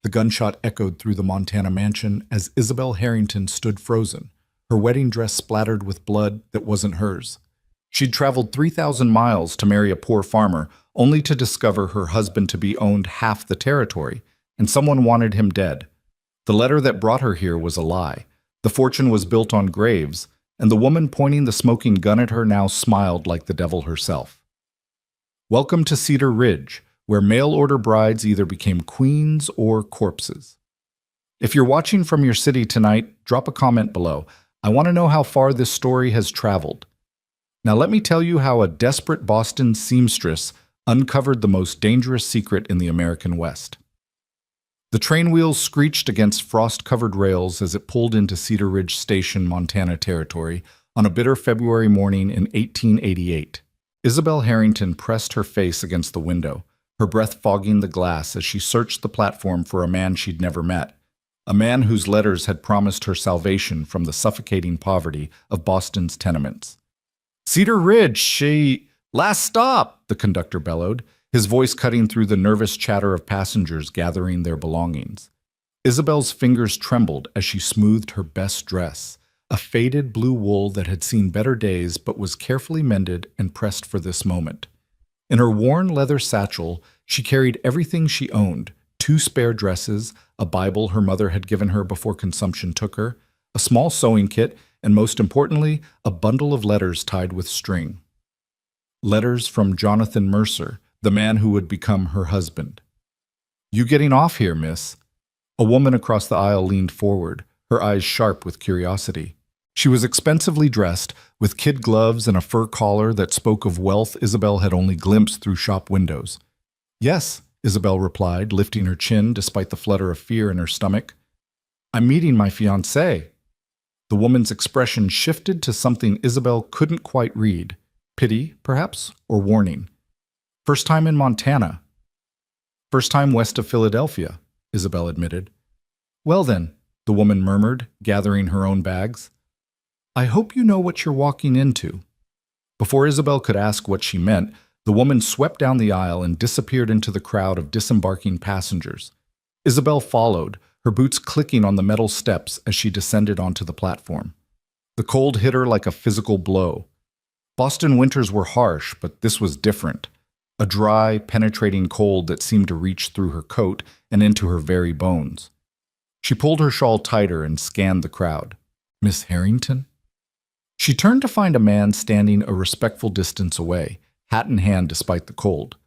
The gunshot echoed through the Montana mansion as Isabel Harrington stood frozen, her wedding dress splattered with blood that wasn't hers. She'd traveled 3,000 miles to marry a poor farmer, only to discover her husband-to-be owned half the territory, and someone wanted him dead. The letter that brought her here was a lie. The fortune was built on graves, and the woman pointing the smoking gun at her now smiled like the devil herself. Welcome to Cedar Ridge, where mail-order brides either became queens or corpses. If you're watching from your city tonight, drop a comment below. I want to know how far this story has traveled. Now let me tell you how a desperate Boston seamstress uncovered the most dangerous secret in the American West. The train wheels screeched against frost-covered rails as it pulled into Cedar Ridge Station, Montana territory, on a bitter February morning in 1888. Isabel Harrington pressed her face against the window, her breath fogging the glass as she searched the platform for a man she'd never met, a man whose letters had promised her salvation from the suffocating poverty of Boston's tenements. "Cedar Ridge, last stop," the conductor bellowed, his voice cutting through the nervous chatter of passengers gathering their belongings. Isabel's fingers trembled as she smoothed her best dress, a faded blue wool that had seen better days but was carefully mended and pressed for this moment. In her worn leather satchel, she carried everything she owned: 2 spare dresses, a Bible her mother had given her before consumption took her, a small sewing kit, and most importantly, a bundle of letters tied with string. Letters from Jonathan Mercer, the man who would become her husband. "You getting off here, miss?" A woman across the aisle leaned forward, her eyes sharp with curiosity. She was expensively dressed, with kid gloves and a fur collar that spoke of wealth Isabel had only glimpsed through shop windows. "Yes," Isabel replied, lifting her chin despite the flutter of fear in her stomach. "I'm meeting my fiancé." The woman's expression shifted to something Isabel couldn't quite read. Pity, perhaps, or warning. "First time in Montana." "First time west of Philadelphia," Isabel admitted. "Well then," the woman murmured, gathering her own bags. "I hope you know what you're walking into." Before Isabel could ask what she meant, the woman swept down the aisle and disappeared into the crowd of disembarking passengers. Isabel followed, her boots clicking on the metal steps as she descended onto the platform. The cold hit her like a physical blow. Boston winters were harsh, but this was different. A dry, penetrating cold that seemed to reach through her coat and into her very bones. She pulled her shawl tighter and scanned the crowd. "Miss Harrington?" She turned to find a man standing a respectful distance away, hat in hand despite the cold.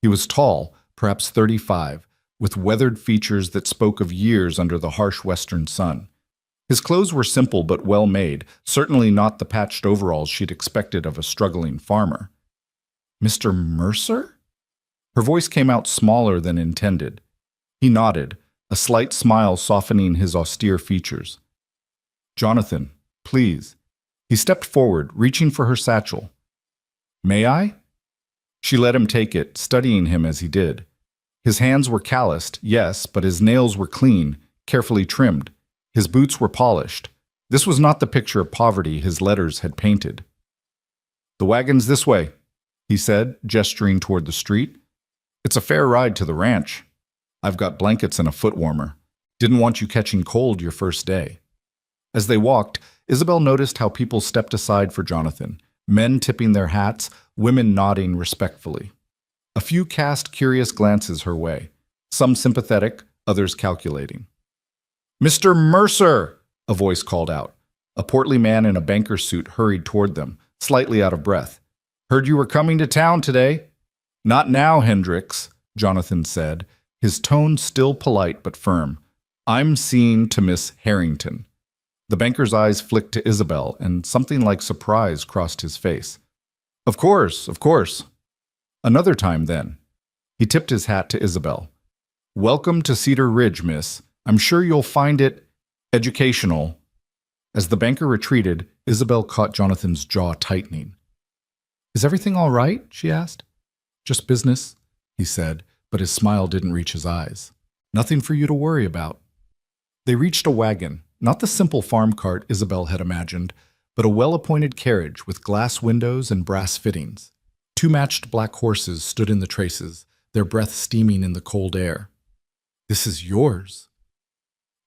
He was tall, perhaps 35, with weathered features that spoke of years under the harsh western sun. His clothes were simple but well made, certainly not the patched overalls she'd expected of a struggling farmer. "Mr. Mercer?" Her voice came out smaller than intended. He nodded, a slight smile softening his austere features. "Jonathan, please." He stepped forward, reaching for her satchel. "May I?" She let him take it, studying him as he did. His hands were calloused, yes, but his nails were clean, carefully trimmed. His boots were polished. This was not the picture of poverty his letters had painted. "The wagon's this way," he said, gesturing toward the street. "It's a fair ride to the ranch. I've got blankets and a foot warmer. Didn't want you catching cold your first day." As they walked, Isabel noticed how people stepped aside for Jonathan, men tipping their hats, women nodding respectfully. A few cast curious glances her way, some sympathetic, others calculating. "Mr. Mercer!" a voice called out. A portly man in a banker's suit hurried toward them, slightly out of breath. "Heard you were coming to town today." "Not now, Hendricks," Jonathan said, his tone still polite but firm. "I'm seeing to Miss Harrington." The banker's eyes flicked to Isabel, and something like surprise crossed his face. Of course, of course. Another time, then." He tipped his hat to Isabel. "Welcome to Cedar Ridge, miss. I'm sure you'll find it educational." As the banker retreated, Isabel caught Jonathan's jaw tightening. "Is everything all right?" she asked. "Just business," he said, but his smile didn't reach his eyes. "Nothing for you to worry about." They reached a wagon, not the simple farm cart Isabel had imagined, but a well-appointed carriage with glass windows and brass fittings. 2 matched black horses stood in the traces, their breath steaming in the cold air. This is yours.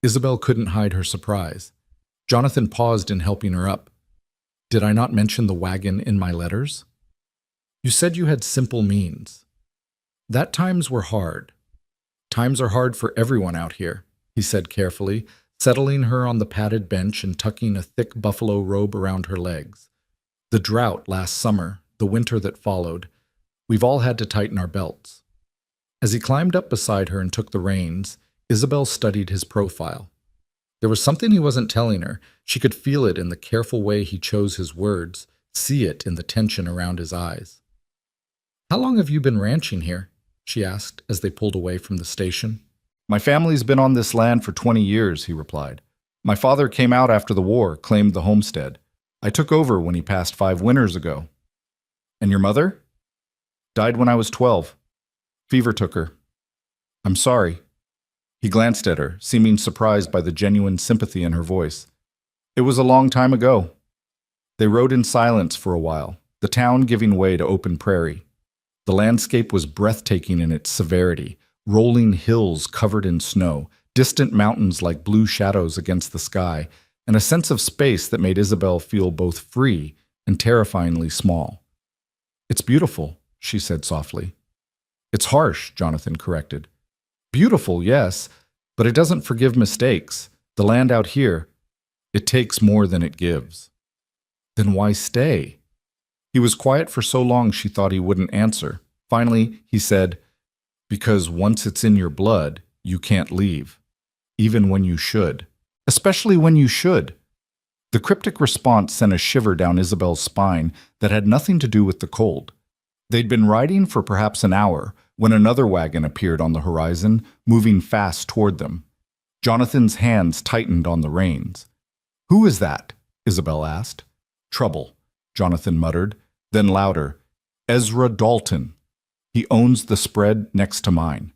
Isabel couldn't hide her surprise. Jonathan paused in helping her up. Did I not mention the wagon in my letters? You said you had simple means. That times were hard. Times are hard for everyone out here, he said carefully, settling her on the padded bench and tucking a thick buffalo robe around her legs. The drought last summer, the winter that followed, we've all had to tighten our belts. As he climbed up beside her and took the reins, Isabel studied his profile. There was something he wasn't telling her. She could feel it in the careful way he chose his words, see it in the tension around his eyes. How long have you been ranching here? She asked as they pulled away from the station. My family's been on this land for 20 years, he replied. My father came out after the war, claimed the homestead. I took over when he passed 5 winters ago. And your mother? Died when I was 12. Fever took her. I'm sorry. He glanced at her, seeming surprised by the genuine sympathy in her voice. It was a long time ago. They rode in silence for a while, the town giving way to open prairie. The landscape was breathtaking in its severity, rolling hills covered in snow, distant mountains like blue shadows against the sky, and a sense of space that made Isabel feel both free and terrifyingly small. It's beautiful, she said softly. It's harsh, Jonathan corrected. Beautiful, yes, but it doesn't forgive mistakes. The land out here, it takes more than it gives. Then why stay? He was quiet for so long she thought he wouldn't answer. Finally, he said, because once it's in your blood, you can't leave. Even when you should. Especially when you should. The cryptic response sent a shiver down Isabel's spine that had nothing to do with the cold. They'd been riding for perhaps an hour when another wagon appeared on the horizon, moving fast toward them. Jonathan's hands tightened on the reins. Who is that? Isabel asked. Trouble, Jonathan muttered, then louder. Ezra Dalton. He owns the spread next to mine.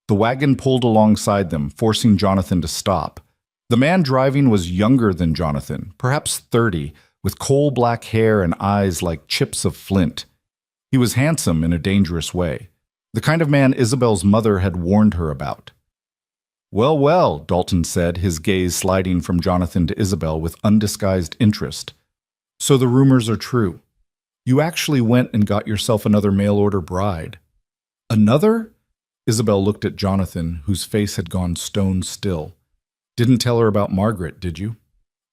The wagon pulled alongside them, forcing Jonathan to stop. The man driving was younger than Jonathan, perhaps 30, with coal-black hair and eyes like chips of flint. He was handsome in a dangerous way, the kind of man Isabel's mother had warned her about. Well, well, Dalton said, his gaze sliding from Jonathan to Isabel with undisguised interest. So the rumors are true. You actually went and got yourself another mail-order bride. Another? Isabel looked at Jonathan, whose face had gone stone still. Didn't tell her about Margaret, did you?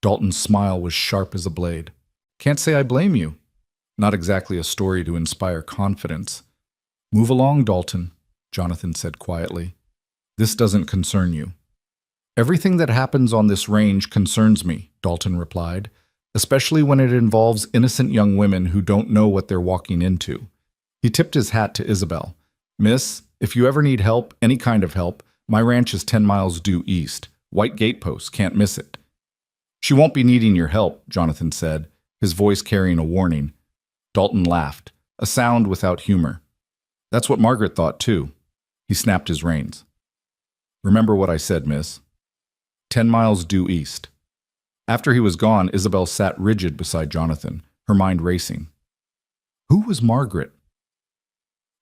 Dalton's smile was sharp as a blade. Can't say I blame you. Not exactly a story to inspire confidence. Move along, Dalton, Jonathan said quietly. This doesn't concern you. Everything that happens on this range concerns me, Dalton replied, especially when it involves innocent young women who don't know what they're walking into. He tipped his hat to Isabel. Miss, if you ever need help, any kind of help, my ranch is 10 miles due east. White gateposts, can't miss it. She won't be needing your help, Jonathan said, his voice carrying a warning. Dalton laughed, a sound without humor. That's what Margaret thought, too. He snapped his reins. Remember what I said, miss. 10 miles due east. After he was gone, Isabel sat rigid beside Jonathan, her mind racing. Who was Margaret?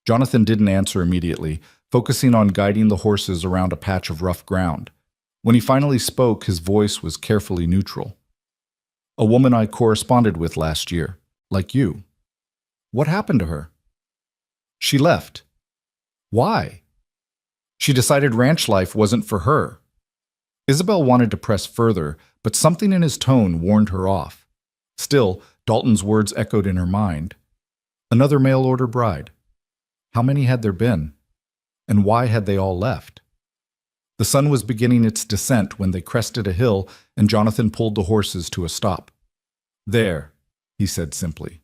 Jonathan didn't answer immediately, focusing on guiding the horses around a patch of rough ground. When he finally spoke, his voice was carefully neutral. A woman I corresponded with last year, like you. What happened to her? She left. Why? She decided ranch life wasn't for her. Isabel wanted to press further, but something in his tone warned her off. Still, Dalton's words echoed in her mind. Another mail-order bride. How many had there been? And why had they all left? The sun was beginning its descent when they crested a hill and Jonathan pulled the horses to a stop. There, he said simply.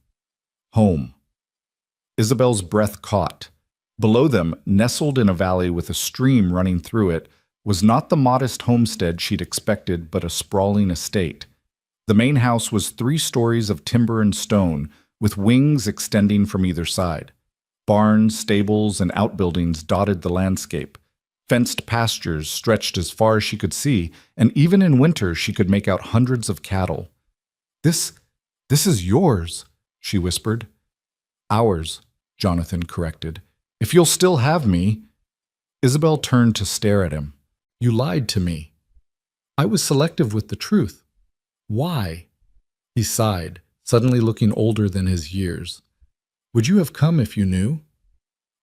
Home. Isabel's breath caught. Below them, nestled in a valley with a stream running through it, was not the modest homestead she'd expected, but a sprawling estate. The main house was 3 stories of timber and stone, with wings extending from either side. Barns, stables, and outbuildings dotted the landscape. Fenced pastures stretched as far as she could see, and even in winter she could make out hundreds of cattle. This is yours, she whispered. Ours, Jonathan corrected. If you'll still have me. Isabel turned to stare at him. You lied to me. I was selective with the truth. Why? He sighed, suddenly looking older than his years. Would you have come if you knew?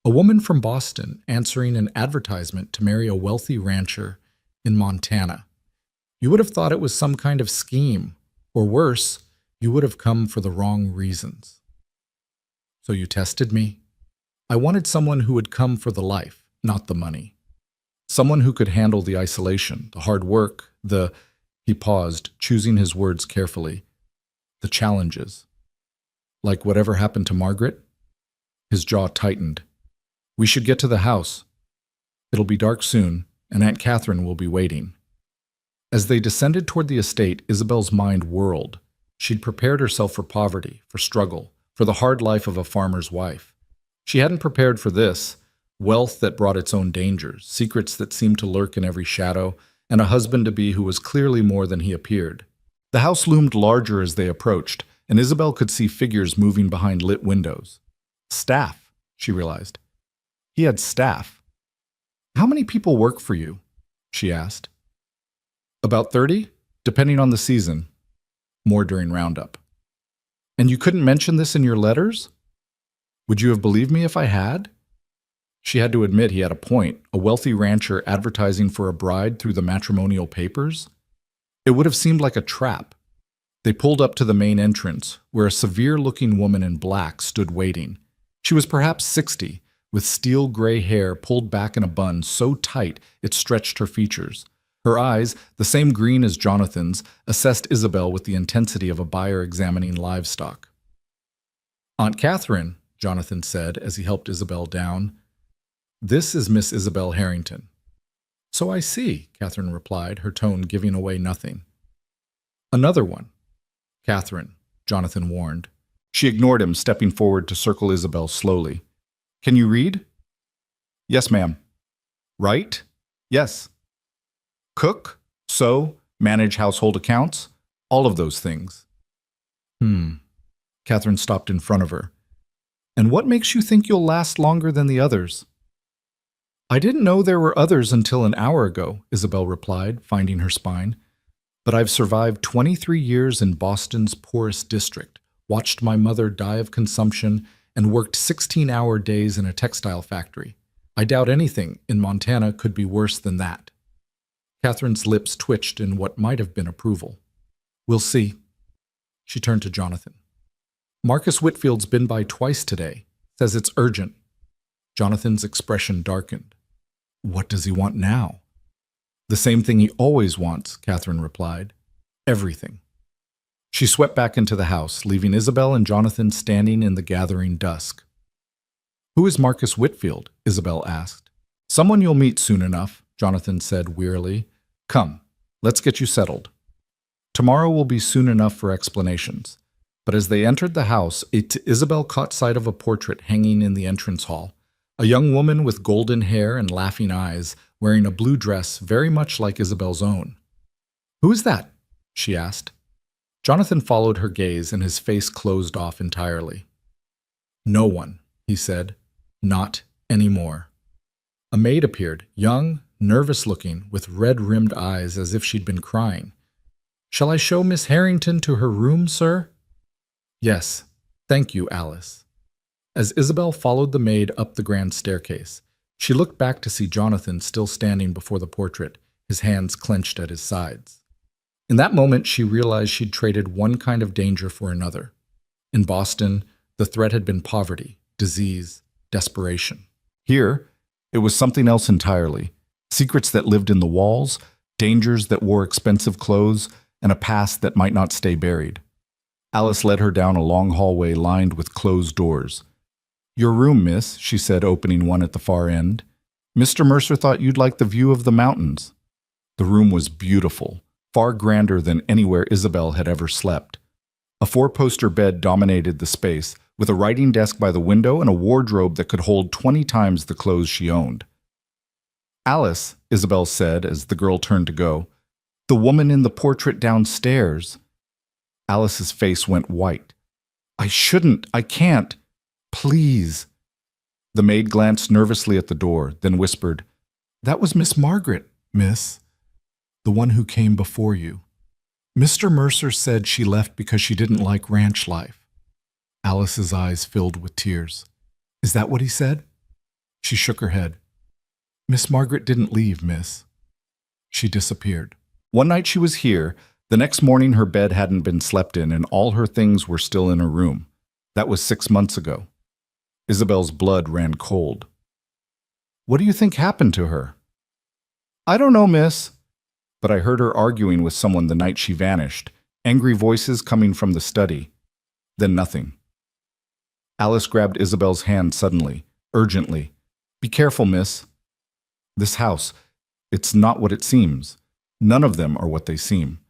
A woman from Boston answering an advertisement to marry a wealthy rancher in Montana. You would have thought it was some kind of scheme, or worse, you would have come for the wrong reasons. So you tested me? I wanted someone who would come for the life, not the money. Someone who could handle the isolation, the hard work, he paused, choosing his words carefully, the challenges. Like whatever happened to Margaret? His jaw tightened. We should get to the house. It'll be dark soon, and Aunt Catherine will be waiting. As they descended toward the estate, Isabel's mind whirled. She'd prepared herself for poverty, for struggle, for the hard life of a farmer's wife. She hadn't prepared for this, wealth that brought its own dangers, secrets that seemed to lurk in every shadow, and a husband-to-be who was clearly more than he appeared. The house loomed larger as they approached, and Isabel could see figures moving behind lit windows. Staff, she realized. He had staff. How many people work for you? She asked. About 30, depending on the season. More during Roundup. And you couldn't mention this in your letters? Would you have believed me if I had? She had to admit he had a point, a wealthy rancher advertising for a bride through the matrimonial papers. It would have seemed like a trap. They pulled up to the main entrance, where a severe-looking woman in black stood waiting. She was perhaps 60, with steel gray hair pulled back in a bun so tight it stretched her features. Her eyes, the same green as Jonathan's, assessed Isabel with the intensity of a buyer examining livestock. Aunt Catherine, Jonathan said as he helped Isabel down. This is Miss Isabel Harrington. So I see, Catherine replied, her tone giving away nothing. Another one. Catherine, Jonathan warned. She ignored him, stepping forward to circle Isabel slowly. Can you read? Yes, ma'am. Write? Yes. Cook? Sew? Manage household accounts? All of those things. Catherine stopped in front of her. And what makes you think you'll last longer than the others? I didn't know there were others until an hour ago, Isabel replied, finding her spine. But I've survived 23 years in Boston's poorest district, watched my mother die of consumption, and worked 16-hour days in a textile factory. I doubt anything in Montana could be worse than that. Catherine's lips twitched in what might have been approval. We'll see. She turned to Jonathan. Marcus Whitfield's been by twice today. Says it's urgent. Jonathan's expression darkened. What does he want now? The same thing he always wants, Catherine replied. Everything. She swept back into the house, leaving Isabel and Jonathan standing in the gathering dusk. Who is Marcus Whitfield? Isabel asked. Someone you'll meet soon enough, Jonathan said wearily. Come, let's get you settled. Tomorrow will be soon enough for explanations. But as they entered the house, Isabel caught sight of a portrait hanging in the entrance hall. A young woman with golden hair and laughing eyes, wearing a blue dress very much like Isabel's own. Who is that? She asked. Jonathan followed her gaze and his face closed off entirely. No one, he said. Not anymore. A maid appeared, young, nervous-looking, with red-rimmed eyes as if she'd been crying. Shall I show Miss Harrington to her room, sir? Yes, thank you, Alice. As Isabel followed the maid up the grand staircase, she looked back to see Jonathan still standing before the portrait, his hands clenched at his sides. In that moment, she realized she'd traded one kind of danger for another. In Boston, the threat had been poverty, disease, desperation. Here, it was something else entirely. Secrets that lived in the walls, dangers that wore expensive clothes, and a past that might not stay buried. Alice led her down a long hallway lined with closed doors. Your room, miss, she said, opening one at the far end. Mr. Mercer thought you'd like the view of the mountains. The room was beautiful, far grander than anywhere Isabel had ever slept. A four-poster bed dominated the space, with a writing desk by the window and a wardrobe that could hold 20 times the clothes she owned. Alice, Isabel said as the girl turned to go, the woman in the portrait downstairs. Alice's face went white. I can't. Please. The maid glanced nervously at the door, then whispered, That was Miss Margaret. Miss, the one who came before you. Mr. Mercer said she left because she didn't like ranch life. Alice's eyes filled with tears. Is that what he said? She shook her head. Miss Margaret didn't leave, miss. She disappeared. One night she was here. The next morning her bed hadn't been slept in and all her things were still in her room. That was 6 months ago. Isabel's blood ran cold. What do you think happened to her? I don't know, miss. But I heard her arguing with someone the night she vanished, angry voices coming from the study. Then nothing. Alice grabbed Isabel's hand suddenly, urgently. Be careful, miss. This house, it's not what it seems. None of them are what they seem.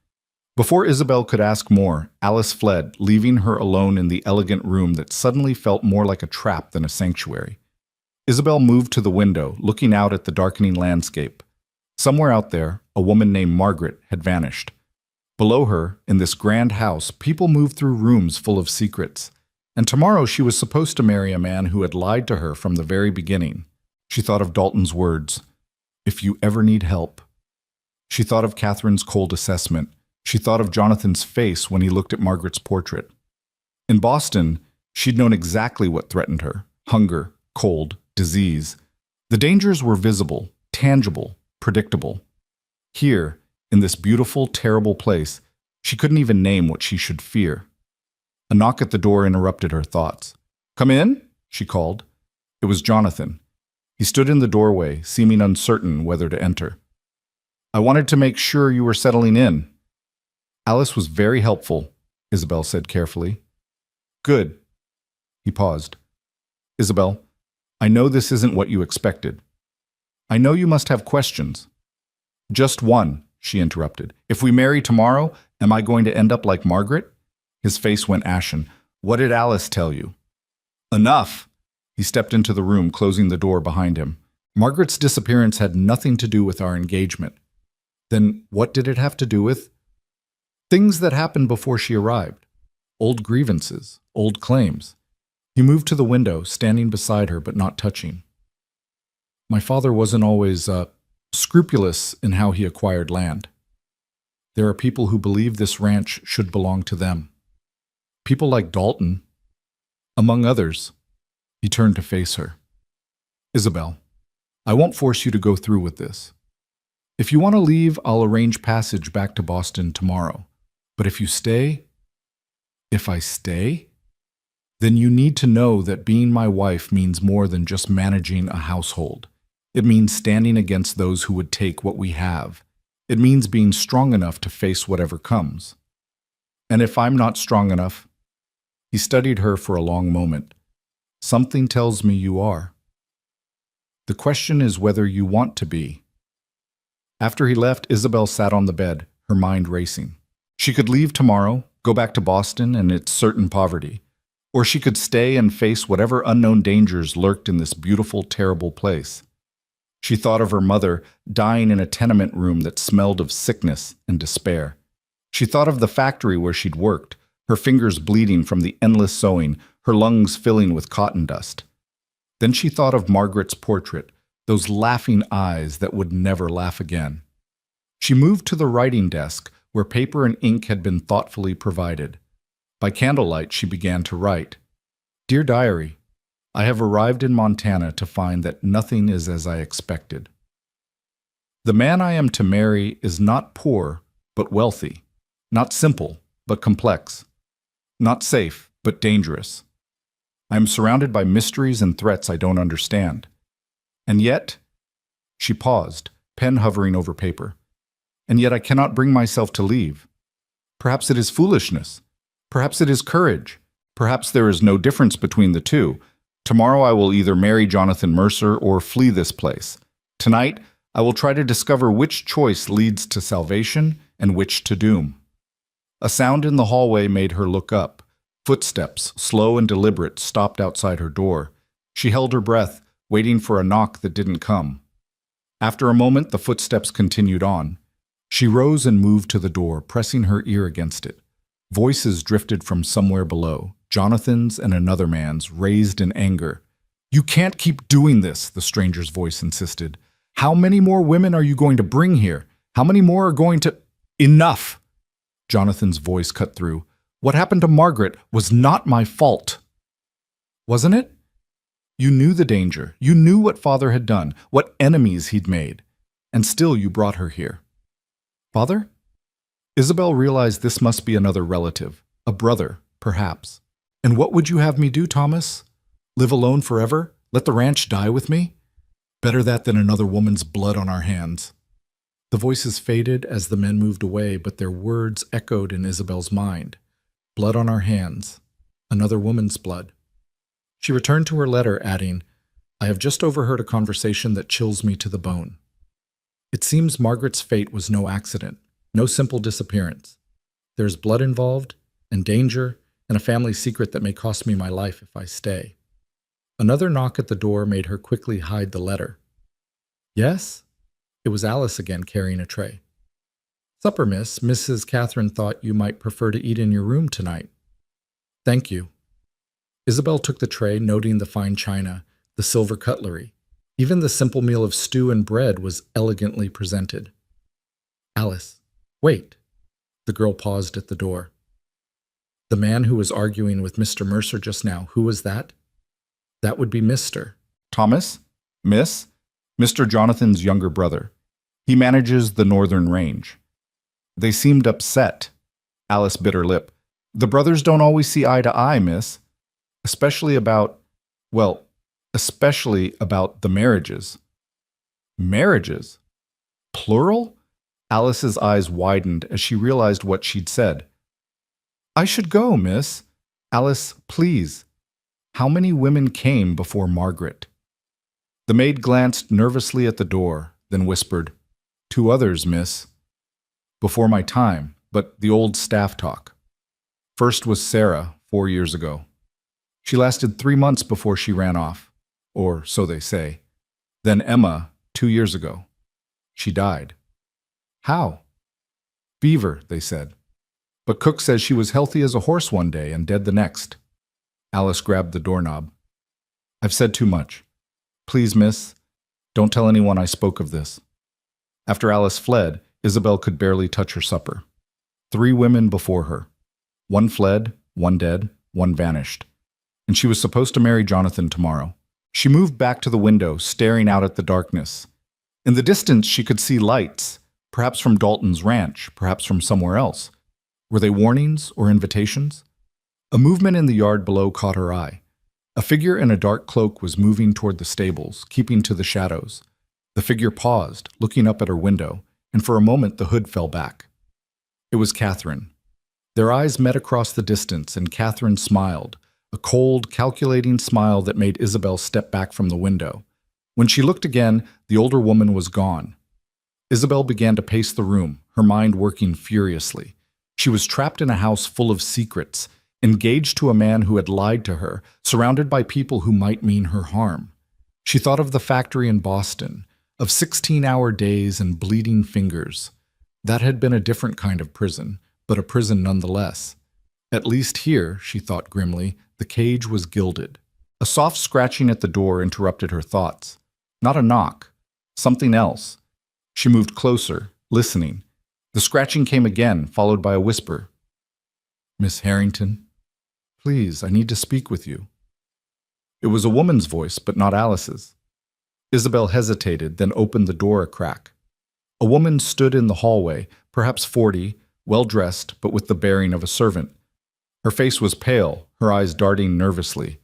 Before Isabel could ask more, Alice fled, leaving her alone in the elegant room that suddenly felt more like a trap than a sanctuary. Isabel moved to the window, looking out at the darkening landscape. Somewhere out there, a woman named Margaret had vanished. Below her, in this grand house, people moved through rooms full of secrets. And tomorrow she was supposed to marry a man who had lied to her from the very beginning. She thought of Dalton's words, "If you ever need help." She thought of Catherine's cold assessment. She thought of Jonathan's face when he looked at Margaret's portrait. In Boston, she'd known exactly what threatened her: hunger, cold, disease. The dangers were visible, tangible, predictable. Here, in this beautiful, terrible place, she couldn't even name what she should fear. A knock at the door interrupted her thoughts. "Come in," she called. It was Jonathan. He stood in the doorway, seeming uncertain whether to enter. "I wanted to make sure you were settling in." "Alice was very helpful," Isabel said carefully. "Good." He paused. "Isabel, I know this isn't what you expected. I know you must have questions." "Just one," she interrupted. "If we marry tomorrow, am I going to end up like Margaret?" His face went ashen. "What did Alice tell you?" "Enough!" He stepped into the room, closing the door behind him. "Margaret's disappearance had nothing to do with our engagement." "Then what did it have to do with?" "Things that happened before she arrived. Old grievances, old claims." He moved to the window, standing beside her but not touching. "My father wasn't always, scrupulous in how he acquired land. There are people who believe this ranch should belong to them. People like Dalton, among others." He turned to face her. "Isabel, I won't force you to go through with this. If you want to leave, I'll arrange passage back to Boston tomorrow. But if I stay, then you need to know that being my wife means more than just managing a household. It means standing against those who would take what we have. It means being strong enough to face whatever comes. And if I'm not strong enough..." He studied her for a long moment. "Something tells me you are. The question is whether you want to be." After he left, Isabel sat on the bed, her mind racing. She could leave tomorrow, go back to Boston and its certain poverty. Or she could stay and face whatever unknown dangers lurked in this beautiful, terrible place. She thought of her mother dying in a tenement room that smelled of sickness and despair. She thought of the factory where she'd worked, her fingers bleeding from the endless sewing, her lungs filling with cotton dust. Then she thought of Margaret's portrait, those laughing eyes that would never laugh again. She moved to the writing desk, where paper and ink had been thoughtfully provided. By candlelight, she began to write. "Dear Diary, I have arrived in Montana to find that nothing is as I expected. The man I am to marry is not poor, but wealthy, not simple, but complex, not safe, but dangerous. I am surrounded by mysteries and threats I don't understand. And yet," she paused, pen hovering over paper, "and yet I cannot bring myself to leave. Perhaps it is foolishness. Perhaps it is courage. Perhaps there is no difference between the two. Tomorrow I will either marry Jonathan Mercer or flee this place. Tonight, I will try to discover which choice leads to salvation and which to doom." A sound in the hallway made her look up. Footsteps, slow and deliberate, stopped outside her door. She held her breath, waiting for a knock that didn't come. After a moment, the footsteps continued on. She rose and moved to the door, pressing her ear against it. Voices drifted from somewhere below, Jonathan's and another man's, raised in anger. "You can't keep doing this," the stranger's voice insisted. How many more women are you going to bring here? How many more are going to... Enough! Jonathan's voice cut through. What happened to Margaret was not my fault. Wasn't it? You knew the danger. You knew what father had done, what enemies he'd made. And still you brought her here. Father? Isabel realized this must be another relative, a brother, perhaps. And what would you have me do, Thomas? Live alone forever? Let the ranch die with me? Better that than another woman's blood on our hands. The voices faded as the men moved away, but their words echoed in Isabel's mind. Blood on our hands. Another woman's blood. She returned to her letter, adding, I have just overheard a conversation that chills me to the bone. It seems Margaret's fate was no accident, no simple disappearance. There's blood involved, and danger, and a family secret that may cost me my life if I stay. Another knock at the door made her quickly hide the letter. Yes? It was Alice again, carrying a tray. Supper, miss. Mrs. Catherine thought you might prefer to eat in your room tonight. Thank you. Isabel took the tray, noting the fine china, the silver cutlery. Even the simple meal of stew and bread was elegantly presented. Alice, wait. The girl paused at the door. The man who was arguing with Mr. Mercer just now, who was that? That would be Mr. Thomas? Miss? Mr. Jonathan's younger brother. He manages the northern range. They seemed upset. Alice bit her lip. The brothers don't always see eye to eye, miss. Especially about the marriages. Marriages? Plural? Alice's eyes widened as she realized what she'd said. I should go, miss. Alice, please. How many women came before Margaret? The maid glanced nervously at the door, then whispered, 2 others, miss. Before my time, but the old staff talk. First was Sarah, 4 years ago. She lasted 3 months before she ran off, or so they say. Then Emma, 2 years ago. She died. How? Fever, they said. But Cook says she was healthy as a horse one day and dead the next. Alice grabbed the doorknob. I've said too much. Please, miss, don't tell anyone I spoke of this. After Alice fled, Isabel could barely touch her supper. 3 women before her. 1 fled, 1 dead, 1 vanished. And she was supposed to marry Jonathan tomorrow. She moved back to the window, staring out at the darkness. In the distance, she could see lights, perhaps from Dalton's ranch, perhaps from somewhere else. Were they warnings or invitations? A movement in the yard below caught her eye. A figure in a dark cloak was moving toward the stables, keeping to the shadows. The figure paused, looking up at her window, and for a moment the hood fell back. It was Catherine. Their eyes met across the distance, and Catherine smiled, a cold, calculating smile that made Isabel step back from the window. When she looked again, the older woman was gone. Isabel began to pace the room, her mind working furiously. She was trapped in a house full of secrets, engaged to a man who had lied to her, surrounded by people who might mean her harm. She thought of the factory in Boston, of 16-hour days and bleeding fingers. That had been a different kind of prison, but a prison nonetheless. At least here, she thought grimly, the cage was gilded. A soft scratching at the door interrupted her thoughts. Not a knock. Something else. She moved closer, listening. The scratching came again, followed by a whisper. Miss Harrington, please, I need to speak with you. It was a woman's voice, but not Alice's. Isabel hesitated, then opened the door a crack. A woman stood in the hallway, perhaps 40, well-dressed, but with the bearing of a servant. Her face was pale, her eyes darting nervously.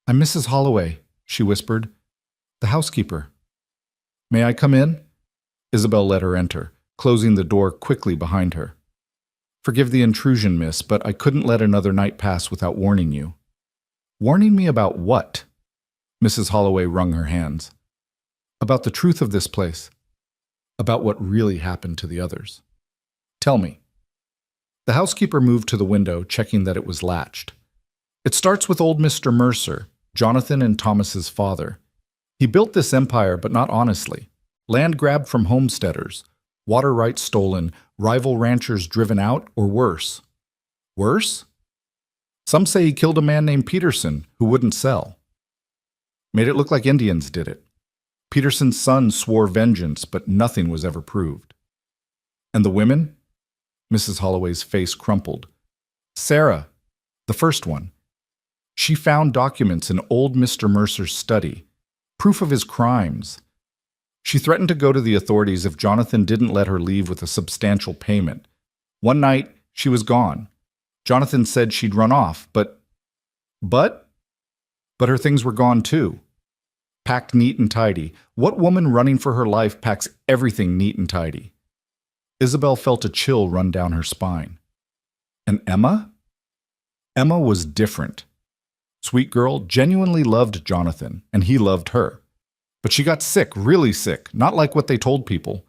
I'm Mrs. Holloway, she whispered. The housekeeper. May I come in? Isabel let her enter, closing the door quickly behind her. Forgive the intrusion, miss, but I couldn't let another night pass without warning you. Warning me about what? Mrs. Holloway wrung her hands. About the truth of this place. About what really happened to the others. Tell me. The housekeeper moved to the window, checking that it was latched. It starts with old Mr. Mercer, Jonathan and Thomas's father. He built this empire, but not honestly. Land grabbed from homesteaders, water rights stolen, rival ranchers driven out, or worse. Worse? Some say he killed a man named Peterson who wouldn't sell. Made it look like Indians did it. Peterson's son swore vengeance, but nothing was ever proved. And the women? Mrs. Holloway's face crumpled. Sarah, the first one. She found documents in old Mr. Mercer's study, proof of his crimes. She threatened to go to the authorities if Jonathan didn't let her leave with a substantial payment. One night, she was gone. Jonathan said she'd run off, but her things were gone too. Packed neat and tidy. What woman running for her life packs everything neat and tidy? Isabel felt a chill run down her spine. And Emma? Emma was different. Sweet girl, genuinely loved Jonathan, and he loved her. But she got sick, really sick, not like what they told people.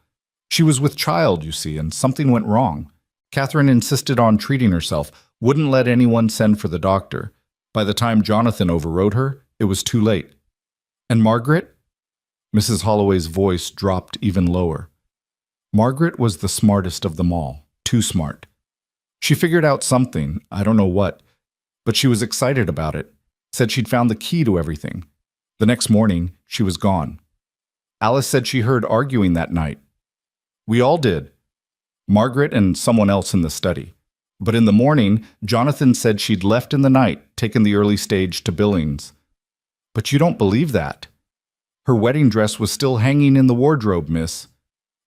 She was with child, you see, and something went wrong. Catherine insisted on treating herself, wouldn't let anyone send for the doctor. By the time Jonathan overrode her, it was too late. And Margaret? Mrs. Holloway's voice dropped even lower. Margaret was the smartest of them all, too smart. She figured out something, I don't know what, but she was excited about it, said she'd found the key to everything. The next morning, she was gone. Alice said she heard arguing that night. We all did. Margaret and someone else in the study. But in the morning, Jonathan said she'd left in the night, taken the early stage to Billings. But you don't believe that. Her wedding dress was still hanging in the wardrobe, miss.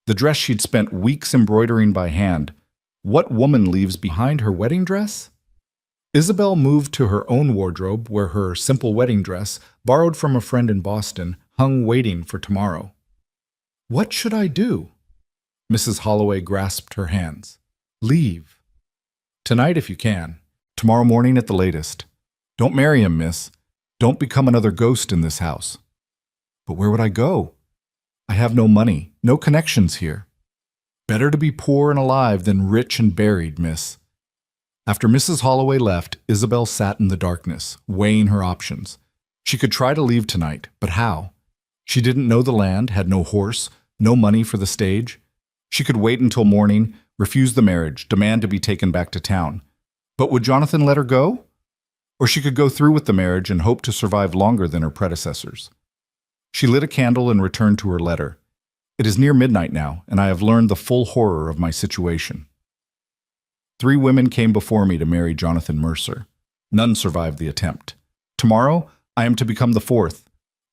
The dress she'd spent weeks embroidering by hand. What woman leaves behind her wedding dress? Isabel moved to her own wardrobe where her simple wedding dress, borrowed from a friend in Boston, hung waiting for tomorrow. What should I do? Mrs. Holloway grasped her hands. Leave. Tonight if you can. Tomorrow morning at the latest. Don't marry him, miss. Don't become another ghost in this house. But where would I go? I have no money, no connections here. Better to be poor and alive than rich and buried, miss. After Mrs. Holloway left, Isabel sat in the darkness, weighing her options. She could try to leave tonight, but how? She didn't know the land, had no horse, no money for the stage. She could wait until morning, refuse the marriage, demand to be taken back to town. But would Jonathan let her go? Or she could go through with the marriage and hope to survive longer than her predecessors. She lit a candle and returned to her letter. It is near midnight now, and I have learned the full horror of my situation. 3 women came before me to marry Jonathan Mercer. None survived the attempt. Tomorrow, I am to become the 4th.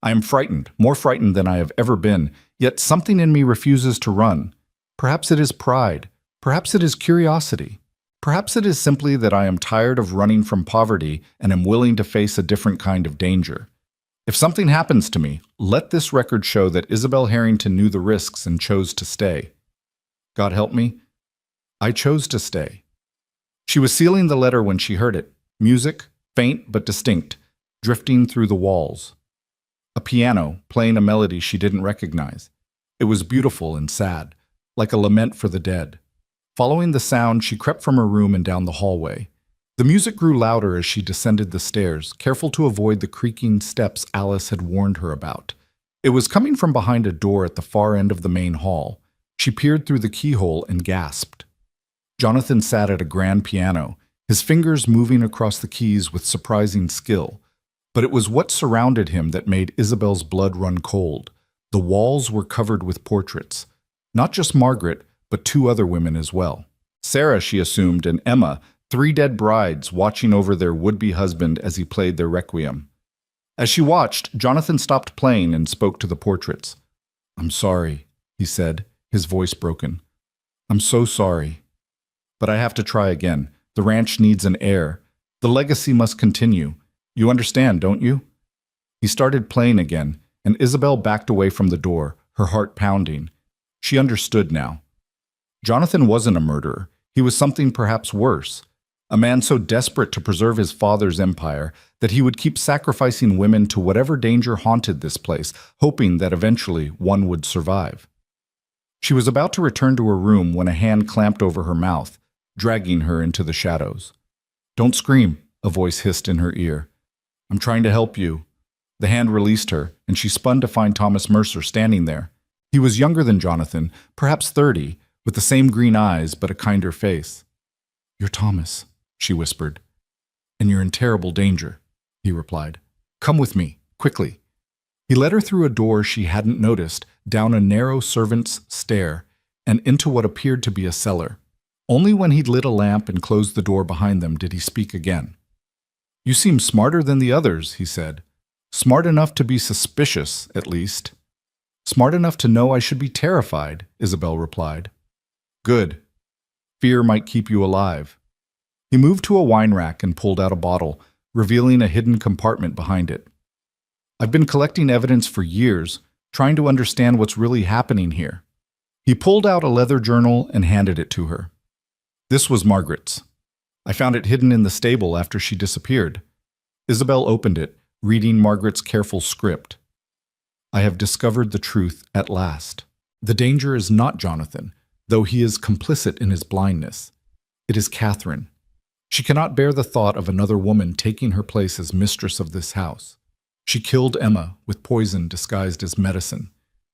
I am frightened, more frightened than I have ever been, yet something in me refuses to run. Perhaps it is pride. Perhaps it is curiosity. Perhaps it is simply that I am tired of running from poverty and am willing to face a different kind of danger. If something happens to me, let this record show that Isabel Harrington knew the risks and chose to stay. God help me, I chose to stay. She was sealing the letter when she heard it. Music, faint but distinct, drifting through the walls. A piano, playing a melody she didn't recognize. It was beautiful and sad, like a lament for the dead. Following the sound, she crept from her room and down the hallway. The music grew louder as she descended the stairs, careful to avoid the creaking steps Alice had warned her about. It was coming from behind a door at the far end of the main hall. She peered through the keyhole and gasped. Jonathan sat at a grand piano, his fingers moving across the keys with surprising skill. But it was what surrounded him that made Isabel's blood run cold. The walls were covered with portraits. Not just Margaret, but 2 other women as well. Sarah, she assumed, and Emma, 3 dead brides watching over their would-be husband as he played their requiem. As she watched, Jonathan stopped playing and spoke to the portraits. "I'm sorry," he said, his voice broken. "I'm so sorry. But I have to try again. The ranch needs an heir. The legacy must continue. You understand, don't you?" He started playing again, and Isabel backed away from the door, her heart pounding. She understood now. Jonathan wasn't a murderer. He was something perhaps worse. A man so desperate to preserve his father's empire that he would keep sacrificing women to whatever danger haunted this place, hoping that eventually one would survive. She was about to return to her room when a hand clamped over her mouth, dragging her into the shadows. "Don't scream," a voice hissed in her ear. "I'm trying to help you." The hand released her, and she spun to find Thomas Mercer standing there. He was younger than Jonathan, perhaps 30, with the same green eyes but a kinder face. "You're Thomas," she whispered. "And you're in terrible danger," he replied. "Come with me, quickly." He led her through a door she hadn't noticed, down a narrow servant's stair, and into what appeared to be a cellar. Only when he'd lit a lamp and closed the door behind them did he speak again. "You seem smarter than the others," he said. "Smart enough to be suspicious, at least." "Smart enough to know I should be terrified," Isabel replied. "Good. Fear might keep you alive." He moved to a wine rack and pulled out a bottle, revealing a hidden compartment behind it. "I've been collecting evidence for years, trying to understand what's really happening here." He pulled out a leather journal and handed it to her. "This was Margaret's. I found it hidden in the stable after she disappeared." Isabel opened it, reading Margaret's careful script. "I have discovered the truth at last. The danger is not Jonathan, though he is complicit in his blindness. It is Catherine. She cannot bear the thought of another woman taking her place as mistress of this house. She killed Emma with poison disguised as medicine.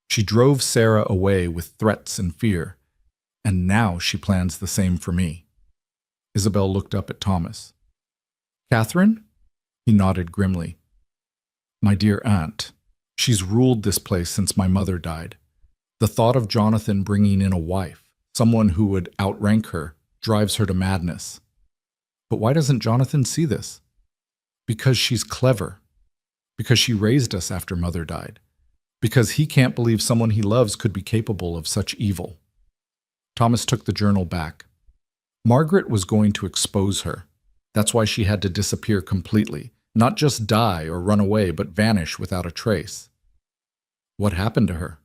She drove Sarah away with threats and fear. And now she plans the same for me." Isabel looked up at Thomas. "Catherine?" He nodded grimly. "My dear aunt, she's ruled this place since my mother died. The thought of Jonathan bringing in a wife, someone who would outrank her, drives her to madness. But why doesn't Jonathan see this? Because she's clever. Because she raised us after Mother died. Because he can't believe someone he loves could be capable of such evil." Thomas took the journal back. Margaret was going to expose her. That's why she had to disappear completely, not just die or run away, but vanish without a trace. "What happened to her?"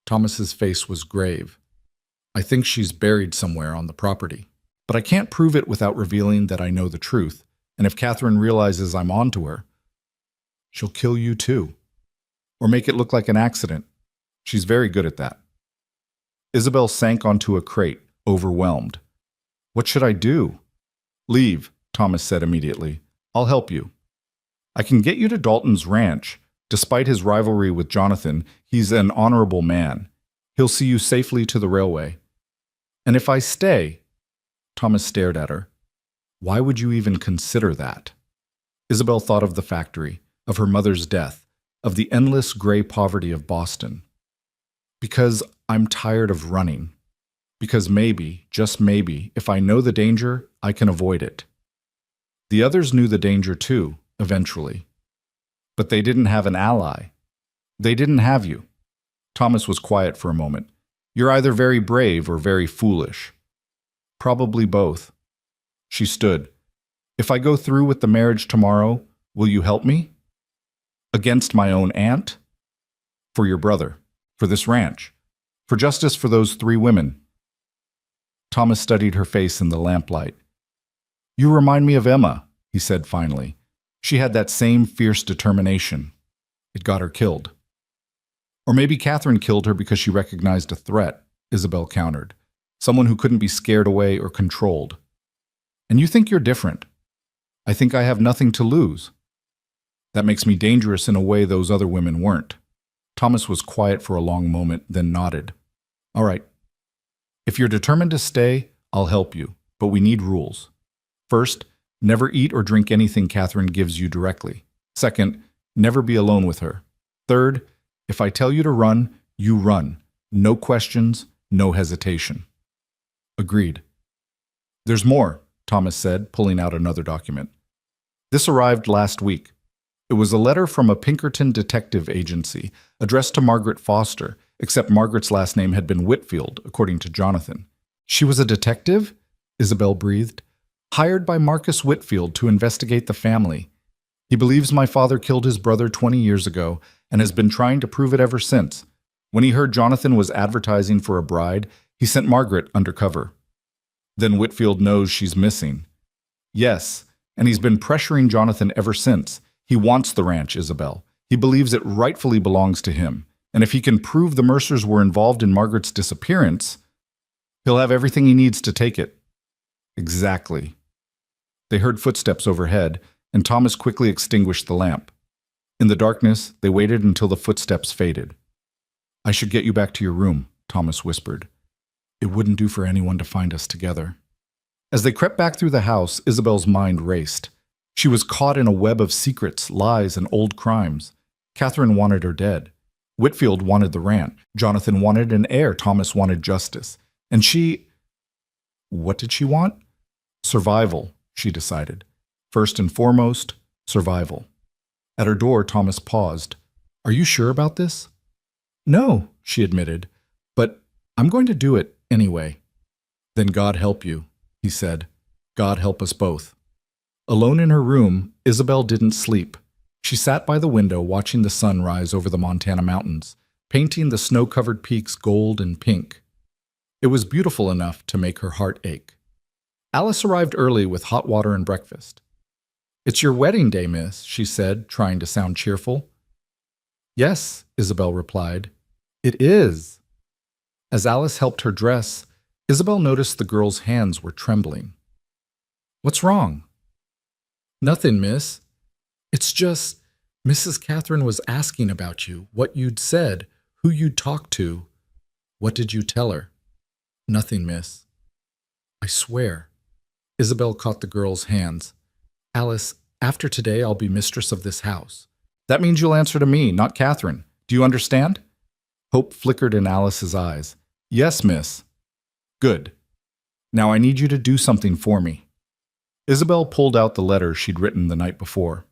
Thomas's face was grave. "I think she's buried somewhere on the property. But I can't prove it without revealing that I know the truth, and if Catherine realizes I'm onto her, she'll kill you too. Or make it look like an accident. She's very good at that." Isabel sank onto a crate, overwhelmed. "What should I do?" "Leave," Thomas said immediately. "I'll help you. I can get you to Dalton's ranch. Despite his rivalry with Jonathan, he's an honorable man. He'll see you safely to the railway. And if I stay—" Thomas stared at her. "Why would you even consider that?" Isabel thought of the factory, of her mother's death, of the endless gray poverty of Boston. "Because I'm tired of running. Because maybe, just maybe, if I know the danger, I can avoid it." The others knew the danger too, eventually. But they didn't have an ally. They didn't have you. Thomas was quiet for a moment. "You're either very brave or very foolish." "Probably both." She stood. "If I go through with the marriage tomorrow, will you help me?" "Against my own aunt?" "For your brother. For this ranch. For justice for those 3 women." Thomas studied her face in the lamplight. "You remind me of Emma," he said finally. "She had that same fierce determination. It got her killed." "Or maybe Catherine killed her because she recognized a threat," Isabel countered. "Someone who couldn't be scared away or controlled. And you think you're different. I think I have nothing to lose. That makes me dangerous in a way those other women weren't." Thomas was quiet for a long moment, then nodded. "All right. If you're determined to stay, I'll help you, but we need rules. First, never eat or drink anything Catherine gives you directly. Second, never be alone with her. Third, if I tell you to run, you run. No questions, no hesitation." "Agreed." "There's more," Thomas said, pulling out another document. "This arrived last week. It was a letter from a Pinkerton detective agency, addressed to Margaret Foster, except Margaret's last name had been Whitfield, according to Jonathan." "She was a detective?" Isabel breathed. "Hired by Marcus Whitfield to investigate the family. He believes my father killed his brother 20 years ago and has been trying to prove it ever since. When he heard Jonathan was advertising for a bride, he sent Margaret undercover. Then Whitfield knows she's missing." "Yes, and he's been pressuring Jonathan ever since. He wants the ranch, Isabel. He believes it rightfully belongs to him. And if he can prove the Mercers were involved in Margaret's disappearance, he'll have everything he needs to take it." "Exactly." They heard footsteps overhead, and Thomas quickly extinguished the lamp. In the darkness, they waited until the footsteps faded. "I should get you back to your room," Thomas whispered. "It wouldn't do for anyone to find us together." As they crept back through the house, Isabel's mind raced. She was caught in a web of secrets, lies, and old crimes. Catherine wanted her dead. Whitfield wanted the rant. Jonathan wanted an heir. Thomas wanted justice. And she... What did she want? Survival, she decided. First and foremost, survival. At her door, Thomas paused. Are you sure about this? No, she admitted, but I'm going to do it anyway. Then God help you, he said. God help us both. Alone in her room, Isabel didn't sleep. She sat by the window watching the sun rise over the Montana mountains, painting the snow-covered peaks gold and pink. It was beautiful enough to make her heart ache. Alice arrived early with hot water and breakfast. It's your wedding day, miss, she said, trying to sound cheerful. Yes, Isabel replied. It is. As Alice helped her dress, Isabel noticed the girl's hands were trembling. What's wrong? Nothing, miss. It's just, Mrs. Catherine was asking about you, what you'd said, who you'd talked to. What did you tell her? Nothing, miss. I swear. Isabel caught the girl's hands. Alice, after today I'll be mistress of this house. That means you'll answer to me, not Catherine. Do you understand? Hope flickered in Alice's eyes. Yes, miss. Good. Now I need you to do something for me. Isabel pulled out the letter she'd written the night before.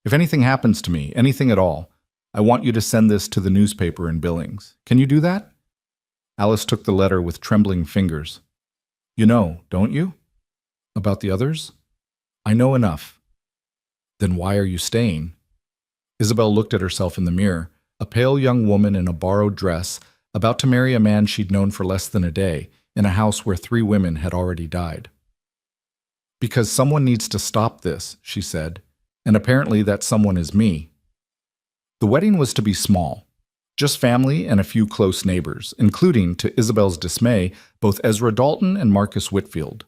If anything happens to me, anything at all, I want you to send this to the newspaper in Billings. Can you do that? Alice took the letter with trembling fingers. You know, don't you? About the others? I know enough. Then why are you staying? Isabel looked at herself in the mirror, a pale young woman in a borrowed dress, about to marry a man she'd known for less than a day, in a house where 3 women had already died. Because someone needs to stop this, she said, and apparently that someone is me. The wedding was to be small, just family and a few close neighbors, including, to Isabel's dismay, both Ezra Dalton and Marcus Whitfield.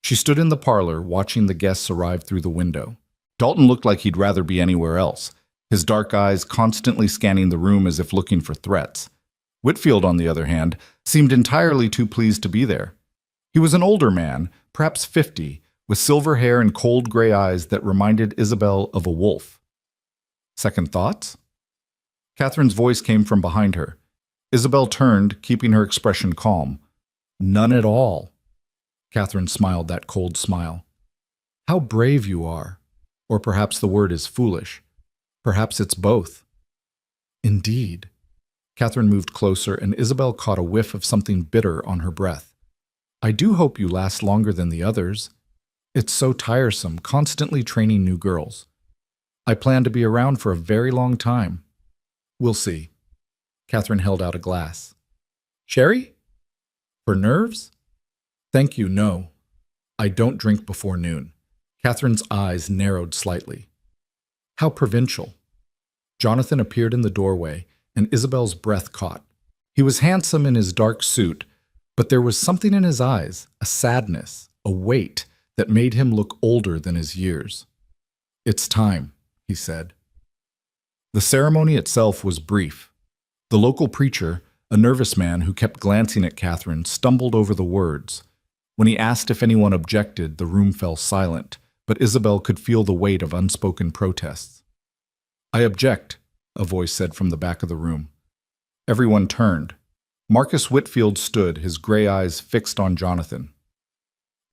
She stood in the parlor, watching the guests arrive through the window. Dalton looked like he'd rather be anywhere else, his dark eyes constantly scanning the room as if looking for threats. Whitfield, on the other hand, seemed entirely too pleased to be there. He was an older man, perhaps 50, with silver hair and cold gray eyes that reminded Isabel of a wolf. Second thoughts? Catherine's voice came from behind her. Isabel turned, keeping her expression calm. None at all. Catherine smiled that cold smile. How brave you are. Or perhaps the word is foolish. Perhaps it's both. Indeed. Catherine moved closer, and Isabel caught a whiff of something bitter on her breath. I do hope you last longer than the others. It's so tiresome, constantly training new girls. I plan to be around for a very long time. We'll see. Catherine held out a glass. Sherry? For nerves? Thank you, no. I don't drink before noon. Catherine's eyes narrowed slightly. How provincial. Jonathan appeared in the doorway, and Isabel's breath caught. He was handsome in his dark suit, but there was something in his eyes, a sadness, a weight, that made him look older than his years. It's time, he said. The ceremony itself was brief. The local preacher, a nervous man who kept glancing at Catherine, stumbled over the words. When he asked if anyone objected, the room fell silent, but Isabel could feel the weight of unspoken protests. I object, a voice said from the back of the room. Everyone turned. Marcus Whitfield stood, his gray eyes fixed on Jonathan.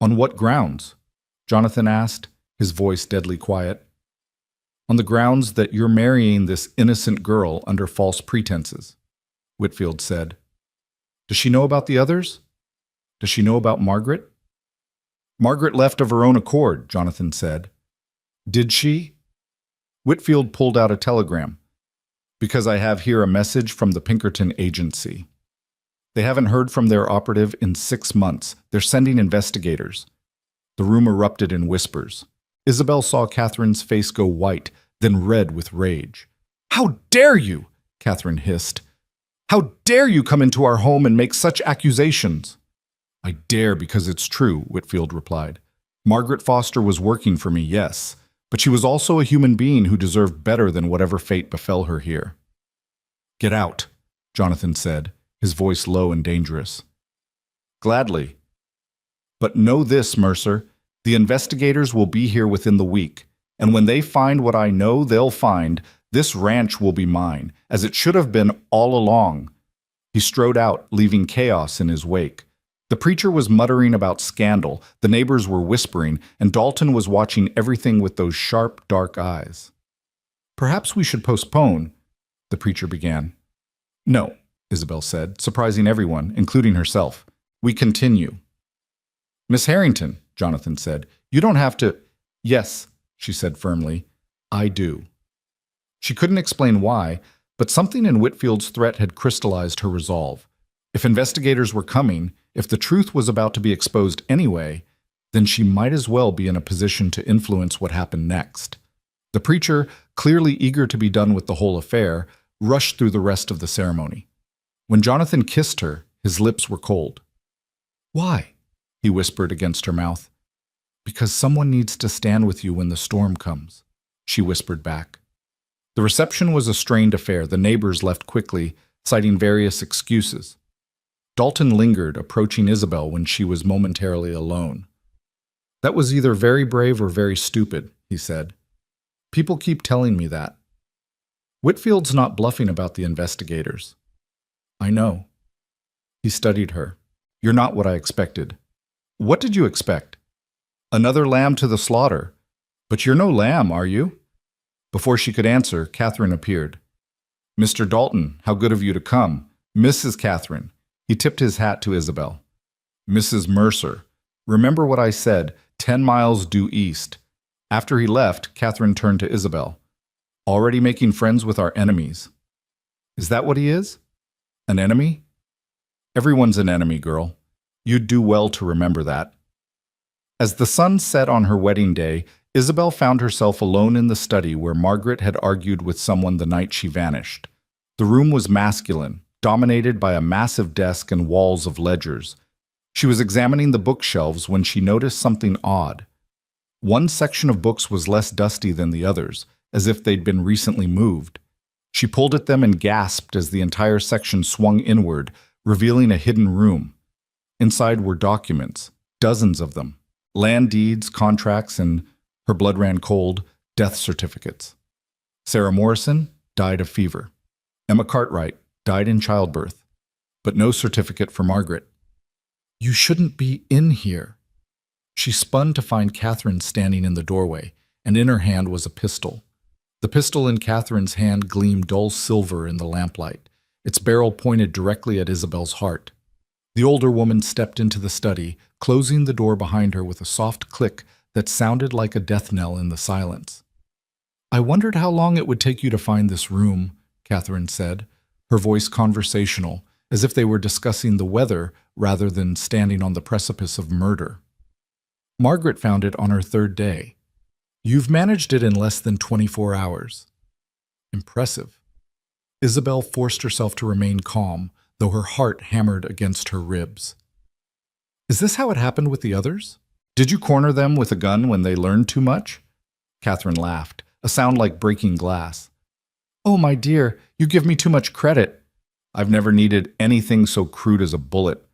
On what grounds? Jonathan asked, his voice deadly quiet. On the grounds that you're marrying this innocent girl under false pretenses, Whitfield said. Does she know about the others? Does she know about Margaret? Margaret left of her own accord, Jonathan said. Did she? Whitfield pulled out a telegram. Because I have here a message from the Pinkerton agency. They haven't heard from their operative in 6 months. They're sending investigators. The room erupted in whispers. Isabel saw Catherine's face go white, then red with rage. How dare you? Catherine hissed. How dare you come into our home and make such accusations? I dare because it's true, Whitfield replied. Margaret Foster was working for me, yes, but she was also a human being who deserved better than whatever fate befell her here. Get out, Jonathan said, his voice low and dangerous. Gladly. But know this, Mercer, the investigators will be here within the week, and when they find what I know they'll find, This ranch will be mine, as it should have been all along. He strode out, leaving chaos in his wake. The preacher was muttering about scandal, the neighbors were whispering, and Dalton was watching everything with those sharp, dark eyes. Perhaps we should postpone, the preacher began. No, Isabel said, surprising everyone, including herself. We continue. Miss Harrington, Jonathan said, you don't have to. Yes, she said firmly, I do. She couldn't explain why, but something in Whitfield's threat had crystallized her resolve. If investigators were coming, if the truth was about to be exposed anyway, then she might as well be in a position to influence what happened next. The preacher, clearly eager to be done with the whole affair, rushed through the rest of the ceremony. When Jonathan kissed her, his lips were cold. Why? He whispered against her mouth. Because someone needs to stand with you when the storm comes, she whispered back. The reception was a strained affair. The neighbors left quickly, citing various excuses. Dalton lingered, approaching Isabel when she was momentarily alone. That was either very brave or very stupid, he said. People keep telling me that. Whitfield's not bluffing about the investigators. I know. He studied her. You're not what I expected. What did you expect? Another lamb to the slaughter. But you're no lamb, are you? Before she could answer, Catherine appeared. Mr. Dalton, how good of you to come. Mrs. Catherine. He tipped his hat to Isabel. Mrs. Mercer. Remember what I said, 10 miles due east. After he left, Catherine turned to Isabel. Already making friends with our enemies. Is that what he is? An enemy? Everyone's an enemy, girl. You'd do well to remember that. As the sun set on her wedding day, Isabel found herself alone in the study where Margaret had argued with someone the night she vanished. The room was masculine, dominated by a massive desk and walls of ledgers. She was examining the bookshelves when she noticed something odd. One section of books was less dusty than the others, as if they'd been recently moved. She pulled at them and gasped as the entire section swung inward, revealing a hidden room. Inside were documents, dozens of them, land deeds, contracts, and, her blood ran cold, death certificates. Sarah Morrison died of fever. Emma Cartwright died in childbirth, but no certificate for Margaret. You shouldn't be in here. She spun to find Catherine standing in the doorway, and in her hand was a pistol. The pistol in Catherine's hand gleamed dull silver in the lamplight, its barrel pointed directly at Isabel's heart. The older woman stepped into the study, closing the door behind her with a soft click that sounded like a death knell in the silence. I wondered how long it would take you to find this room, Catherine said, her voice conversational, as if they were discussing the weather rather than standing on the precipice of murder. Margaret found it on her third day. You've managed it in less than 24 hours. Impressive. Isabel forced herself to remain calm, though her heart hammered against her ribs. Is this how it happened with the others? Did you corner them with a gun when they learned too much? Catherine laughed, a sound like breaking glass. Oh, my dear, you give me too much credit. I've never needed anything so crude as a bullet.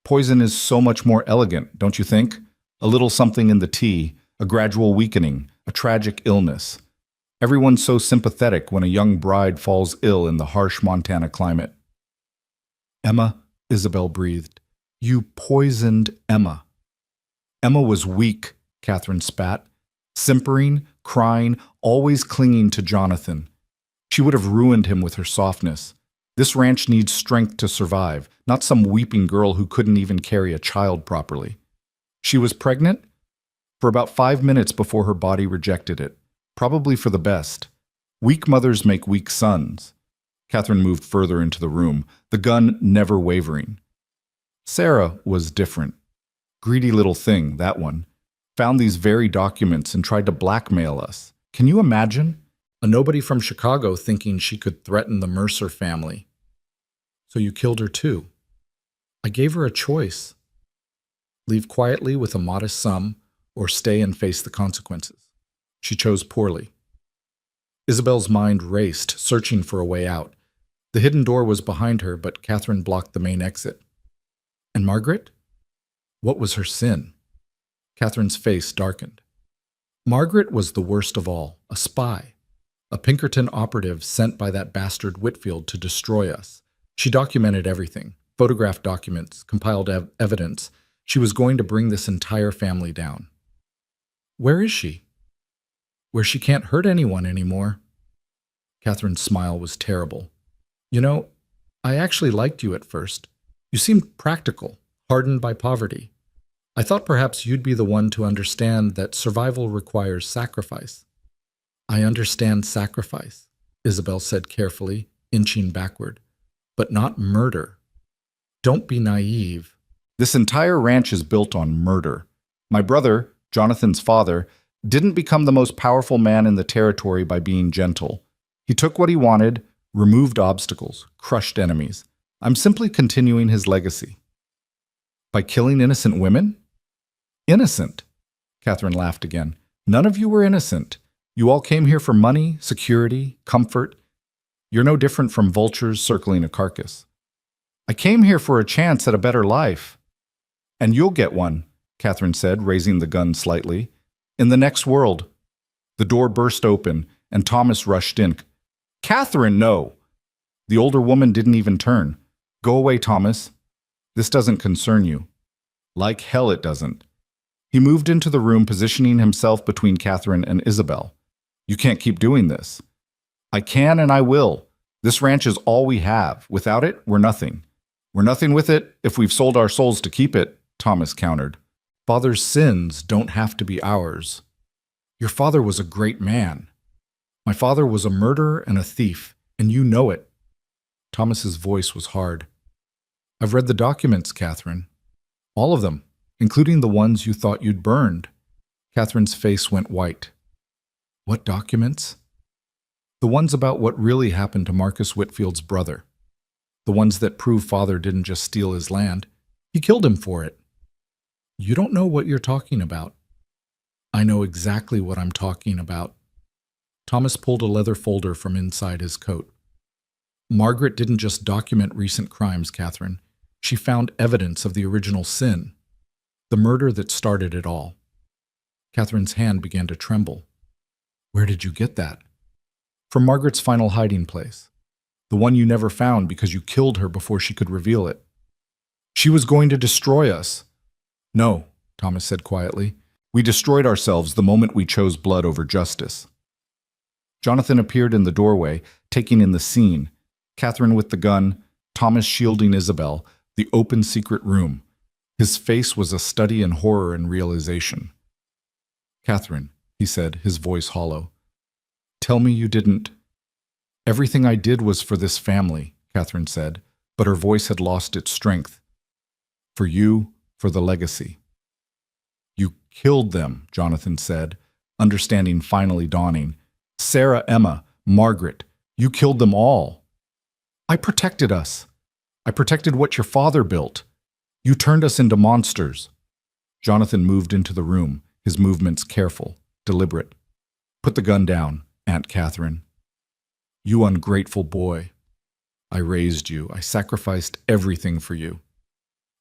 Poison is so much more elegant, don't you think? A little something in the tea, a gradual weakening, a tragic illness. Everyone's so sympathetic when a young bride falls ill in the harsh Montana climate. Emma, Isabel breathed. You poisoned Emma. Emma was weak, Catherine spat, simpering, crying, always clinging to Jonathan. She would have ruined him with her softness. This ranch needs strength to survive, not some weeping girl who couldn't even carry a child properly. She was pregnant? For about 5 minutes before her body rejected it, probably for the best. Weak mothers make weak sons. Catherine moved further into the room, the gun never wavering. Sarah was different. Greedy little thing, that one. Found these very documents and tried to blackmail us. Can you imagine? A nobody from Chicago thinking she could threaten the Mercer family. So you killed her too. I gave her a choice. Leave quietly with a modest sum, or stay and face the consequences. She chose poorly. Isabel's mind raced, searching for a way out. The hidden door was behind her, but Catherine blocked the main exit. And Margaret? What was her sin? Catherine's face darkened. Margaret was the worst of all, a spy. A Pinkerton operative sent by that bastard Whitfield to destroy us. She documented everything, photographed documents, compiled evidence. She was going to bring this entire family down. Where is she? Where she can't hurt anyone anymore. Catherine's smile was terrible. You know, I actually liked you at first. You seemed practical, hardened by poverty. I thought perhaps you'd be the one to understand that survival requires sacrifice. I understand sacrifice, Isabel said carefully, inching backward, but not murder. Don't be naive. This entire ranch is built on murder. My brother, Jonathan's father, didn't become the most powerful man in the territory by being gentle. He took what he wanted, removed obstacles, crushed enemies. I'm simply continuing his legacy. By killing innocent women? Innocent? Catherine laughed again. None of you were innocent. You all came here for money, security, comfort. You're no different from vultures circling a carcass. I came here for a chance at a better life. And you'll get one, Catherine said, raising the gun slightly. In the next world. The door burst open, and Thomas rushed in. Catherine, no! The older woman didn't even turn. Go away, Thomas. This doesn't concern you. Like hell it doesn't. He moved into the room, positioning himself between Catherine and Isabel. You can't keep doing this. I can and I will. This ranch is all we have. Without it, we're nothing. We're nothing with it if we've sold our souls to keep it, Thomas countered. Father's sins don't have to be ours. Your father was a great man. My father was a murderer and a thief, and you know it. Thomas's voice was hard. I've read the documents, Catherine. All of them, including the ones you thought you'd burned. Catherine's face went white. What documents? The ones about what really happened to Marcus Whitfield's brother. The ones that prove father didn't just steal his land. He killed him for it. You don't know what you're talking about. I know exactly what I'm talking about. Thomas pulled a leather folder from inside his coat. Margaret didn't just document recent crimes, Catherine. She found evidence of the original sin, the murder that started it all. Catherine's hand began to tremble. Where did you get that? From Margaret's final hiding place. The one you never found because you killed her before she could reveal it. She was going to destroy us. No, Thomas said quietly. We destroyed ourselves the moment we chose blood over justice. Jonathan appeared in the doorway, taking in the scene. Catherine with the gun, Thomas shielding Isabel, the open secret room. His face was a study in horror and realization. Catherine, he said, his voice hollow. Tell me you didn't. Everything I did was for this family, Catherine said, but her voice had lost its strength. For you, for the legacy. You killed them, Jonathan said, understanding finally dawning. Sarah, Emma, Margaret, you killed them all. I protected us. I protected what your father built. You turned us into monsters. Jonathan moved into the room, his movements careful, deliberate. Put the gun down, Aunt Catherine. You ungrateful boy. I raised you. I sacrificed everything for you.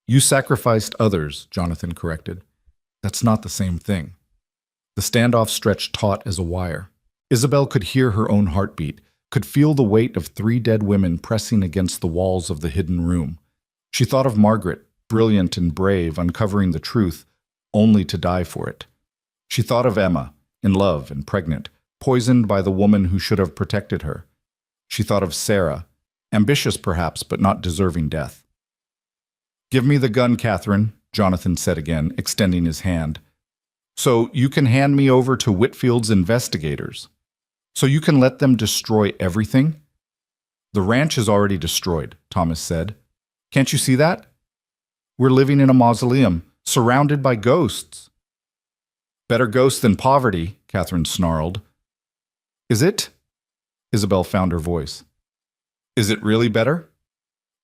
You sacrificed others, Jonathan corrected. That's not the same thing. The standoff stretched taut as a wire. Isabel could hear her own heartbeat, could feel the weight of 3 dead women pressing against the walls of the hidden room. She thought of Margaret, brilliant and brave, uncovering the truth, only to die for it. She thought of Emma, in love and pregnant, poisoned by the woman who should have protected her. She thought of Sarah, ambitious perhaps, but not deserving death. Give me the gun, Catherine, Jonathan said again, extending his hand. So you can hand me over to Whitfield's investigators. So you can let them destroy everything? The ranch is already destroyed, Thomas said. Can't you see that? We're living in a mausoleum, surrounded by ghosts. Better ghosts than poverty, Catherine snarled. Is it? Isabel found her voice. Is it really better?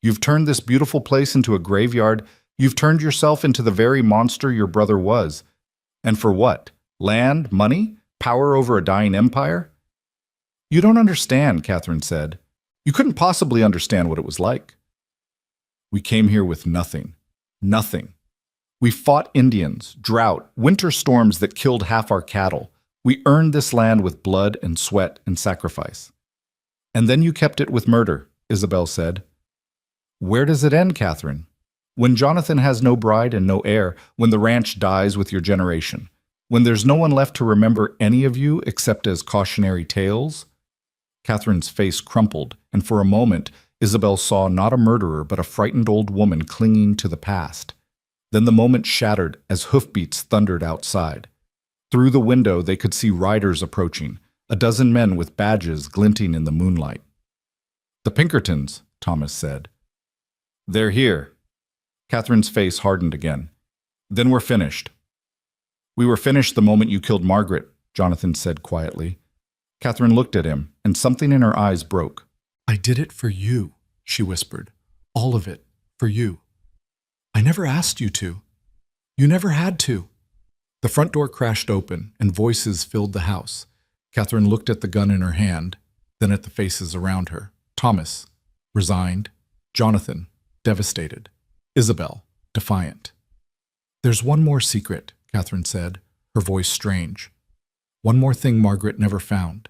You've turned this beautiful place into a graveyard. You've turned yourself into the very monster your brother was. And for what? Land? Money? Power over a dying empire? You don't understand, Catherine said. You couldn't possibly understand what it was like. We came here with nothing. Nothing. We fought Indians, drought, winter storms that killed half our cattle. We earned this land with blood and sweat and sacrifice. And then you kept it with murder, Isabel said. Where does it end, Catherine? When Jonathan has no bride and no heir, when the ranch dies with your generation, when there's no one left to remember any of you except as cautionary tales? Catherine's face crumpled, and for a moment, Isabel saw not a murderer but a frightened old woman clinging to the past. Then the moment shattered as hoofbeats thundered outside. Through the window they could see riders approaching, a dozen men with badges glinting in the moonlight. "The Pinkertons," Thomas said. "They're here." Catherine's face hardened again. "Then we're finished." "We were finished the moment you killed Margaret," Jonathan said quietly. Catherine looked at him, and something in her eyes broke. "I did it for you," she whispered. "All of it, for you. I never asked you to. You never had to." The front door crashed open, and voices filled the house. Catherine looked at the gun in her hand, then at the faces around her. Thomas, resigned. Jonathan, devastated. Isabel, defiant. "There's one more secret," Catherine said, her voice strange. "One more thing Margaret never found."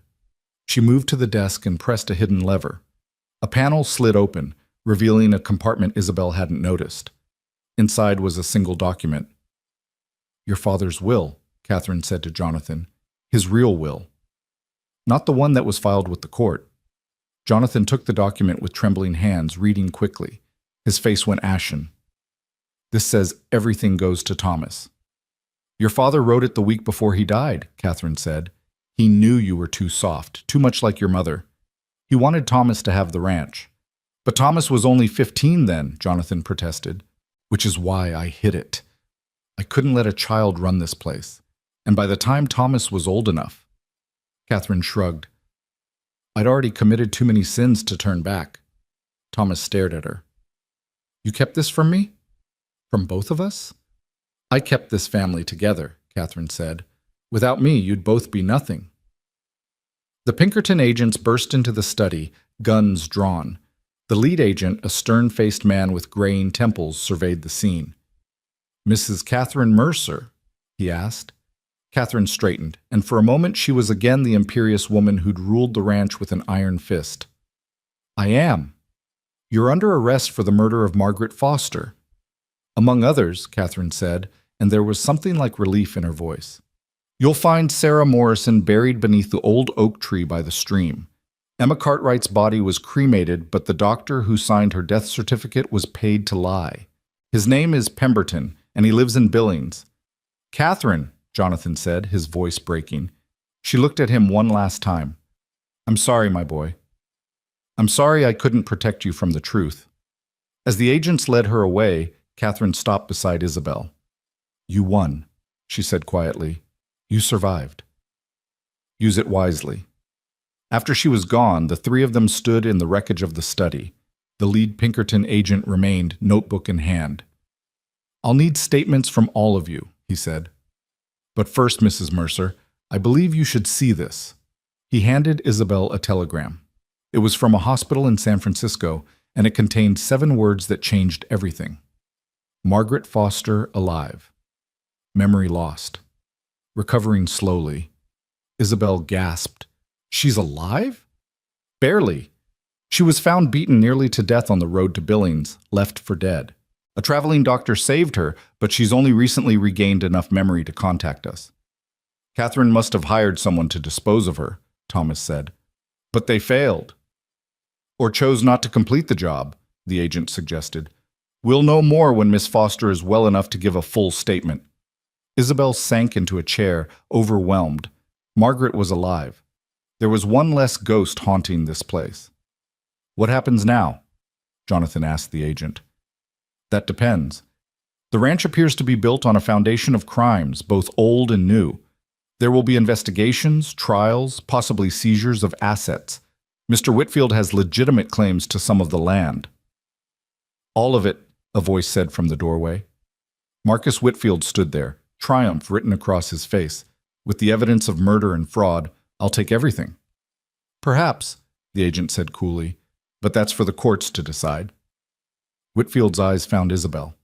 She moved to the desk and pressed a hidden lever. A panel slid open, revealing a compartment Isabel hadn't noticed. Inside was a single document. "Your father's will," Catherine said to Jonathan. "His real will. Not the one that was filed with the court." Jonathan took the document with trembling hands, reading quickly. His face went ashen. "This says everything goes to Thomas." "Your father wrote it the week before he died," Catherine said. "He knew you were too soft, too much like your mother. He wanted Thomas to have the ranch." "But Thomas was only 15 then," Jonathan protested. "Which is why I hid it. I couldn't let a child run this place. And by the time Thomas was old enough..." Catherine shrugged. "I'd already committed too many sins to turn back." Thomas stared at her. "You kept this from me? From both of us?" "I kept this family together," Catherine said. "Without me, you'd both be nothing." The Pinkerton agents burst into the study, guns drawn. The lead agent, a stern-faced man with graying temples, surveyed the scene. "Mrs. Catherine Mercer?" he asked. Catherine straightened, and for a moment she was again the imperious woman who'd ruled the ranch with an iron fist. "I am. You're under arrest for the murder of Margaret Foster." "Among others," Catherine said, and there was something like relief in her voice. "You'll find Sarah Morrison buried beneath the old oak tree by the stream. Emma Cartwright's body was cremated, but the doctor who signed her death certificate was paid to lie. His name is Pemberton, and he lives in Billings." "Catherine," Jonathan said, his voice breaking. She looked at him one last time. "I'm sorry, my boy. I'm sorry I couldn't protect you from the truth." As the agents led her away, Catherine stopped beside Isabel. "You won," she said quietly. "You survived. Use it wisely." After she was gone, the three of them stood in the wreckage of the study. The lead Pinkerton agent remained, notebook in hand. "I'll need statements from all of you," he said. "But first, Mrs. Mercer, I believe you should see this." He handed Isabel a telegram. It was from a hospital in San Francisco, and it contained 7 words that changed everything. "Margaret Foster alive. Memory lost. Recovering slowly." Isabel gasped. "She's alive?" "Barely. She was found beaten nearly to death on the road to Billings, left for dead. A traveling doctor saved her, but she's only recently regained enough memory to contact us." "Catherine must have hired someone to dispose of her," Thomas said. "But they failed." "Or chose not to complete the job," the agent suggested. "We'll know more when Miss Foster is well enough to give a full statement." Isabel sank into a chair, overwhelmed. Margaret was alive. There was one less ghost haunting this place. "What happens now?" Jonathan asked the agent. "That depends. The ranch appears to be built on a foundation of crimes, both old and new. There will be investigations, trials, possibly seizures of assets. Mr. Whitfield has legitimate claims to some of the land." "All of it," a voice said from the doorway. Marcus Whitfield stood there, triumph written across his face. "With the evidence of murder and fraud, I'll take everything." "Perhaps," the agent said coolly, "but that's for the courts to decide." Whitfield's eyes found Isabel.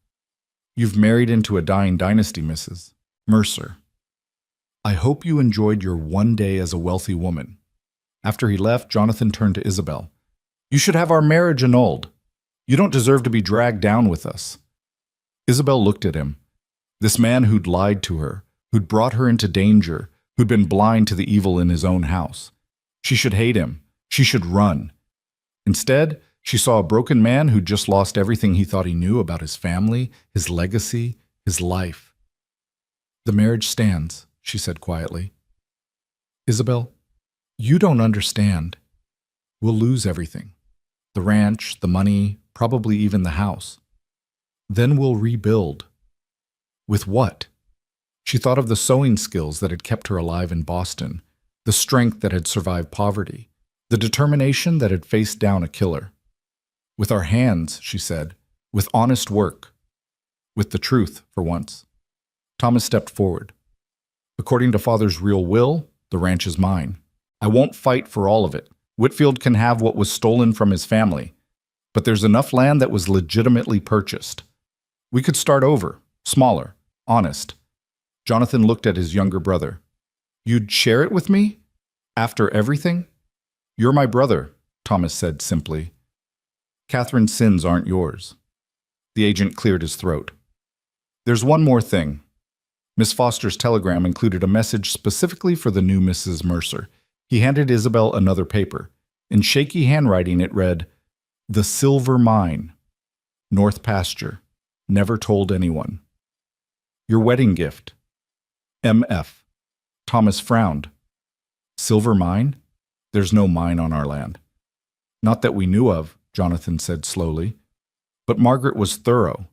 "You've married into a dying dynasty, Mrs. Mercer." I hope you enjoyed your one day as a wealthy woman." After he left, Jonathan turned to Isabel. "You should have our marriage annulled. You don't deserve to be dragged down with us." Isabel looked at him. This man who'd lied to her, who'd brought her into danger, who'd been blind to the evil in his own house. She should hate him. She should run. Instead, she saw a broken man who'd just lost everything he thought he knew about his family, his legacy, his life. "The marriage stands," she said quietly. "Isabel, you don't understand. We'll lose everything. The ranch, the money, probably even the house. Then we'll rebuild. With what?" She thought of the sewing skills that had kept her alive in Boston, the strength that had survived poverty, the determination that had faced down a killer. "With our hands," she said, "with honest work. With the truth, for once." Thomas stepped forward. "According to Father's real will, the ranch is mine. I won't fight for all of it. Whitfield can have what was stolen from his family. But there's enough land that was legitimately purchased. We could start over, smaller, honest." Jonathan looked at his younger brother. "You'd share it with me? After everything?" "You're my brother," Thomas said simply. "Catherine's sins aren't yours." The agent cleared his throat. "There's one more thing." Miss Foster's telegram included a message specifically for the new Mrs. Mercer. He handed Isabel another paper. In shaky handwriting it read, "The Silver Mine. North Pasture. Never told anyone. Your wedding gift. M.F." Thomas frowned. "Silver mine? There's no mine on our land." "Not that we knew of," Jonathan said slowly. "But Margaret was thorough.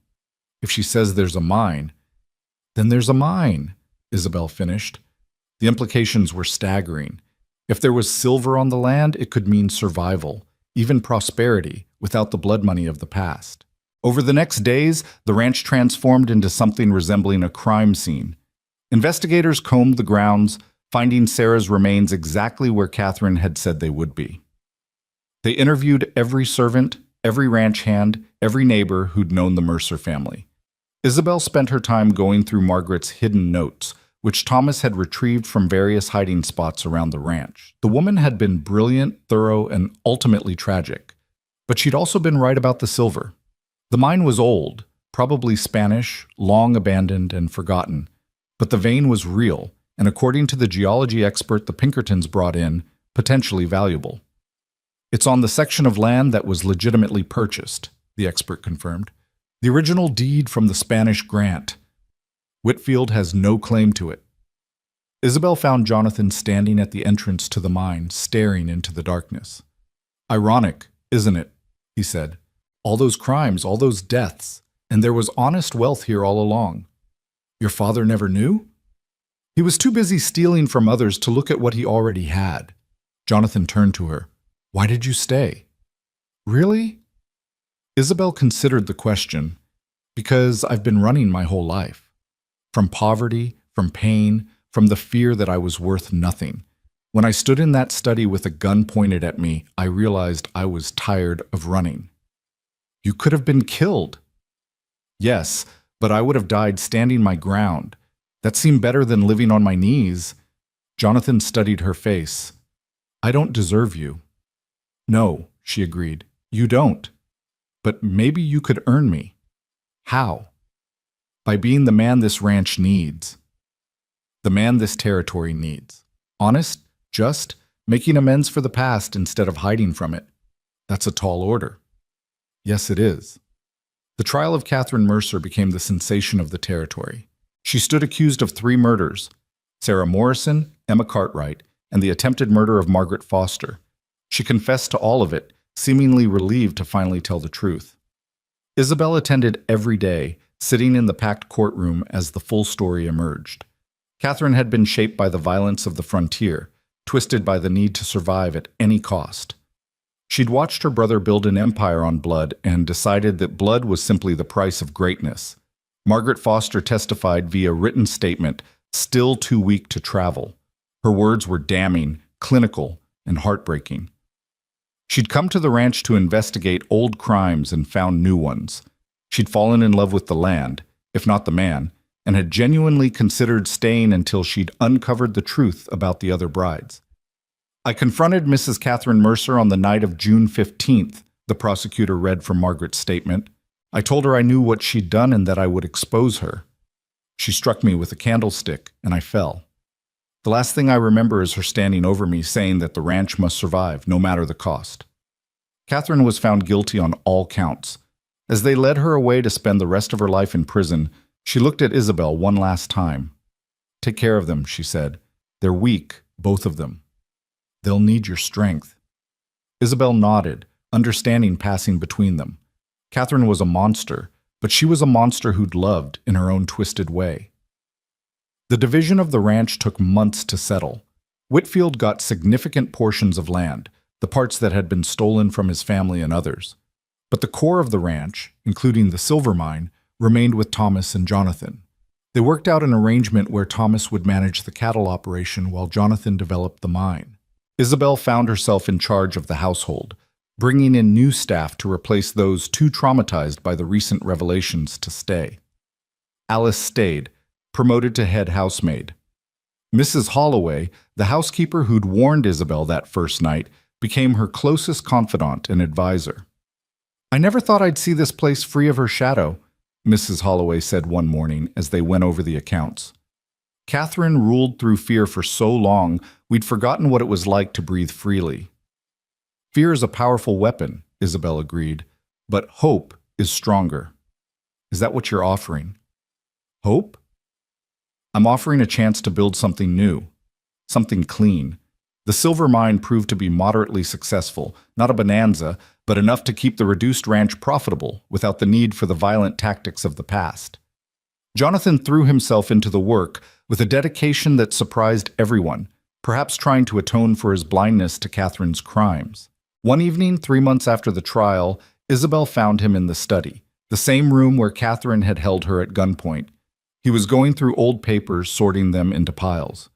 If she says there's a mine, then there's a mine," Isabel finished. The implications were staggering. If there was silver on the land, it could mean survival, even prosperity, without the blood money of the past. Over the next days, the ranch transformed into something resembling a crime scene. Investigators combed the grounds, finding Sarah's remains exactly where Catherine had said they would be. They interviewed every servant, every ranch hand, every neighbor who'd known the Mercer family. Isabel spent her time going through Margaret's hidden notes, which Thomas had retrieved from various hiding spots around the ranch. The woman had been brilliant, thorough, and ultimately tragic. But she'd also been right about the silver. The mine was old, probably Spanish, long abandoned and forgotten. But the vein was real, and according to the geology expert the Pinkertons brought in, potentially valuable. "It's on the section of land that was legitimately purchased," the expert confirmed. "The original deed from the Spanish grant. Whitfield has no claim to it." Isabel found Jonathan standing at the entrance to the mine, staring into the darkness. "Ironic, isn't it?" he said. "All those crimes, all those deaths, and there was honest wealth here all along. Your father never knew?" "He was too busy stealing from others to look at what he already had." Jonathan turned to her. "Why did you stay?" "Really?" Isabel considered the question. "Because I've been running my whole life. From poverty, from pain, from the fear that I was worth nothing. When I stood in that study with a gun pointed at me, I realized I was tired of running." "You could have been killed." "Yes, but I would have died standing my ground. That seemed better than living on my knees." Jonathan studied her face. "I don't deserve you." "No," she agreed. "You don't. But maybe you could earn me." "How?" "By being the man this ranch needs. The man this territory needs. Honest, just, making amends for the past instead of hiding from it. That's a tall order." "Yes, it is." The trial of Catherine Mercer became the sensation of the territory. She stood accused of 3 murders: Sarah Morrison, Emma Cartwright, and the attempted murder of Margaret Foster. She confessed to all of it, seemingly relieved to finally tell the truth. Isabel attended every day, sitting in the packed courtroom as the full story emerged. Catherine had been shaped by the violence of the frontier, twisted by the need to survive at any cost. She'd watched her brother build an empire on blood and decided that blood was simply the price of greatness. Margaret Foster testified via written statement, still too weak to travel. Her words were damning, clinical, and heartbreaking. She'd come to the ranch to investigate old crimes and found new ones. She'd fallen in love with the land, if not the man, and had genuinely considered staying until she'd uncovered the truth about the other brides. I confronted Mrs. Catherine Mercer on the night of June 15th, the prosecutor read from Margaret's statement. I told her I knew what she'd done and that I would expose her. She struck me with a candlestick, and I fell. The last thing I remember is her standing over me saying that the ranch must survive, no matter the cost. Catherine was found guilty on all counts. As they led her away to spend the rest of her life in prison, she looked at Isabel one last time. "Take care of them," she said. "They're weak, both of them. They'll need your strength." Isabel nodded, understanding passing between them. Catherine was a monster, but she was a monster who'd loved in her own twisted way. The division of the ranch took months to settle. Whitfield got significant portions of land, the parts that had been stolen from his family and others. But the core of the ranch, including the silver mine, remained with Thomas and Jonathan. They worked out an arrangement where Thomas would manage the cattle operation while Jonathan developed the mine. Isabel found herself in charge of the household, bringing in new staff to replace those too traumatized by the recent revelations to stay. Alice stayed, promoted to head housemaid. Mrs. Holloway, the housekeeper who'd warned Isabel that first night, became her closest confidant and advisor. "I never thought I'd see this place free of her shadow," Mrs. Holloway said one morning as they went over the accounts. "Catherine ruled through fear for so long, we'd forgotten what it was like to breathe freely." "Fear is a powerful weapon," Isabel agreed, "but hope is stronger." "Is that what you're offering?" "Hope? I'm offering a chance to build something new, something clean. The silver mine proved to be moderately successful, not a bonanza, but enough to keep the reduced ranch profitable without the need for the violent tactics of the past. Jonathan threw himself into the work with a dedication that surprised everyone, perhaps trying to atone for his blindness to Catherine's crimes. One evening, 3 months after the trial, Isabel found him in the study, the same room where Catherine had held her at gunpoint. He was going through old papers, sorting them into piles.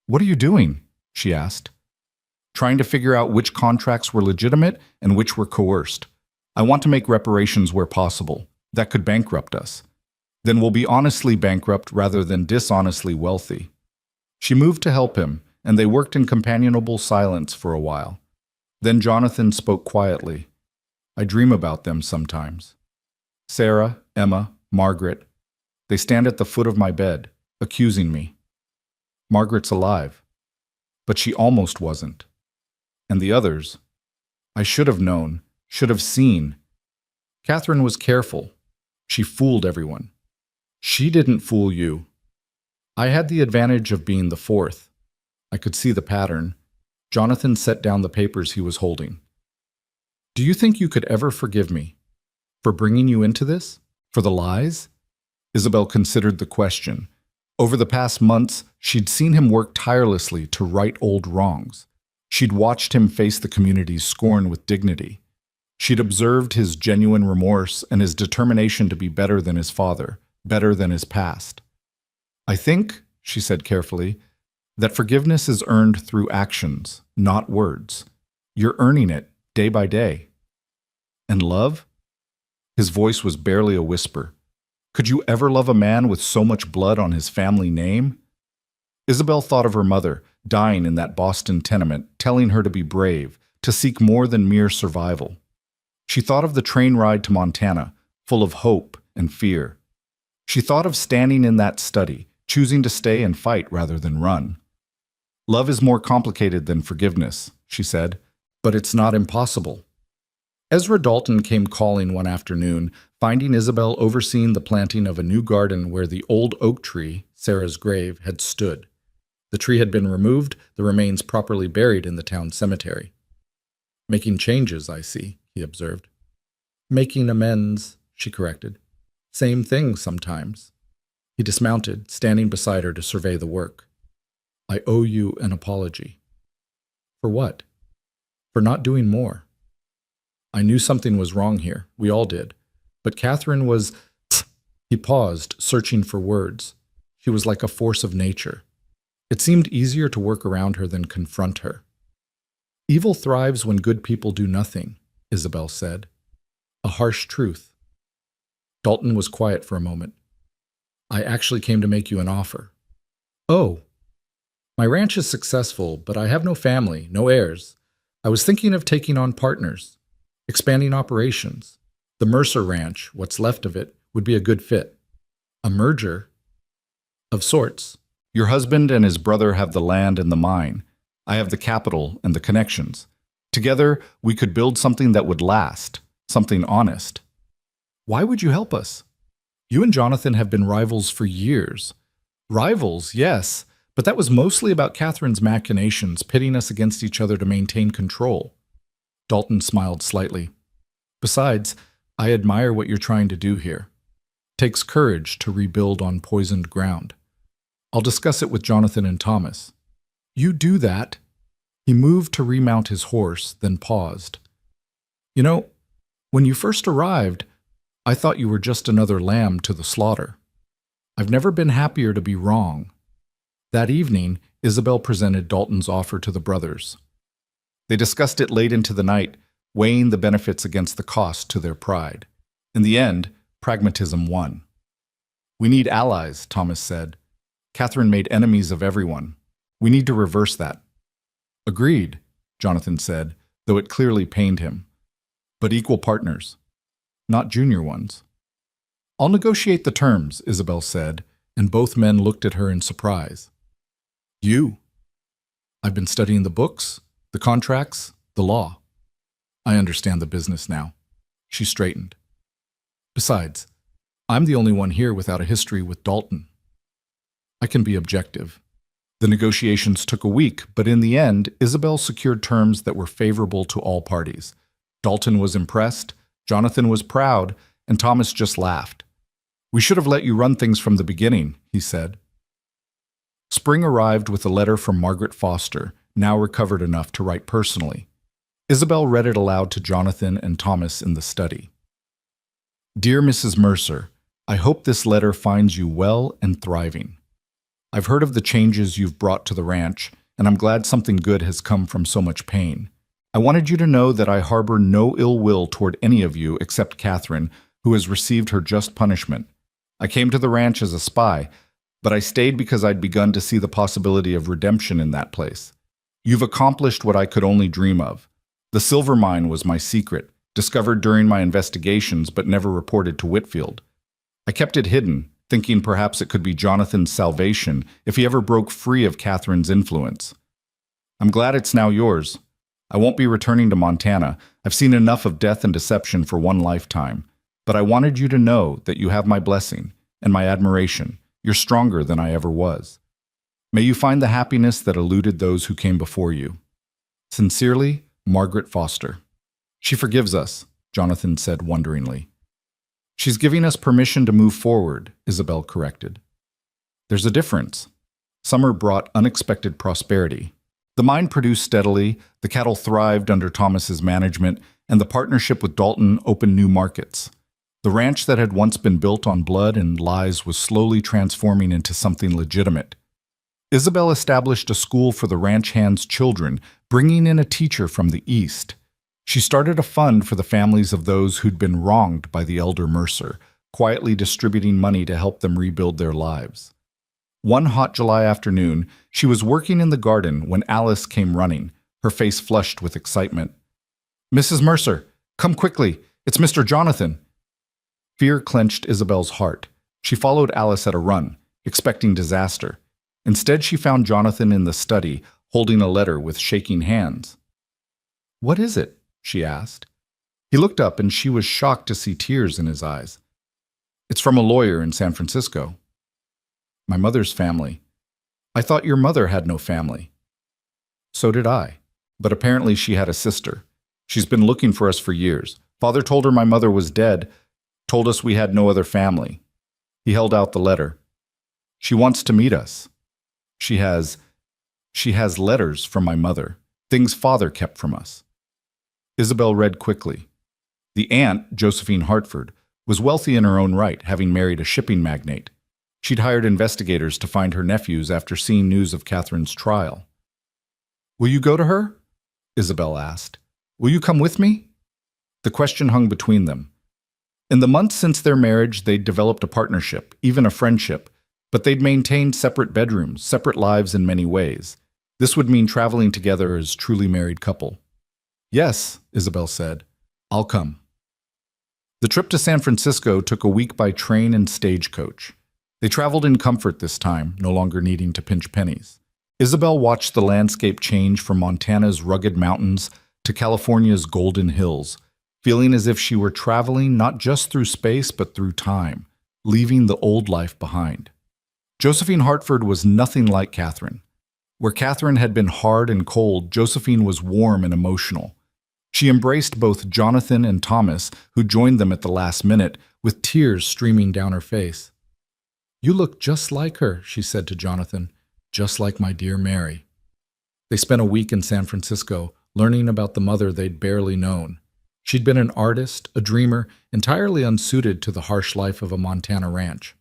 "What are you doing?" she asked. "Trying to figure out which contracts were legitimate and which were coerced. I want to make reparations where possible. That could bankrupt us. Then we'll be honestly bankrupt rather than dishonestly wealthy." She moved to help him, and they worked in companionable silence for a while. Then Jonathan spoke quietly. "I dream about them sometimes. Sarah, Emma, Margaret. They stand at the foot of my bed, accusing me. Margaret's alive, but she almost wasn't. And the others, I should have known, should have seen. Catherine was careful. She fooled everyone. She didn't fool you. I had the advantage of being the fourth. I could see the pattern." Jonathan set down the papers he was holding. "Do you think you could ever forgive me? For bringing you into this? For the lies?" Isabel considered the question. Over the past months, she'd seen him work tirelessly to right old wrongs. She'd watched him face the community's scorn with dignity. She'd observed his genuine remorse and his determination to be better than his father, better than his past. "I think," she said carefully, "that forgiveness is earned through actions, not words. You're earning it day by day." "And love?" His voice was barely a whisper. "Could you ever love a man with so much blood on his family name?" Isabel thought of her mother, dying in that Boston tenement, telling her to be brave, to seek more than mere survival. She thought of the train ride to Montana, full of hope and fear. She thought of standing in that study, choosing to stay and fight rather than run. "Love is more complicated than forgiveness," she said, "but it's not impossible." Ezra Dalton came calling one afternoon, finding Isabel overseeing the planting of a new garden where the old oak tree, Sarah's grave, had stood. The tree had been removed, the remains properly buried in the town cemetery. "Making changes, I see," he observed. "Making amends," she corrected. "Same thing sometimes." He dismounted, standing beside her to survey the work. "I owe you an apology." "For what?" "For not doing more. I knew something was wrong here. We all did. But Catherine was—" He paused, searching for words. She was like a force of nature. It seemed easier to work around her than confront her. "Evil thrives when good people do nothing," Isabel said. A harsh truth. Dalton was quiet for a moment. I actually came to make you an offer. Oh, my ranch is successful, but I have no family, no heirs. I was thinking of taking on partners, expanding operations. The Mercer Ranch, what's left of it, would be a good fit. A merger? Of sorts. Your husband and his brother have the land and the mine. I have the capital and the connections. Together, we could build something that would last, something honest. Why would you help us? You and Jonathan have been rivals for years. Rivals, yes, but that was mostly about Catherine's machinations, pitting us against each other to maintain control. Dalton smiled slightly. Besides, I admire what you're trying to do here. It takes courage to rebuild on poisoned ground. I'll discuss it with Jonathan and Thomas. You do that. He moved to remount his horse, then paused. You know, when you first arrived, I thought you were just another lamb to the slaughter. I've never been happier to be wrong. That evening, Isabel presented Dalton's offer to the brothers. They discussed it late into the night, weighing the benefits against the cost to their pride. In the end, pragmatism won. We need allies, Thomas said. Catherine made enemies of everyone. We need to reverse that. Agreed, Jonathan said, though it clearly pained him. But equal partners, not junior ones. I'll negotiate the terms, Isabel said, and both men looked at her in surprise. You? I've been studying the books, the contracts, the law. I understand the business now. She straightened. Besides, I'm the only one here without a history with Dalton. I can be objective. The negotiations took a week, but in the end, Isabel secured terms that were favorable to all parties. Dalton was impressed, Jonathan was proud, and Thomas just laughed. We should have let you run things from the beginning, he said. Spring arrived with a letter from Margaret Foster, now recovered enough to write personally. Isabel read it aloud to Jonathan and Thomas in the study. Dear Mrs. Mercer, I hope this letter finds you well and thriving. I've heard of the changes you've brought to the ranch, and I'm glad something good has come from so much pain. I wanted you to know that I harbor no ill will toward any of you except Catherine, who has received her just punishment. I came to the ranch as a spy, but I stayed because I'd begun to see the possibility of redemption in that place. You've accomplished what I could only dream of. The silver mine was my secret, discovered during my investigations but never reported to Whitfield. I kept it hidden, thinking perhaps it could be Jonathan's salvation if he ever broke free of Catherine's influence. I'm glad it's now yours. I won't be returning to Montana. I've seen enough of death and deception for one lifetime. But I wanted you to know that you have my blessing and my admiration. You're stronger than I ever was. May you find the happiness that eluded those who came before you. Sincerely, Margaret Foster. She forgives us, Jonathan said wonderingly. She's giving us permission to move forward, Isabel corrected. There's a difference. Summer brought unexpected prosperity. The mine produced steadily, the cattle thrived under Thomas's management, and the partnership with Dalton opened new markets. The ranch that had once been built on blood and lies was slowly transforming into something legitimate. Isabel established a school for the ranch hands' children, bringing in a teacher from the East. She started a fund for the families of those who'd been wronged by the elder Mercer, quietly distributing money to help them rebuild their lives. One hot July afternoon, she was working in the garden when Alice came running, her face flushed with excitement. Mrs. Mercer, come quickly. It's Mr. Jonathan. Fear clenched Isabel's heart. She followed Alice at a run, expecting disaster. Instead, she found Jonathan in the study, holding a letter with shaking hands. What is it? She asked. He looked up and she was shocked to see tears in his eyes. It's from a lawyer in San Francisco. My mother's family. I thought your mother had no family. So did I. But apparently she had a sister. She's been looking for us for years. Father told her my mother was dead, told us we had no other family. He held out the letter. She wants to meet us. She has letters from my mother, things Father kept from us. Isabel read quickly. The aunt, Josephine Hartford, was wealthy in her own right, having married a shipping magnate. She'd hired investigators to find her nephews after seeing news of Catherine's trial. Will you go to her? Isabel asked. Will you come with me? The question hung between them. In the months since their marriage, they'd developed a partnership, even a friendship, but they'd maintained separate bedrooms, separate lives in many ways. This would mean traveling together as truly married couple. Yes, Isabel said. I'll come. The trip to San Francisco took a week by train and stagecoach. They traveled in comfort this time, no longer needing to pinch pennies. Isabel watched the landscape change from Montana's rugged mountains to California's golden hills, feeling as if she were traveling not just through space but through time, leaving the old life behind. Josephine Hartford was nothing like Catherine. Where Catherine had been hard and cold, Josephine was warm and emotional. She embraced both Jonathan and Thomas, who joined them at the last minute, with tears streaming down her face. "You look just like her," she said to Jonathan, "just like my dear Mary." They spent a week in San Francisco, learning about the mother they'd barely known. She'd been an artist, a dreamer, entirely unsuited to the harsh life of a Montana ranch.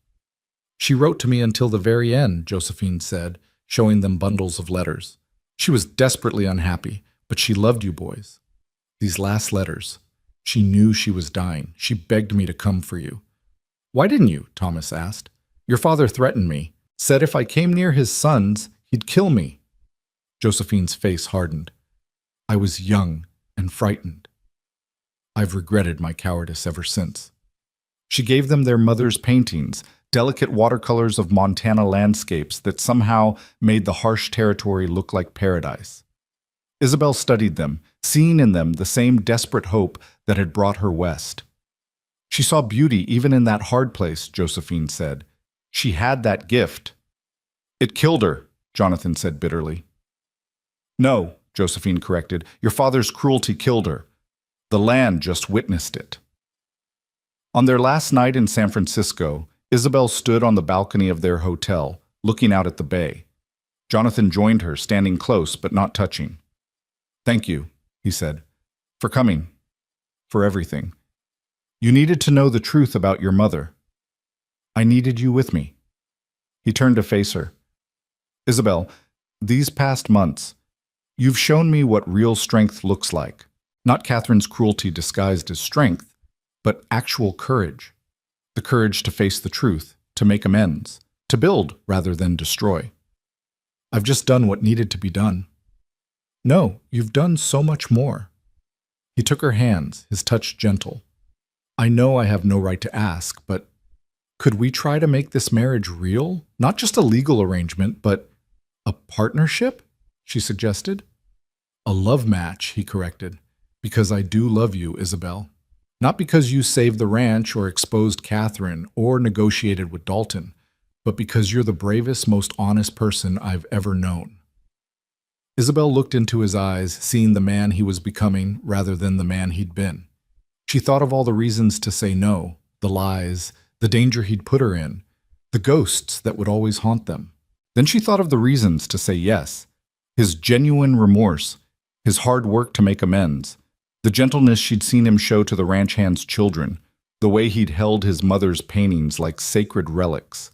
"She wrote to me until the very end," Josephine said, showing them bundles of letters. "She was desperately unhappy, but she loved you boys. These last letters. She knew she was dying. She begged me to come for you." "Why didn't you?" Thomas asked. "Your father threatened me, said if I came near his sons, he'd kill me." Josephine's face hardened. "I was young and frightened. I've regretted my cowardice ever since." She gave them their mother's paintings, delicate watercolors of Montana landscapes that somehow made the harsh territory look like paradise. Isabel studied them, seeing in them the same desperate hope that had brought her west. She saw beauty even in that hard place, Josephine said. She had that gift. "It killed her," Jonathan said bitterly. "No," Josephine corrected. "Your father's cruelty killed her. The land just witnessed it." On their last night in San Francisco, Isabel stood on the balcony of their hotel, looking out at the bay. Jonathan joined her, standing close but not touching. "Thank you," he said, "for coming, for everything. You needed to know the truth about your mother. I needed you with me." He turned to face her. "Isabel, these past months, you've shown me what real strength looks like. Not Catherine's cruelty disguised as strength, but actual courage. The courage to face the truth, to make amends, to build rather than destroy. I've just done what needed to be done." "No, you've done so much more." He took her hands, his touch gentle. "I know I have no right to ask, but could we try to make this marriage real? Not just a legal arrangement, but a partnership?" she suggested. "A love match," he corrected. "Because I do love you, Isabel. Not because you saved the ranch or exposed Catherine or negotiated with Dalton, but because you're the bravest, most honest person I've ever known." Isabel looked into his eyes, seeing the man he was becoming rather than the man he'd been. She thought of all the reasons to say no, the lies, the danger he'd put her in, the ghosts that would always haunt them. Then she thought of the reasons to say yes, his genuine remorse, his hard work to make amends, the gentleness she'd seen him show to the ranch hand's children, the way he'd held his mother's paintings like sacred relics.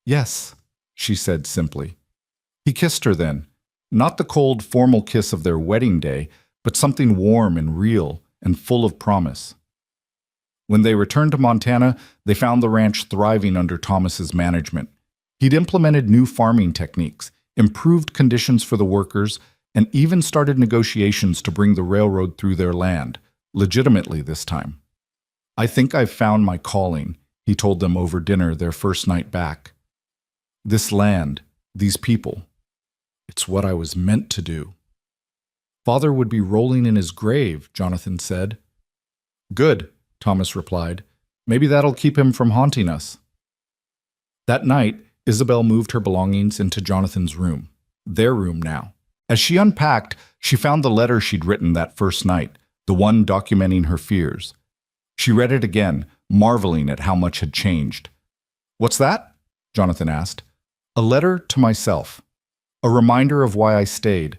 "Yes," she said simply. He kissed her then. Not the cold, formal kiss of their wedding day, but something warm and real and full of promise. When they returned to Montana, they found the ranch thriving under Thomas's management. He'd implemented new farming techniques, improved conditions for the workers, and even started negotiations to bring the railroad through their land, legitimately this time. "I think I've found my calling," he told them over dinner their first night back. "This land, these people. It's what I was meant to do." "Father would be rolling in his grave," Jonathan said. "Good," Thomas replied. "Maybe that'll keep him from haunting us." That night, Isabel moved her belongings into Jonathan's room, their room now. As she unpacked, she found the letter she'd written that first night, the one documenting her fears. She read it again, marveling at how much had changed. "What's that?" Jonathan asked. "A letter to myself. A reminder of why I stayed."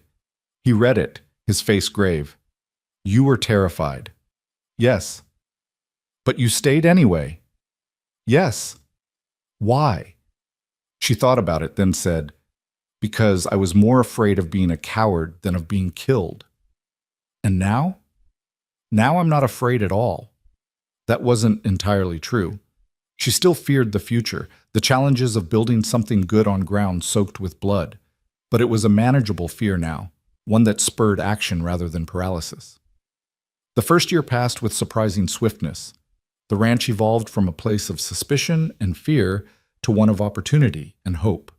He read it, his face grave. "You were terrified." "Yes." "But you stayed anyway." "Yes." "Why?" She thought about it, then said, "Because I was more afraid of being a coward than of being killed. And now? Now I'm not afraid at all. That wasn't entirely true. She still feared the future, the challenges of building something good on ground soaked with blood. But it was a manageable fear now, one that spurred action rather than paralysis. The first year passed with surprising swiftness. The ranch evolved from a place of suspicion and fear to one of opportunity and hope.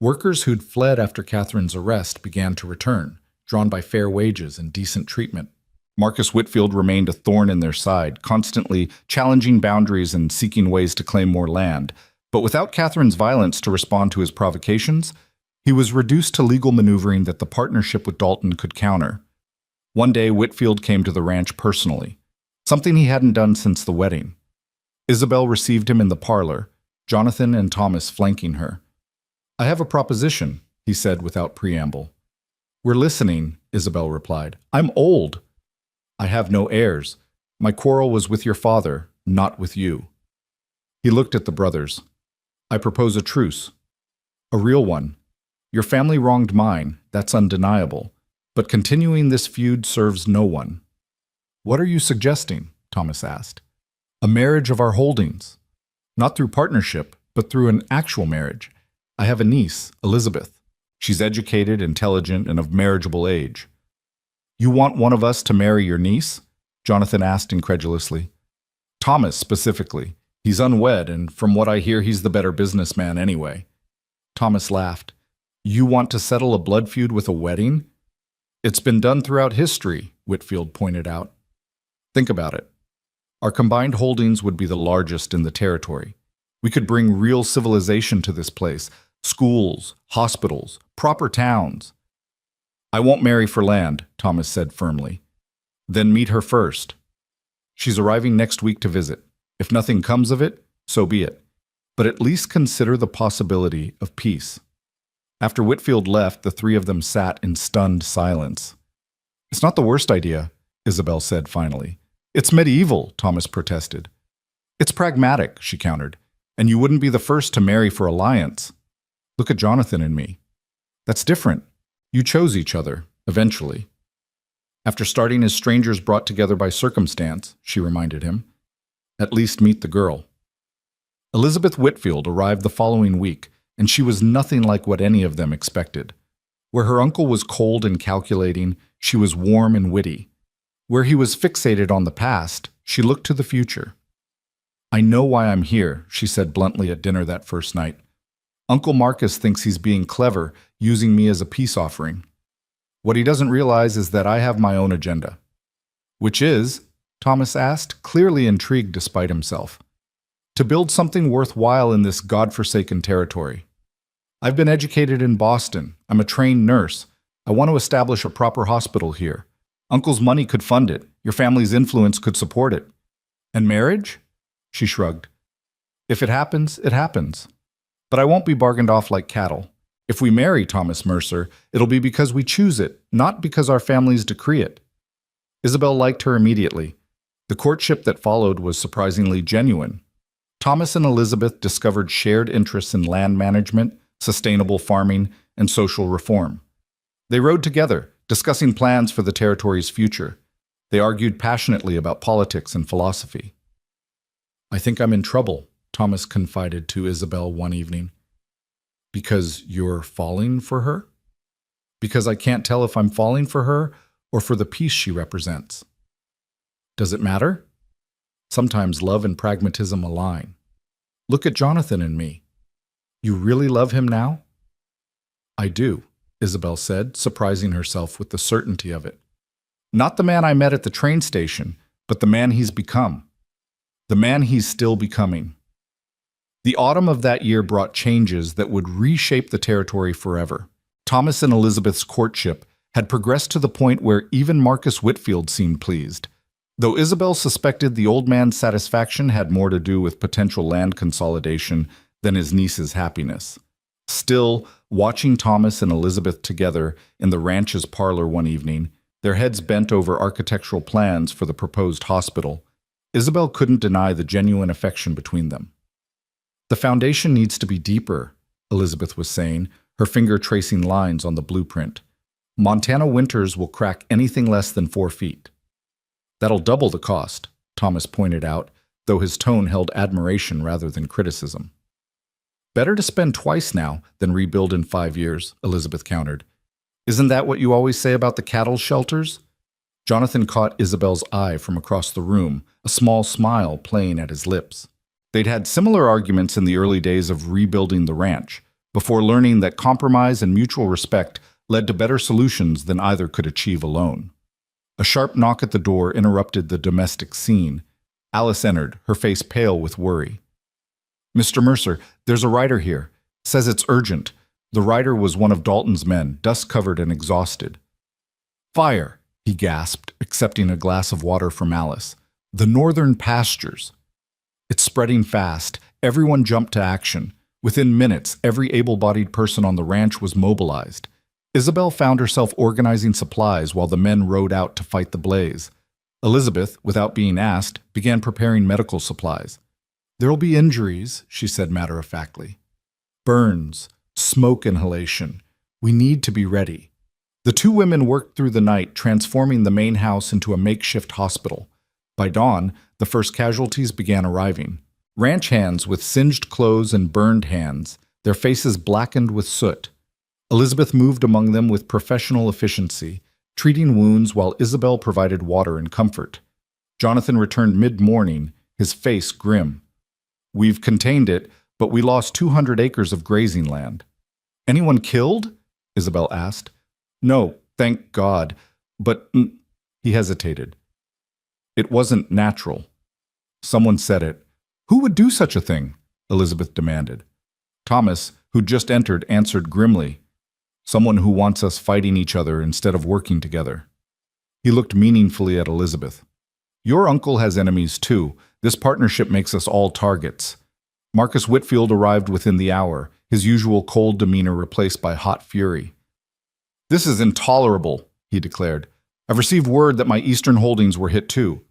Workers who'd fled after Catherine's arrest began to return, drawn by fair wages and decent treatment. Marcus Whitfield remained a thorn in their side, constantly challenging boundaries and seeking ways to claim more land. But without Catherine's violence to respond to his provocations, he was reduced to legal maneuvering that the partnership with Dalton could counter. One day, Whitfield came to the ranch personally, something he hadn't done since the wedding. Isabel received him in the parlor, Jonathan and Thomas flanking her. "I have a proposition," he said without preamble. "We're listening," Isabel replied. "I'm old. I have no heirs. My quarrel was with your father, not with you." He looked at the brothers. "I propose a truce. A real one. Your family wronged mine, that's undeniable. But continuing this feud serves no one." "What are you suggesting?" Thomas asked. "A marriage of our holdings. Not through partnership, but through an actual marriage. I have a niece, Elizabeth. She's educated, intelligent, and of marriageable age." "You want one of us to marry your niece?" Jonathan asked incredulously. "Thomas, specifically. He's unwed, and from what I hear, he's the better businessman anyway." Thomas laughed. "You want to settle a blood feud with a wedding?" "It's been done throughout history," Whitfield pointed out. "Think about it. Our combined holdings would be the largest in the territory. We could bring real civilization to this place. Schools, hospitals, proper towns." "I won't marry for land," Thomas said firmly. "Then meet her first. She's arriving next week to visit. If nothing comes of it, so be it. But at least consider the possibility of peace." After Whitfield left, the three of them sat in stunned silence. "It's not the worst idea," Isabel said finally. "It's medieval," Thomas protested. "It's pragmatic," she countered. "And you wouldn't be the first to marry for alliance. Look at Jonathan and me. That's different. You chose each other, eventually." "After starting as strangers brought together by circumstance," she reminded him. "At least meet the girl." Elizabeth Whitfield arrived the following week, and she was nothing like what any of them expected. Where her uncle was cold and calculating, she was warm and witty. Where he was fixated on the past, she looked to the future. "I know why I'm here," she said bluntly at dinner that first night. "Uncle Marcus thinks he's being clever, using me as a peace offering. What he doesn't realize is that I have my own agenda." "Which is?" Thomas asked, clearly intrigued despite himself. "To build something worthwhile in this godforsaken territory. I've been educated in Boston. I'm a trained nurse. I want to establish a proper hospital here. Uncle's money could fund it. Your family's influence could support it. And marriage?" She shrugged. "If it happens, it happens. But I won't be bargained off like cattle. If we marry Thomas Mercer, it'll be because we choose it, not because our families decree it." Isabel liked her immediately. The courtship that followed was surprisingly genuine. Thomas and Elizabeth discovered shared interests in land management, sustainable farming, and social reform. They rode together, discussing plans for the territory's future. They argued passionately about politics and philosophy. "I think I'm in trouble," Thomas confided to Isabel one evening. "Because you're falling for her?" "Because I can't tell if I'm falling for her or for the peace she represents." "Does it matter?" "Sometimes love and pragmatism align. Look at Jonathan and me. You really love him now?" "I do," Isabel said, surprising herself with the certainty of it. "Not the man I met at the train station, but the man he's become. The man he's still becoming." The autumn of that year brought changes that would reshape the territory forever. Thomas and Elizabeth's courtship had progressed to the point where even Marcus Whitfield seemed pleased. Though Isabel suspected the old man's satisfaction had more to do with potential land consolidation than his niece's happiness. Still, watching Thomas and Elizabeth together in the ranch's parlor one evening, their heads bent over architectural plans for the proposed hospital, Isabel couldn't deny the genuine affection between them. "The foundation needs to be deeper," Elizabeth was saying, her finger tracing lines on the blueprint. "Montana winters will crack anything less than 4 feet." "That'll double the cost," Thomas pointed out, though his tone held admiration rather than criticism. Better to spend twice now than rebuild in 5 years, Elizabeth countered. Isn't that what you always say about the cattle shelters? Jonathan caught Isabel's eye from across the room, a small smile playing at his lips. They'd had similar arguments in the early days of rebuilding the ranch, before learning that compromise and mutual respect led to better solutions than either could achieve alone. A sharp knock at the door interrupted the domestic scene. Alice entered, her face pale with worry. Mr. Mercer, there's a rider here. Says it's urgent. The rider was one of Dalton's men, dust-covered and exhausted. Fire, he gasped, accepting a glass of water from Alice. The northern pastures. It's spreading fast. Everyone jumped to action. Within minutes, every able-bodied person on the ranch was mobilized. Isabel found herself organizing supplies while the men rode out to fight the blaze. Elizabeth, without being asked, began preparing medical supplies. There'll be injuries, she said matter-of-factly. Burns, smoke inhalation. We need to be ready. The two women worked through the night, transforming the main house into a makeshift hospital. By dawn, the first casualties began arriving. Ranch hands with singed clothes and burned hands, their faces blackened with soot. Elizabeth moved among them with professional efficiency, treating wounds while Isabel provided water and comfort. Jonathan returned mid-morning, his face grim. We've contained it, but we lost 200 acres of grazing land. Anyone killed? Isabel asked. No, thank God. But he hesitated. It wasn't natural. Someone said it. Who would do such a thing? Elizabeth demanded. Thomas, who'd just entered, answered grimly. Someone who wants us fighting each other instead of working together. He looked meaningfully at Elizabeth. Your uncle has enemies too. This partnership makes us all targets. Marcus Whitfield arrived within the hour, his usual cold demeanor replaced by hot fury. This is intolerable, he declared. I've received word that my eastern holdings were hit too.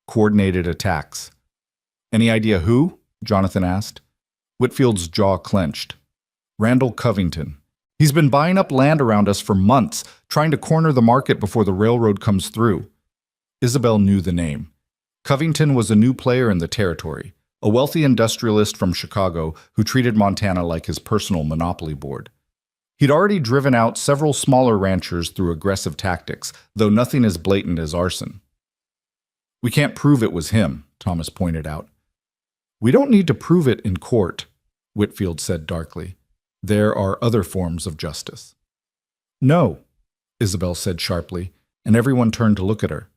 Coordinated attacks. Any idea who? Jonathan asked. Whitfield's jaw clenched. Randall Covington. He's been buying up land around us for months, trying to corner the market before the railroad comes through. Isabel knew the name. Covington was a new player in the territory, a wealthy industrialist from Chicago who treated Montana like his personal monopoly board. He'd already driven out several smaller ranchers through aggressive tactics, though nothing as blatant as arson. We can't prove it was him, Thomas pointed out. We don't need to prove it in court, Whitfield said darkly. There are other forms of justice. No, Isabel said sharply, and everyone turned to look at her.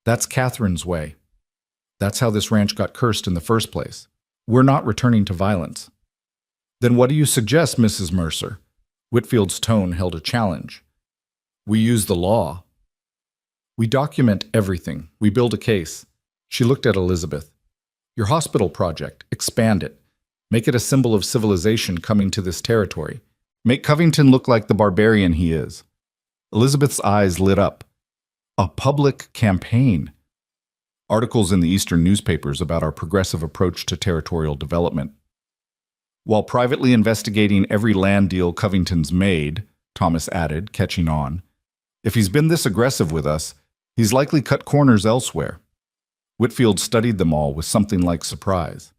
That's Catherine's way. That's how this ranch got cursed in the first place. We're not returning to violence. Then what do you suggest, Mrs. Mercer? Whitfield's tone held a challenge. We use the law. We document everything. We build a case. She looked at Elizabeth. Your hospital project, expand it. Make it a symbol of civilization coming to this territory. Make Covington look like the barbarian he is. Elizabeth's eyes lit up. A public campaign. Articles in the Eastern newspapers about our progressive approach to territorial development. While privately investigating every land deal Covington's made, Thomas added, catching on. If he's been this aggressive with us, he's likely cut corners elsewhere. Whitfield studied them all with something like surprise.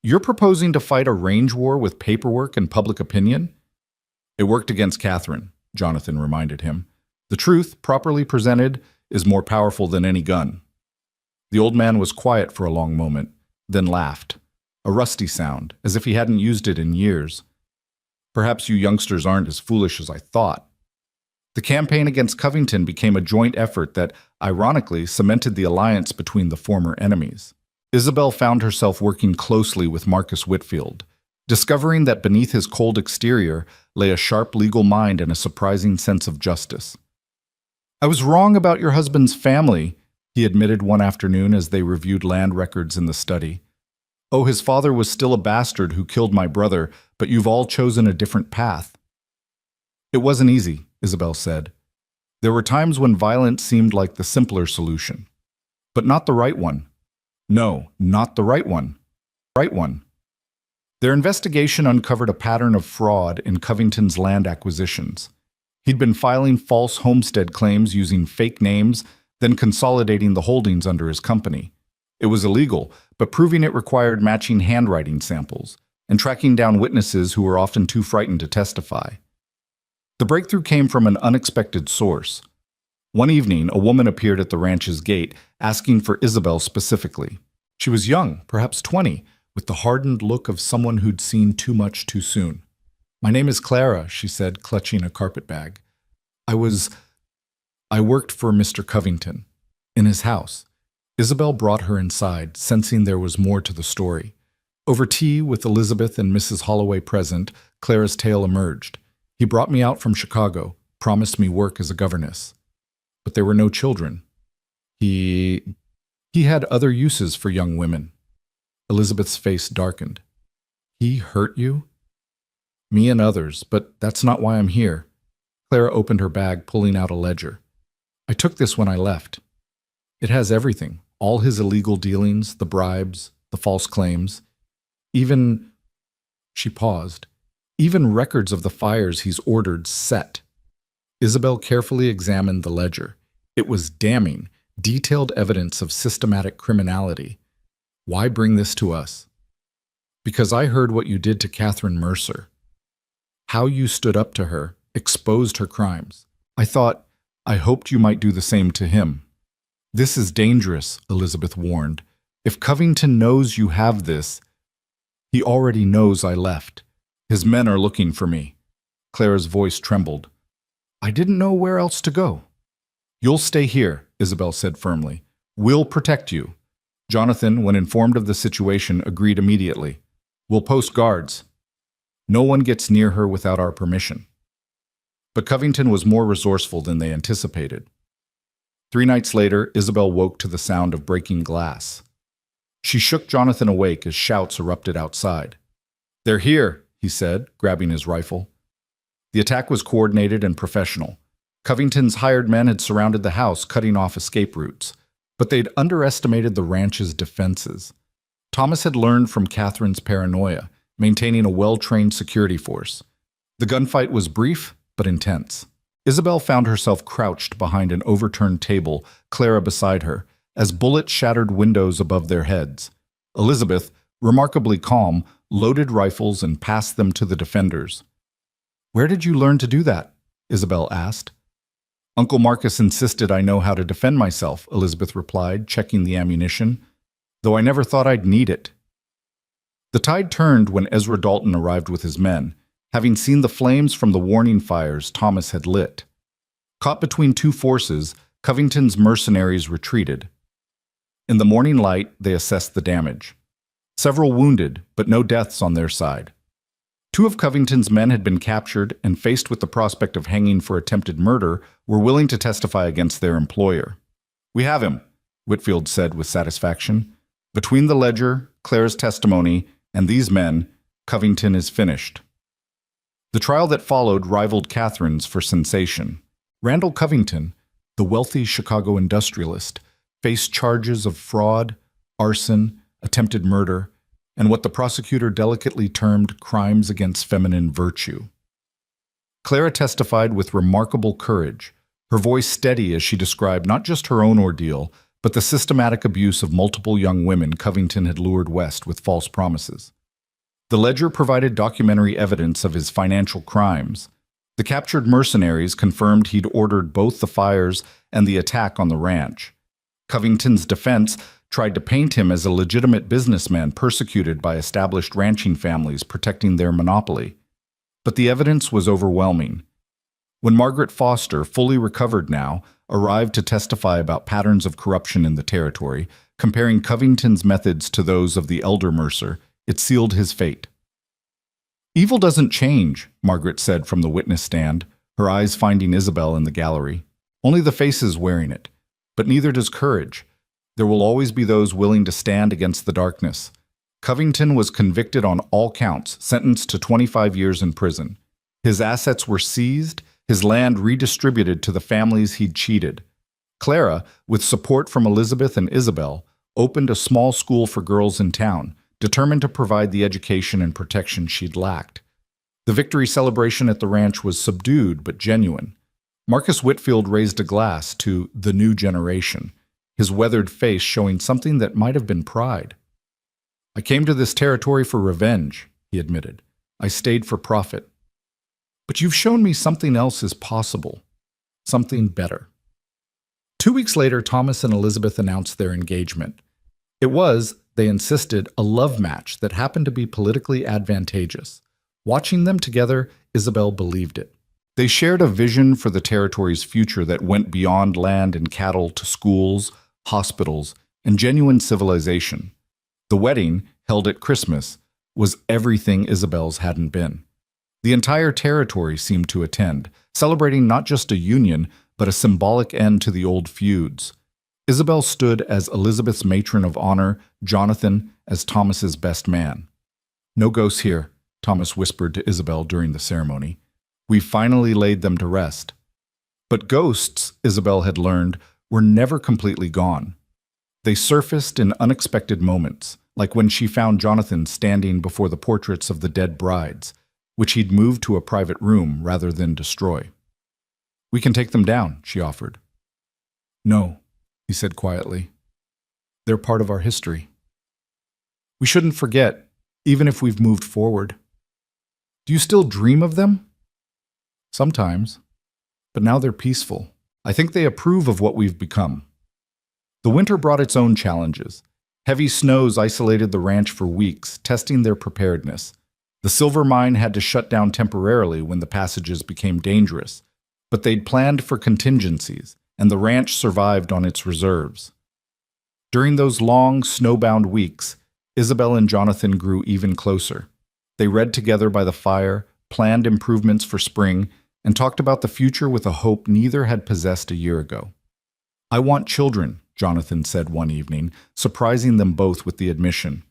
You're proposing to fight a range war with paperwork and public opinion? It worked against Catherine, Jonathan reminded him. The truth, properly presented, is more powerful than any gun. The old man was quiet for a long moment, then laughed. A rusty sound, as if he hadn't used it in years. Perhaps you youngsters aren't as foolish as I thought. The campaign against Covington became a joint effort that, ironically, cemented the alliance between the former enemies. Isabel found herself working closely with Marcus Whitfield, discovering that beneath his cold exterior lay a sharp legal mind and a surprising sense of justice. I was wrong about your husband's family, he admitted one afternoon as they reviewed land records in the study. Oh, his father was still a bastard who killed my brother, but you've all chosen a different path. It wasn't easy, Isabel said. There were times when violence seemed like the simpler solution. But not the right one. No, not the right one. Right one. Their investigation uncovered a pattern of fraud in Covington's land acquisitions. He'd been filing false homestead claims using fake names, then consolidating the holdings under his company. It was illegal, but proving it required matching handwriting samples and tracking down witnesses who were often too frightened to testify. The breakthrough came from an unexpected source. One evening, a woman appeared at the ranch's gate, asking for Isabel specifically. She was young, perhaps 20, with the hardened look of someone who'd seen too much too soon. "My name is Clara," she said, clutching a carpetbag. I worked for Mr. Covington, in his house." Isabel brought her inside, sensing there was more to the story. Over tea, with Elizabeth and Mrs. Holloway present, Clara's tale emerged. "He brought me out from Chicago, promised me work as a governess. But there were no children. He had other uses for young women." Elizabeth's face darkened. "He hurt you?" "Me and others, but that's not why I'm here." Clara opened her bag, pulling out a ledger. "I took this when I left. It has everything, all his illegal dealings, the bribes, the false claims. Even," she paused, "even records of the fires he's ordered set." Isabel carefully examined the ledger. It was damning, detailed evidence of systematic criminality. "Why bring this to us?" "Because I heard what you did to Catherine Mercer. How you stood up to her, exposed her crimes. I hoped you might do the same to him." "This is dangerous," Elizabeth warned. "If Covington knows you have this..." "He already knows I left. His men are looking for me." Clara's voice trembled. "I didn't know where else to go." "You'll stay here," Isabel said firmly. "We'll protect you." Jonathan, when informed of the situation, agreed immediately. "We'll post guards. No one gets near her without our permission." But Covington was more resourceful than they anticipated. 3 nights later, Isabel woke to the sound of breaking glass. She shook Jonathan awake as shouts erupted outside. "They're here," he said, grabbing his rifle. The attack was coordinated and professional. Covington's hired men had surrounded the house, cutting off escape routes. But they'd underestimated the ranch's defenses. Thomas had learned from Catherine's paranoia, maintaining a well-trained security force. The gunfight was brief, but intense. Isabel found herself crouched behind an overturned table, Clara beside her, as bullets shattered windows above their heads. Elizabeth, remarkably calm, loaded rifles and passed them to the defenders. "Where did you learn to do that?" Isabel asked. "Uncle Marcus insisted I know how to defend myself," Elizabeth replied, checking the ammunition, "though I never thought I'd need it." The tide turned when Ezra Dalton arrived with his men, having seen the flames from the warning fires Thomas had lit. Caught between two forces, Covington's mercenaries retreated. In the morning light, they assessed the damage. Several wounded, but no deaths on their side. 2 of Covington's men had been captured and, faced with the prospect of hanging for attempted murder, were willing to testify against their employer. "We have him," Whitfield said with satisfaction. "Between the ledger, Clara's testimony, and these men, Covington is finished." The trial that followed rivaled Catherine's for sensation. Randall Covington, the wealthy Chicago industrialist, faced charges of fraud, arson, attempted murder, and what the prosecutor delicately termed crimes against feminine virtue. Clara testified with remarkable courage, her voice steady as she described not just her own ordeal, but the systematic abuse of multiple young women Covington had lured west with false promises. The ledger provided documentary evidence of his financial crimes. The captured mercenaries confirmed he'd ordered both the fires and the attack on the ranch. Covington's defense tried to paint him as a legitimate businessman persecuted by established ranching families protecting their monopoly. But the evidence was overwhelming. When Margaret Foster, fully recovered now, arrived to testify about patterns of corruption in the territory, comparing Covington's methods to those of the elder Mercer, it sealed his fate. "Evil doesn't change," Margaret said from the witness stand, her eyes finding Isabel in the gallery. "Only the faces wearing it. But neither does courage. There will always be those willing to stand against the darkness." Covington was convicted on all counts, sentenced to 25 years in prison. His assets were seized, his land redistributed to the families he'd cheated. Clara, with support from Elizabeth and Isabel, opened a small school for girls in town, determined to provide the education and protection she'd lacked. The victory celebration at the ranch was subdued but genuine. Marcus Whitfield raised a glass to the new generation. his weathered face showing something that might have been pride. "I came to this territory for revenge," he admitted. "I stayed for profit. But you've shown me something else is possible, something better." 2 weeks later, Thomas and Elizabeth announced their engagement. It was, they insisted, a love match that happened to be politically advantageous. Watching them together, Isabel believed it. They shared a vision for the territory's future that went beyond land and cattle to schools, hospitals, and genuine civilization. The wedding, held at Christmas, was everything Isabel's hadn't been. The entire territory seemed to attend, celebrating not just a union, but a symbolic end to the old feuds. Isabel stood as Elizabeth's matron of honor, Jonathan as Thomas's best man. "No ghosts here," Thomas whispered to Isabel during the ceremony. "We finally laid them to rest." But ghosts, Isabel had learned, were never completely gone. They surfaced in unexpected moments, like when she found Jonathan standing before the portraits of the dead brides, which he'd moved to a private room rather than destroy. "We can take them down," she offered. "No," he said quietly. "They're part of our history. We shouldn't forget, even if we've moved forward." "Do you still dream of them?" "Sometimes, but now they're peaceful. I think they approve of what we've become." The winter brought its own challenges. Heavy snows isolated the ranch for weeks, testing their preparedness. The silver mine had to shut down temporarily when the passages became dangerous, but they'd planned for contingencies, and the ranch survived on its reserves. During those long, snowbound weeks, Isabel and Jonathan grew even closer. They read together by the fire, planned improvements for spring, and talked about the future with a hope neither had possessed a year ago. "I want children," Jonathan said one evening, surprising them both with the admission.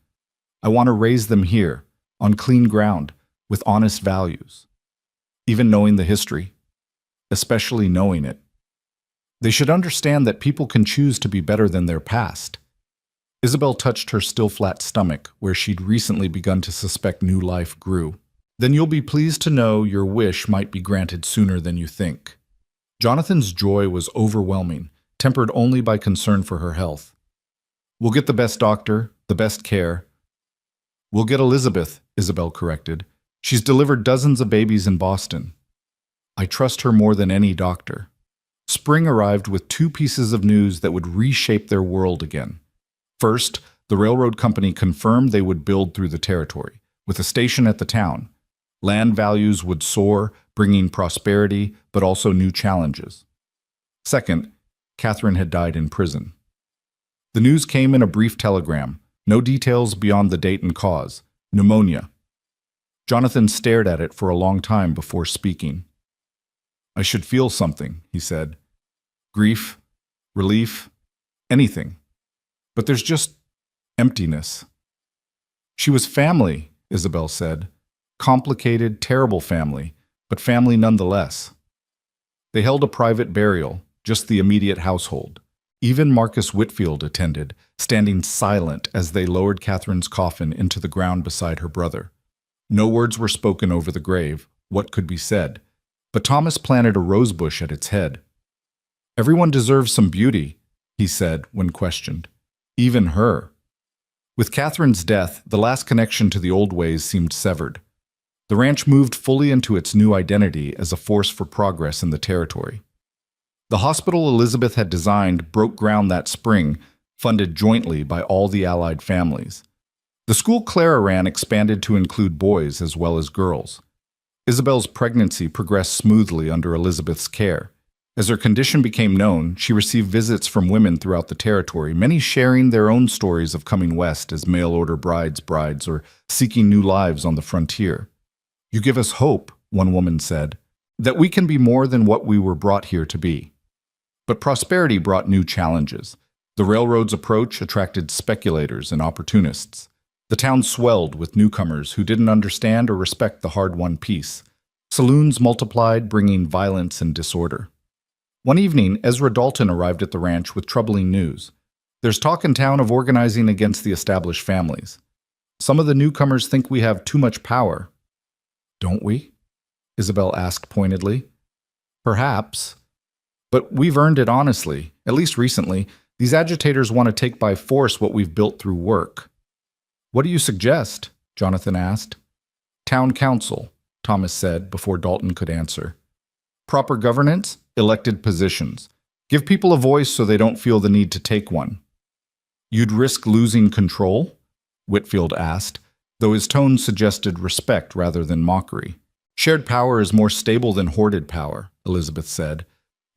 "I want to raise them here, on clean ground, with honest values. Even knowing the history, especially knowing it. They should understand that people can choose to be better than their past." Isabel touched her still flat stomach, where she'd recently begun to suspect new life grew. "Then you'll be pleased to know your wish might be granted sooner than you think." Jonathan's joy was overwhelming, tempered only by concern for her health. "We'll get the best doctor, the best care." "We'll get Elizabeth," Isabel corrected. "She's delivered dozens of babies in Boston." "I trust her more than any doctor." Spring arrived with 2 pieces of news that would reshape their world again. First, the railroad company confirmed they would build through the territory, with a station at the town. Land values would soar, bringing prosperity, but also new challenges. Second, Catherine had died in prison. The news came in a brief telegram, no details beyond the date and cause: pneumonia. Jonathan stared at it for a long time before speaking. "I should feel something," he said. "Grief, relief, anything. But there's just emptiness." "She was family," Isabel said. "Complicated, terrible family, but family nonetheless." They held a private burial, just the immediate household. Even Marcus Whitfield attended, standing silent as they lowered Catherine's coffin into the ground beside her brother. No words were spoken over the grave. What could be said? But Thomas planted a rosebush at its head. "Everyone deserves some beauty," he said when questioned. "Even her." With Catherine's death, the last connection to the old ways seemed severed. The ranch moved fully into its new identity as a force for progress in the territory. The hospital Elizabeth had designed broke ground that spring, funded jointly by all the allied families. The school Clara ran expanded to include boys as well as girls. Isabel's pregnancy progressed smoothly under Elizabeth's care. As her condition became known, she received visits from women throughout the territory, many sharing their own stories of coming west as mail-order brides or seeking new lives on the frontier. "You give us hope," one woman said, "that we can be more than what we were brought here to be." But prosperity brought new challenges. The railroad's approach attracted speculators and opportunists. The town swelled with newcomers who didn't understand or respect the hard-won peace. Saloons multiplied, bringing violence and disorder. One evening, Ezra Dalton arrived at the ranch with troubling news. "There's talk in town of organizing against the established families. Some of the newcomers think we have too much power." "Don't we?" Isabel asked pointedly. "Perhaps. But we've earned it honestly, at least recently. These agitators want to take by force what we've built through work. What do you suggest? Jonathan asked. Town council, Thomas said before Dalton could answer. Proper governance, elected positions. Give people a voice so they don't feel the need to take one. You'd risk losing control? Whitfield asked, though his tone suggested respect rather than mockery. Shared power is more stable than hoarded power, Elizabeth said.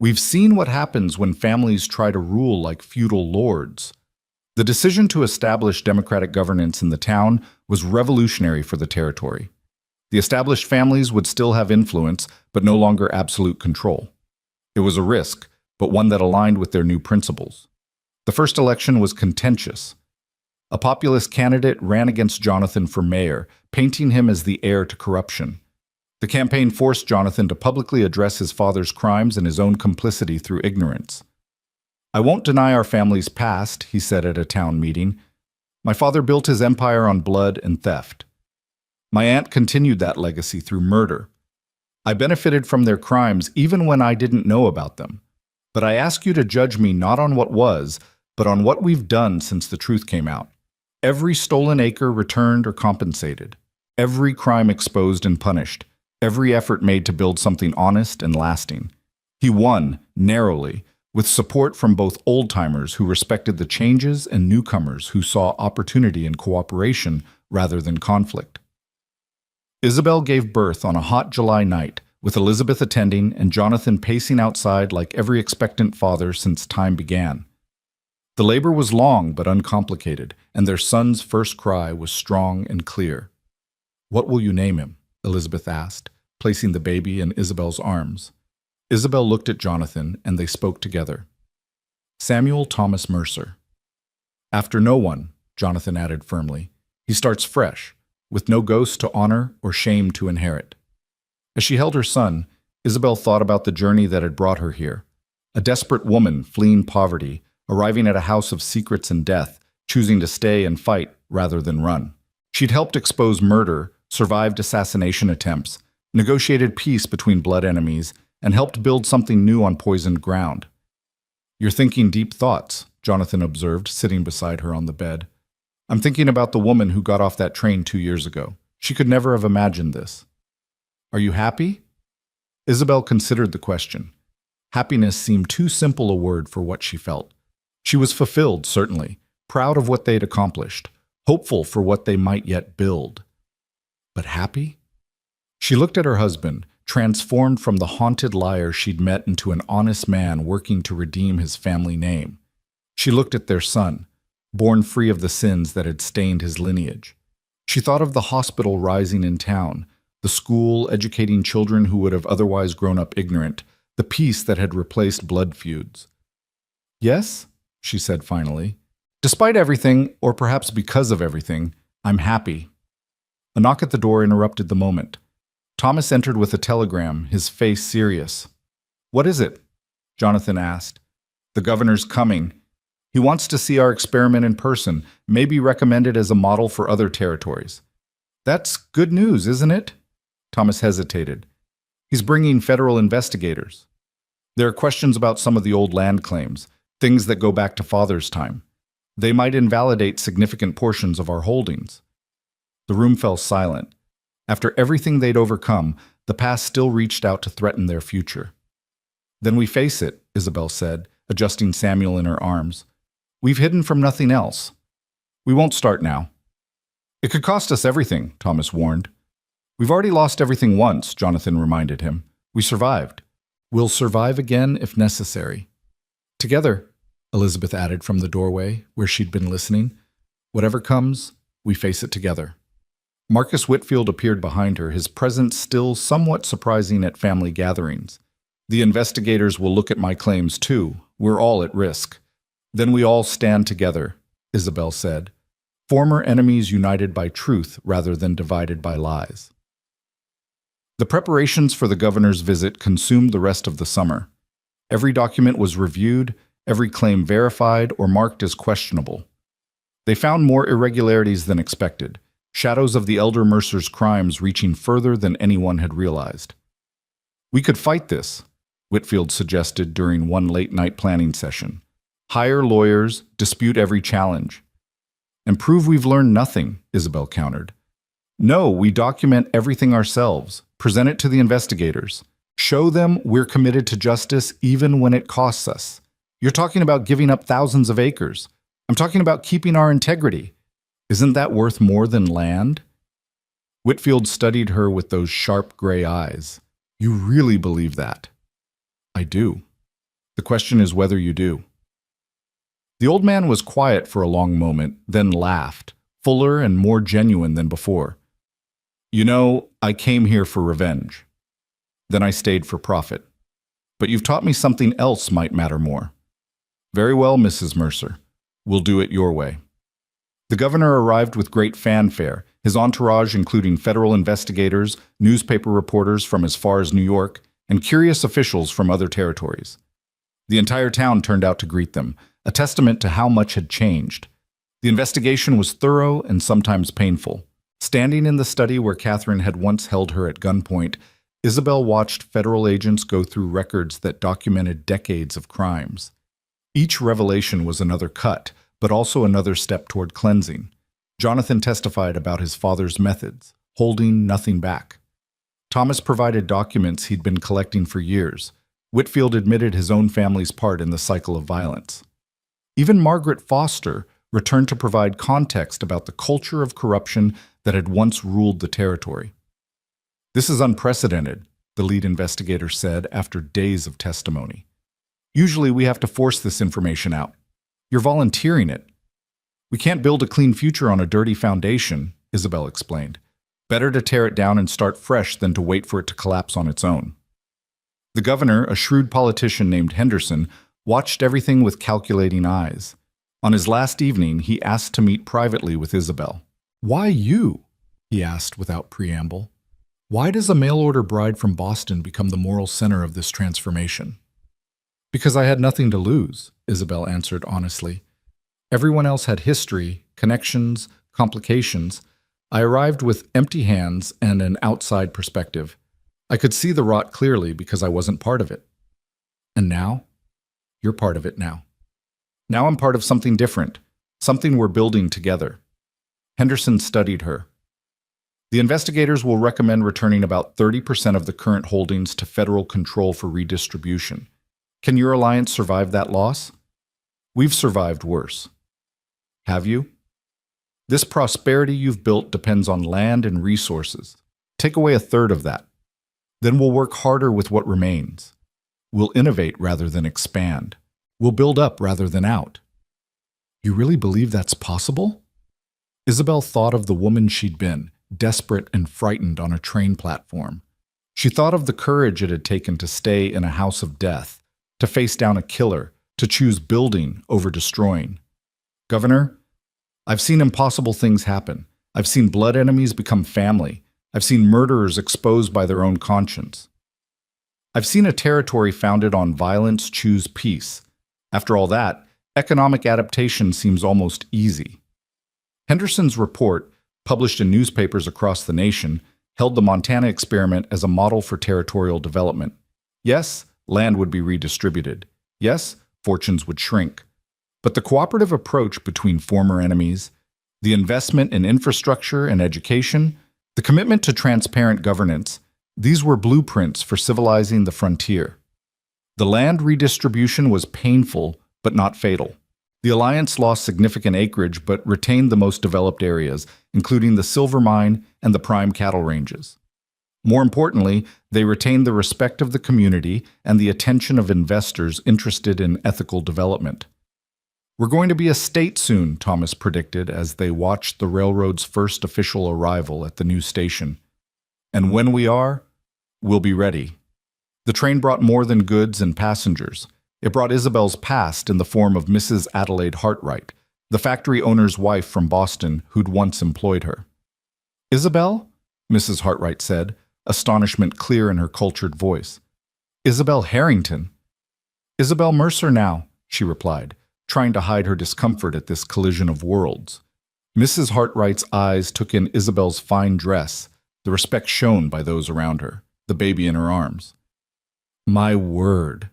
We've seen what happens when families try to rule like feudal lords. The decision to establish democratic governance in the town was revolutionary for the territory. The established families would still have influence, but no longer absolute control. It was a risk, but one that aligned with their new principles. The first election was contentious. A populist candidate ran against Jonathan for mayor, painting him as the heir to corruption. The campaign forced Jonathan to publicly address his father's crimes and his own complicity through ignorance. I won't deny our family's past, he said at a town meeting. My father built his empire on blood and theft. My aunt continued that legacy through murder. I benefited from their crimes even when I didn't know about them. But I ask you to judge me not on what was, but on what we've done since the truth came out. Every stolen acre returned or compensated. Every crime exposed and punished. Every effort made to build something honest and lasting. He won, narrowly, with support from both old-timers who respected the changes and newcomers who saw opportunity in cooperation rather than conflict. Isabel gave birth on a hot July night, with Elizabeth attending and Jonathan pacing outside like every expectant father since time began. The labor was long but uncomplicated, and their son's first cry was strong and clear. What will you name him? Elizabeth asked, placing the baby in Isabel's arms. Isabel looked at Jonathan, and they spoke together. Samuel Thomas Mercer. After no one, Jonathan added firmly. He starts fresh, with no ghost to honor or shame to inherit. As she held her son, Isabel thought about the journey that had brought her here. A desperate woman fleeing poverty, arriving at a house of secrets and death, choosing to stay and fight rather than run. She'd helped expose murder, survived assassination attempts, negotiated peace between blood enemies, and helped build something new on poisoned ground. You're thinking deep thoughts, Jonathan observed, sitting beside her on the bed. I'm thinking about the woman who got off that train 2 years ago. She could never have imagined this. Are you happy? Isabel considered the question. Happiness seemed too simple a word for what she felt. She was fulfilled, certainly, proud of what they'd accomplished, hopeful for what they might yet build. But happy? She looked at her husband, transformed from the haunted liar she'd met into an honest man working to redeem his family name. She looked at their son, born free of the sins that had stained his lineage. She thought of the hospital rising in town, the school educating children who would have otherwise grown up ignorant, the peace that had replaced blood feuds. Yes, she said finally. Despite everything, or perhaps because of everything, I'm happy. A knock at the door interrupted the moment. Thomas entered with a telegram, his face serious. What is it? Jonathan asked. The governor's coming. He wants to see our experiment in person, maybe recommend it as a model for other territories. That's good news, isn't it? Thomas hesitated. He's bringing federal investigators. There are questions about some of the old land claims, things that go back to Father's time. They might invalidate significant portions of our holdings. The room fell silent. After everything they'd overcome, the past still reached out to threaten their future. Then we face it, Isabel said, adjusting Samuel in her arms. We've hidden from nothing else. We won't start now. It could cost us everything, Thomas warned. We've already lost everything once, Jonathan reminded him. We survived. We'll survive again if necessary. Together, Elizabeth added from the doorway, where she'd been listening. Whatever comes, we face it together. Marcus Whitfield appeared behind her, his presence still somewhat surprising at family gatherings. The investigators will look at my claims too. We're all at risk. Then we all stand together, Isabel said. Former enemies united by truth rather than divided by lies. The preparations for the governor's visit consumed the rest of the summer. Every document was reviewed, every claim verified or marked as questionable. They found more irregularities than expected, shadows of the elder Mercer's crimes reaching further than anyone had realized. We could fight this, Whitfield suggested during one late-night planning session. Hire lawyers, dispute every challenge. And prove we've learned nothing, Isabel countered. No, we document everything ourselves, present it to the investigators. Show them we're committed to justice even when it costs us. You're talking about giving up thousands of acres. I'm talking about keeping our integrity. Isn't that worth more than land? Whitfield studied her with those sharp gray eyes. You really believe that? I do. The question is whether you do. The old man was quiet for a long moment, then laughed, fuller and more genuine than before. You know, I came here for revenge. Then I stayed for profit. But you've taught me something else might matter more. Very well, Mrs. Mercer. We'll do it your way. The governor arrived with great fanfare, his entourage including federal investigators, newspaper reporters from as far as New York, and curious officials from other territories. The entire town turned out to greet them, a testament to how much had changed. The investigation was thorough and sometimes painful. Standing in the study where Catherine had once held her at gunpoint, Isabel watched federal agents go through records that documented decades of crimes. Each revelation was another cut, but also another step toward cleansing. Jonathan testified about his father's methods, holding nothing back. Thomas provided documents he'd been collecting for years. Whitfield admitted his own family's part in the cycle of violence. Even Margaret Foster returned to provide context about the culture of corruption that had once ruled the territory. This is unprecedented, the lead investigator said after days of testimony. Usually we have to force this information out. You're volunteering it. We can't build a clean future on a dirty foundation, Isabel explained. Better to tear it down and start fresh than to wait for it to collapse on its own. The governor, a shrewd politician named Henderson, watched everything with calculating eyes. On his last evening, he asked to meet privately with Isabel. Why you? He asked without preamble. Why does a mail-order bride from Boston become the moral center of this transformation? Because I had nothing to lose, Isabel answered honestly. Everyone else had history, connections, complications. I arrived with empty hands and an outside perspective. I could see the rot clearly because I wasn't part of it. And now? You're part of it now. Now I'm part of something different, something we're building together. Henderson studied her. The investigators will recommend returning about 30% of the current holdings to federal control for redistribution. Can your alliance survive that loss? We've survived worse. Have you? This prosperity you've built depends on land and resources. Take away a third of that. Then we'll work harder with what remains. We'll innovate rather than expand. We'll build up rather than out. You really believe that's possible? Isabel thought of the woman she'd been, desperate and frightened on a train platform. She thought of the courage it had taken to stay in a house of death, to face down a killer, to choose building over destroying. Governor, I've seen impossible things happen. I've seen blood enemies become family. I've seen murderers exposed by their own conscience. I've seen a territory founded on violence choose peace. After all that, economic adaptation seems almost easy. Henderson's report, published in newspapers across the nation, held the Montana experiment as a model for territorial development. Yes, land would be redistributed. Yes, fortunes would shrink. But the cooperative approach between former enemies, the investment in infrastructure and education, the commitment to transparent governance, these were blueprints for civilizing the frontier. The land redistribution was painful, but not fatal. The alliance lost significant acreage but retained the most developed areas, including the silver mine and the prime cattle ranges. More importantly, they retained the respect of the community and the attention of investors interested in ethical development. We're going to be a state soon, Thomas predicted as they watched the railroad's first official arrival at the new station. And when we are, we'll be ready. The train brought more than goods and passengers. It brought Isabel's past in the form of Mrs. Adelaide Hartright, the factory owner's wife from Boston who'd once employed her. Isabel? Mrs. Hartright said, astonishment clear in her cultured voice. Isabel Harrington. Isabel Mercer now, she replied, trying to hide her discomfort at this collision of worlds. Mrs. Hartright's eyes took in Isabel's fine dress, the respect shown by those around her, the baby in her arms. My word.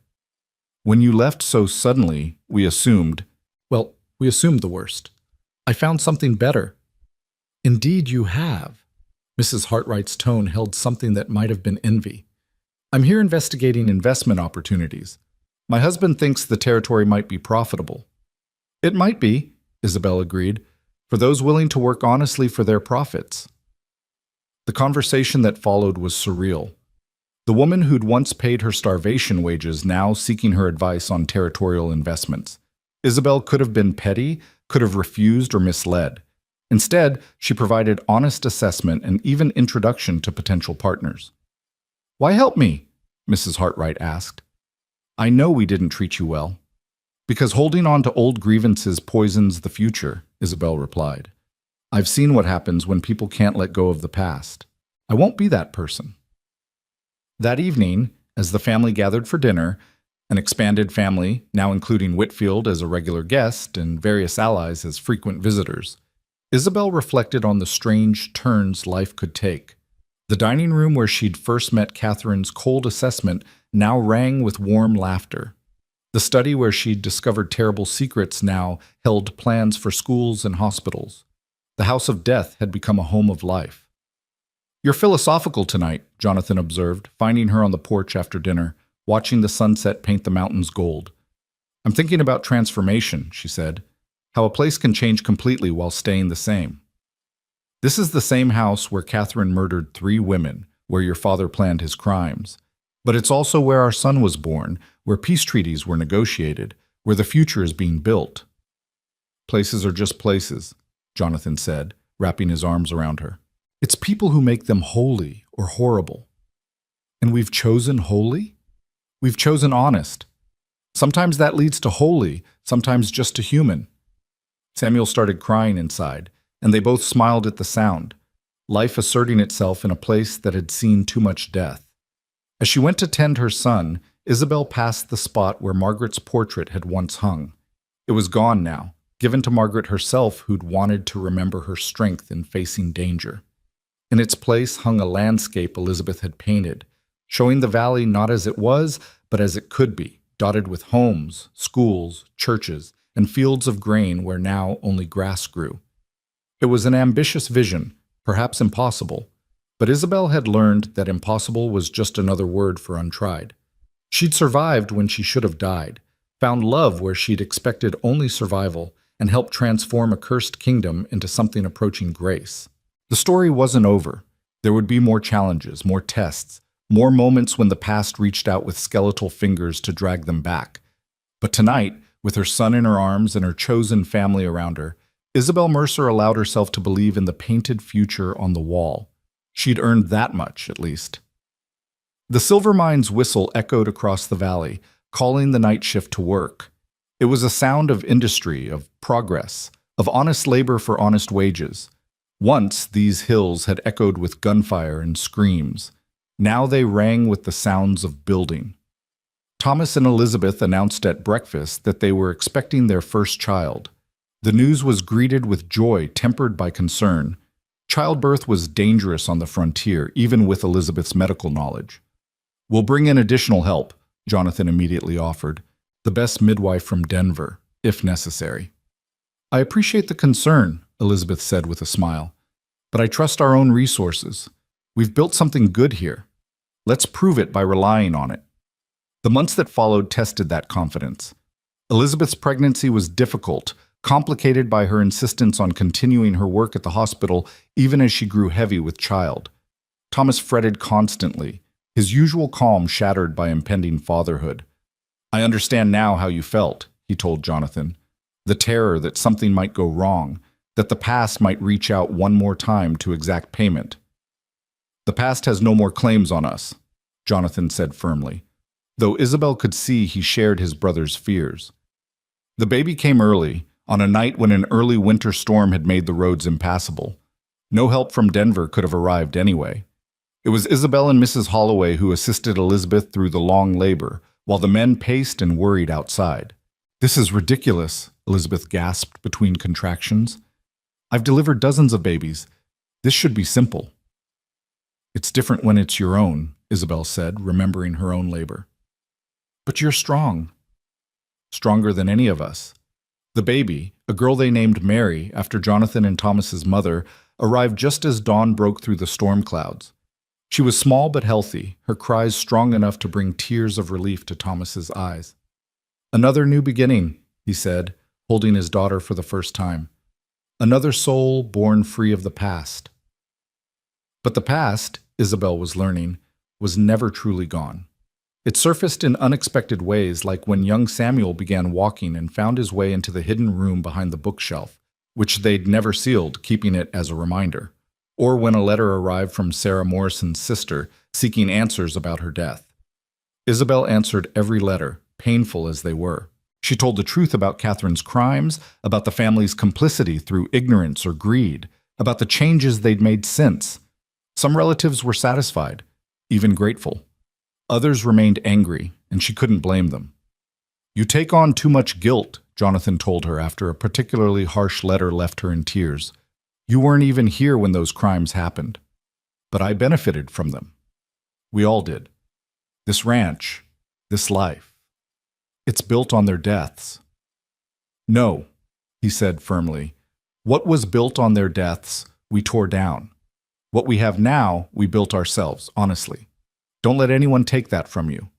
When you left so suddenly, we assumed, well, we assumed the worst. I found something better. Indeed you have. Mrs. Hartwright's tone held something that might have been envy. I'm here investigating investment opportunities. My husband thinks the territory might be profitable. It might be, Isabel agreed, for those willing to work honestly for their profits. The conversation that followed was surreal. The woman who'd once paid her starvation wages now seeking her advice on territorial investments. Isabel could have been petty, could have refused or misled. Instead, she provided honest assessment and even introduction to potential partners. Why help me? Mrs. Hartwright asked. I know we didn't treat you well. Because holding on to old grievances poisons the future, Isabel replied. I've seen what happens when people can't let go of the past. I won't be that person. That evening, as the family gathered for dinner, an expanded family, now including Whitfield as a regular guest and various allies as frequent visitors, Isabel reflected on the strange turns life could take. The dining room where she'd first met Catherine's cold assessment now rang with warm laughter. The study where she'd discovered terrible secrets now held plans for schools and hospitals. The house of death had become a home of life. You're philosophical tonight, Jonathan observed, finding her on the porch after dinner, watching the sunset paint the mountains gold. I'm thinking about transformation, she said, how a place can change completely while staying the same. This is the same house where Catherine murdered 3 women, where your father planned his crimes. But it's also where our son was born, where peace treaties were negotiated, where the future is being built. Places are just places, Jonathan said, wrapping his arms around her. It's people who make them holy or horrible. And we've chosen holy? We've chosen honest. Sometimes that leads to holy, sometimes just to human. Samuel started crying inside, and they both smiled at the sound, life asserting itself in a place that had seen too much death. As she went to tend her son, Isabel passed the spot where Margaret's portrait had once hung. It was gone now, given to Margaret herself, who'd wanted to remember her strength in facing danger. In its place hung a landscape Elizabeth had painted, showing the valley not as it was, but as it could be, dotted with homes, schools, churches, and fields of grain where now only grass grew. It was an ambitious vision, perhaps impossible, but Isabel had learned that impossible was just another word for untried. She'd survived when she should have died, found love where she'd expected only survival, and helped transform a cursed kingdom into something approaching grace. The story wasn't over. There would be more challenges, more tests, more moments when the past reached out with skeletal fingers to drag them back. But tonight, with her son in her arms and her chosen family around her, Isabel Mercer allowed herself to believe in the painted future on the wall. She'd earned that much, at least. The silver mine's whistle echoed across the valley, calling the night shift to work. It was a sound of industry, of progress, of honest labor for honest wages. Once these hills had echoed with gunfire and screams. Now they rang with the sounds of building. Thomas and Elizabeth announced at breakfast that they were expecting their first child. The news was greeted with joy tempered by concern. Childbirth was dangerous on the frontier, even with Elizabeth's medical knowledge. We'll bring in additional help, Jonathan immediately offered, the best midwife from Denver, if necessary. I appreciate the concern, Elizabeth said with a smile, but I trust our own resources. We've built something good here. Let's prove it by relying on it. The months that followed tested that confidence. Elizabeth's pregnancy was difficult, complicated by her insistence on continuing her work at the hospital even as she grew heavy with child. Thomas fretted constantly, his usual calm shattered by impending fatherhood. I understand now how you felt, he told Jonathan. The terror that something might go wrong, that the past might reach out one more time to exact payment. The past has no more claims on us, Jonathan said firmly, though Isabel could see he shared his brother's fears. The baby came early, on a night when an early winter storm had made the roads impassable. No help from Denver could have arrived anyway. It was Isabel and Mrs. Holloway who assisted Elizabeth through the long labor, while the men paced and worried outside. This is ridiculous, Elizabeth gasped between contractions. I've delivered dozens of babies. This should be simple. It's different when it's your own, Isabel said, remembering her own labor. But you're strong. stronger than any of us. The baby, a girl they named Mary after Jonathan and Thomas's mother, arrived just as dawn broke through the storm clouds. She was small but healthy, her cries strong enough to bring tears of relief to Thomas's eyes. "Another new beginning," he said, holding his daughter for the first time. "Another soul born free of the past." But the past, Isabel was learning, was never truly gone. It surfaced in unexpected ways, like when young Samuel began walking and found his way into the hidden room behind the bookshelf, which they'd never sealed, keeping it as a reminder. Or when a letter arrived from Sarah Morrison's sister, seeking answers about her death. Isabel answered every letter, painful as they were. She told the truth about Catherine's crimes, about the family's complicity through ignorance or greed, about the changes they'd made since. Some relatives were satisfied, even grateful. Others remained angry, and she couldn't blame them. "You take on too much guilt," Jonathan told her after a particularly harsh letter left her in tears. "You weren't even here when those crimes happened. But I benefited from them. We all did. This ranch, this life, it's built on their deaths." "No," he said firmly. "What was built on their deaths, we tore down. What we have now, we built ourselves, honestly. Don't let anyone take that from you."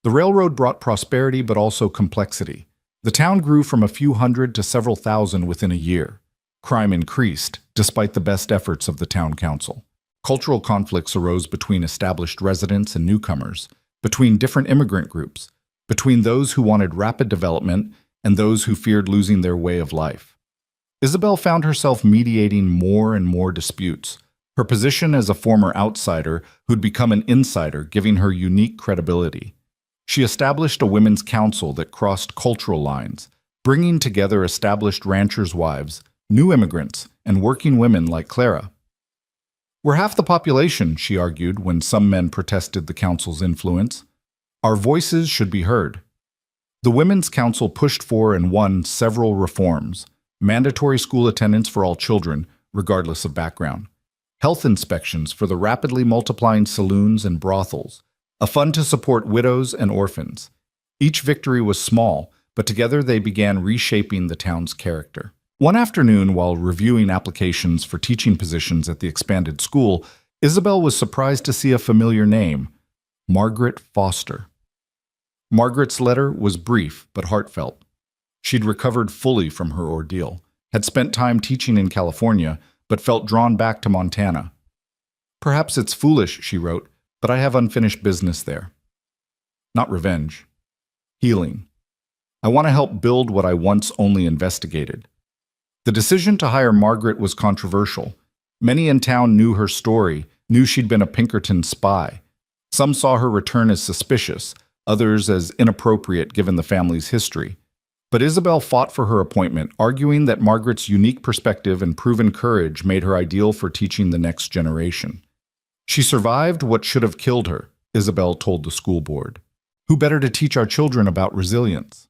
The railroad brought prosperity but also complexity. The town grew from a few hundred to several thousand within a year. Crime increased, despite the best efforts of the town council. Cultural conflicts arose between established residents and newcomers, between different immigrant groups, between those who wanted rapid development and those who feared losing their way of life. Isabel found herself mediating more and more disputes, her position as a former outsider who'd become an insider, giving her unique credibility. She established a women's council that crossed cultural lines, bringing together established ranchers' wives, new immigrants, and working women like Clara. "We're half the population," she argued when some men protested the council's influence. "Our voices should be heard." The Women's Council pushed for and won several reforms: mandatory school attendance for all children, regardless of background, health inspections for the rapidly multiplying saloons and brothels, a fund to support widows and orphans. Each victory was small, but together they began reshaping the town's character. One afternoon, while reviewing applications for teaching positions at the expanded school, Isabel was surprised to see a familiar name: Margaret Foster. Margaret's letter was brief but heartfelt. She'd recovered fully from her ordeal, had spent time teaching in California, but felt drawn back to Montana. "Perhaps it's foolish," she wrote, "but I have unfinished business there. Not revenge. Healing. I want to help build what I once only investigated." The decision to hire Margaret was controversial. Many in town knew her story, knew she'd been a Pinkerton spy. Some saw her return as suspicious, others as inappropriate given the family's history. But Isabel fought for her appointment, arguing that Margaret's unique perspective and proven courage made her ideal for teaching the next generation. "She survived what should have killed her," Isabel told the school board. "Who better to teach our children about resilience?"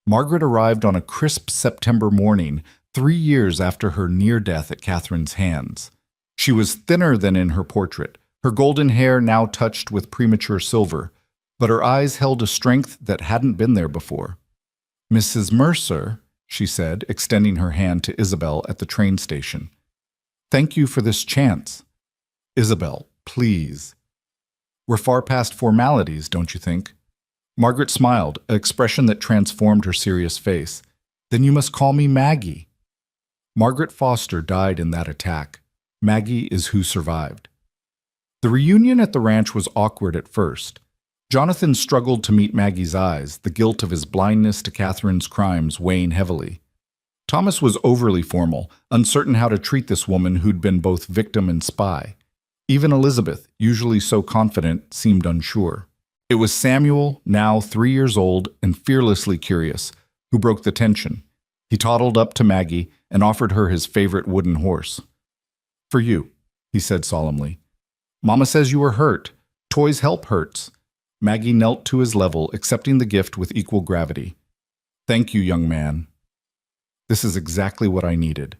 Margaret arrived on a crisp September morning, 3 years after her near death at Catherine's hands. She was thinner than in her portrait, her golden hair now touched with premature silver, but her eyes held a strength that hadn't been there before. "Mrs. Mercer," she said, extending her hand to Isabel at the train station. "Thank you for this chance." "Isabel, please." "We're far past formalities, don't you think?" Margaret smiled, an expression that transformed her serious face. "Then you must call me Maggie." Margaret Foster died in that attack. Maggie is who survived. The reunion at the ranch was awkward at first. Jonathan struggled to meet Maggie's eyes, the guilt of his blindness to Catherine's crimes weighing heavily. Thomas was overly formal, uncertain how to treat this woman who'd been both victim and spy. Even Elizabeth, usually so confident, seemed unsure. It was Samuel, now 3 years old and fearlessly curious, who broke the tension. He toddled up to Maggie and offered her his favorite wooden horse. "For you," he said solemnly. "Mama says you were hurt. Toys help hurts." Maggie knelt to his level, accepting the gift with equal gravity. "Thank you, young man. This is exactly what I needed."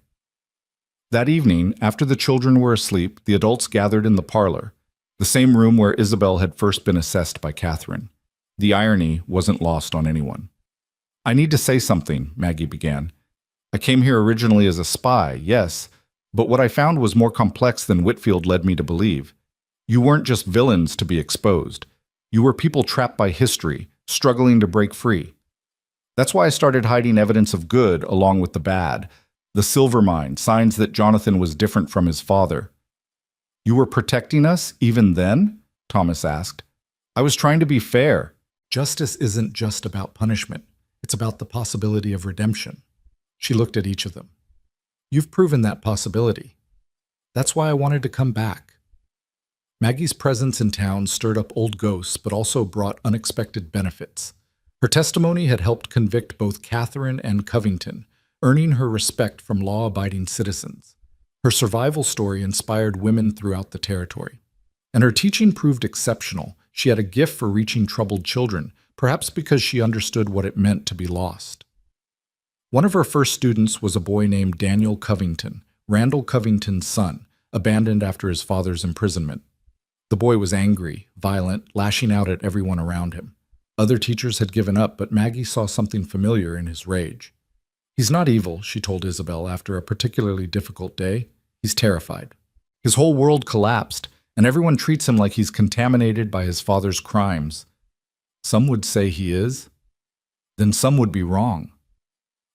That evening, after the children were asleep, the adults gathered in the parlor, the same room where Isabel had first been assessed by Catherine. The irony wasn't lost on anyone. I need to say something, Maggie began. I came here originally as a spy, yes, but what I found was more complex than Whitfield led me to believe. You weren't just villains to be exposed. You were people trapped by history, struggling to break free. That's why I started hiding evidence of good along with the bad. The silver mine, signs that Jonathan was different from his father. You were protecting us even then? Thomas asked. I was trying to be fair. Justice isn't just about punishment. It's about the possibility of redemption. She looked at each of them. You've proven that possibility. That's why I wanted to come back. Maggie's presence in town stirred up old ghosts, but also brought unexpected benefits. Her testimony had helped convict both Catherine and Covington, earning her respect from law-abiding citizens. Her survival story inspired women throughout the territory. And her teaching proved exceptional. She had a gift for reaching troubled children, perhaps because she understood what it meant to be lost. One of her first students was a boy named Daniel Covington, Randall Covington's son, abandoned after his father's imprisonment. The boy was angry, violent, lashing out at everyone around him. Other teachers had given up, but Maggie saw something familiar in his rage. He's not evil, she told Isabel after a particularly difficult day. He's terrified. His whole world collapsed, and everyone treats him like he's contaminated by his father's crimes. Some would say he is. Then some would be wrong.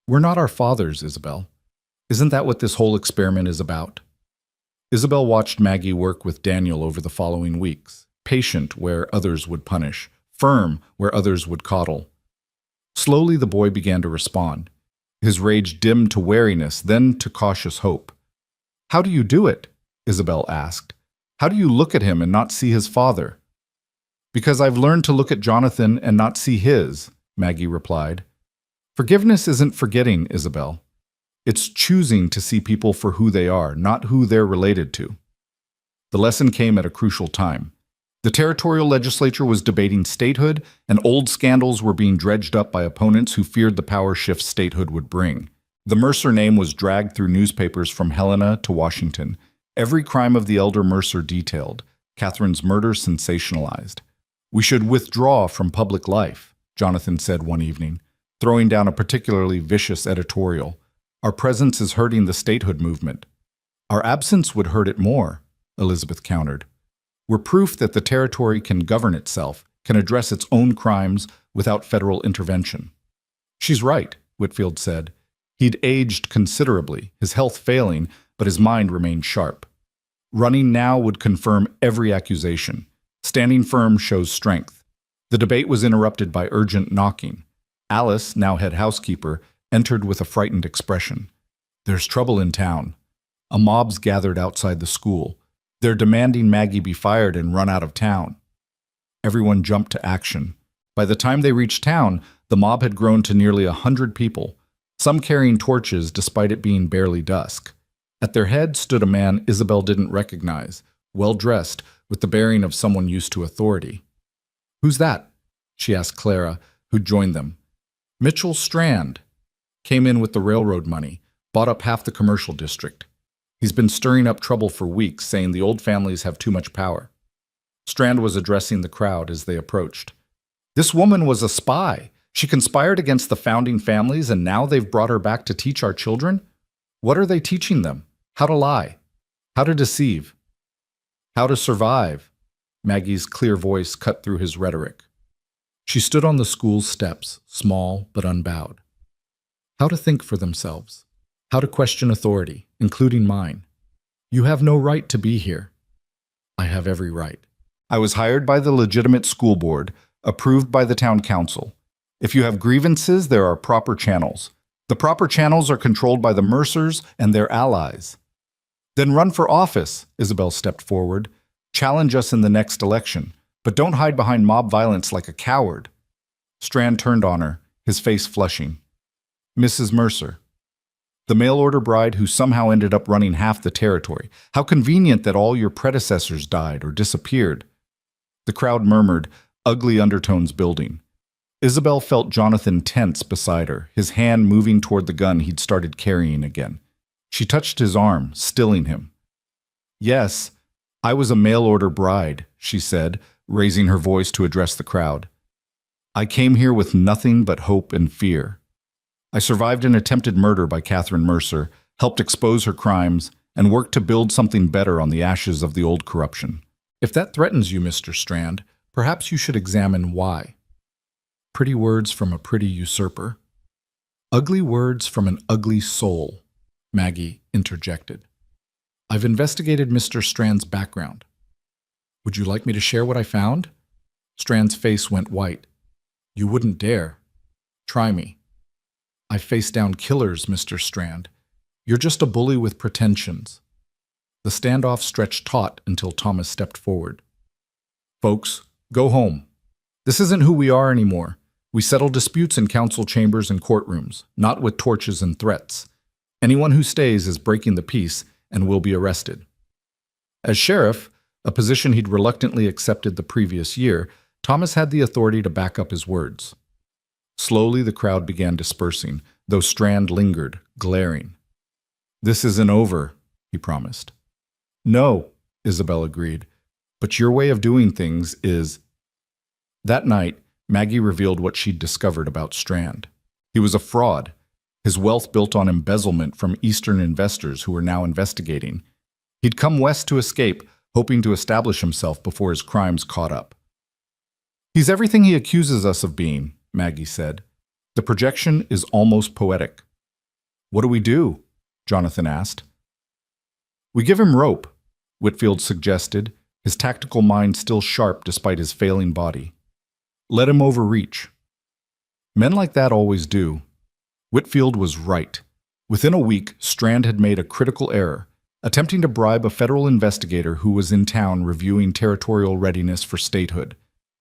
We're not our fathers, Isabel. Isn't that what this whole experiment is about? Isabel watched Maggie work with Daniel over the following weeks, patient where others would punish, firm where others would coddle. Slowly the boy began to respond. His rage dimmed to wariness, then to cautious hope. How do you do it? Isabel asked. How do you look at him and not see his father? Because I've learned to look at Jonathan and not see his, Maggie replied. Forgiveness isn't forgetting, Isabel. It's choosing to see people for who they are, not who they're related to. The lesson came at a crucial time. The territorial legislature was debating statehood, and old scandals were being dredged up by opponents who feared the power shift statehood would bring. The Mercer name was dragged through newspapers from Helena to Washington. Every crime of the elder Mercer detailed, Catherine's murder sensationalized. We should withdraw from public life, Jonathan said one evening, throwing down a particularly vicious editorial. Our presence is hurting the statehood movement. Our absence would hurt it more, Elizabeth countered. We're proof that the territory can govern itself, can address its own crimes without federal intervention. She's right, Whitfield said. He'd aged considerably, his health failing, but his mind remained sharp. Running now would confirm every accusation. Standing firm shows strength. The debate was interrupted by urgent knocking. Alice, now head housekeeper, entered with a frightened expression. There's trouble in town. A mob's gathered outside the school. They're demanding Maggie be fired and run out of town. Everyone jumped to action. By the time they reached town, the mob had grown to nearly 100 people, some carrying torches despite it being barely dusk. At their head stood a man Isabel didn't recognize, well-dressed, with the bearing of someone used to authority. Who's that? She asked Clara, who'd joined them. Mitchell Strand. Came in with the railroad money, bought up half the commercial district. He's been stirring up trouble for weeks, saying the old families have too much power. Strand was addressing the crowd as they approached. This woman was a spy. She conspired against the founding families, and now they've brought her back to teach our children? What are they teaching them? How to lie? How to deceive? How to survive? Maggie's clear voice cut through his rhetoric. She stood on the school's steps, small but unbowed. How to think for themselves. How to question authority, including mine. You have no right to be here. I have every right. I was hired by the legitimate school board, approved by the town council. If you have grievances, there are proper channels. The proper channels are controlled by the Mercers and their allies. Then run for office, Isabel stepped forward. Challenge us in the next election, but don't hide behind mob violence like a coward. Strand turned on her, his face flushing. Mrs. Mercer. The mail-order bride who somehow ended up running half the territory. How convenient that all your predecessors died or disappeared. The crowd murmured, ugly undertones building. Isabel felt Jonathan tense beside her, his hand moving toward the gun he'd started carrying again. She touched his arm, stilling him. Yes, I was a mail-order bride, she said, raising her voice to address the crowd. I came here with nothing but hope and fear. I survived an attempted murder by Catherine Mercer, helped expose her crimes, and worked to build something better on the ashes of the old corruption. If that threatens you, Mr. Strand, perhaps you should examine why. Pretty words from a pretty usurper. Ugly words from an ugly soul, Maggie interjected. I've investigated Mr. Strand's background. Would you like me to share what I found? Strand's face went white. You wouldn't dare. Try me. I faced down killers, Mr. Strand. You're just a bully with pretensions. The standoff stretched taut until Thomas stepped forward. Folks, go home. This isn't who we are anymore. We settle disputes in council chambers and courtrooms, not with torches and threats. Anyone who stays is breaking the peace and will be arrested. As sheriff, a position he'd reluctantly accepted the previous year, Thomas had the authority to back up his words. Slowly the crowd began dispersing, though Strand lingered, glaring. This isn't over, he promised. No, Isabel agreed, but your way of doing things is... That night, Maggie revealed what she'd discovered about Strand. He was a fraud, his wealth built on embezzlement from Eastern investors who were now investigating. He'd come west to escape, hoping to establish himself before his crimes caught up. He's everything he accuses us of being, Maggie said. The projection is almost poetic. What do we do? Jonathan asked. We give him rope, Whitfield suggested, his tactical mind still sharp despite his failing body. Let him overreach. Men like that always do. Whitfield was right. Within a week, Strand had made a critical error, attempting to bribe a federal investigator who was in town reviewing territorial readiness for statehood.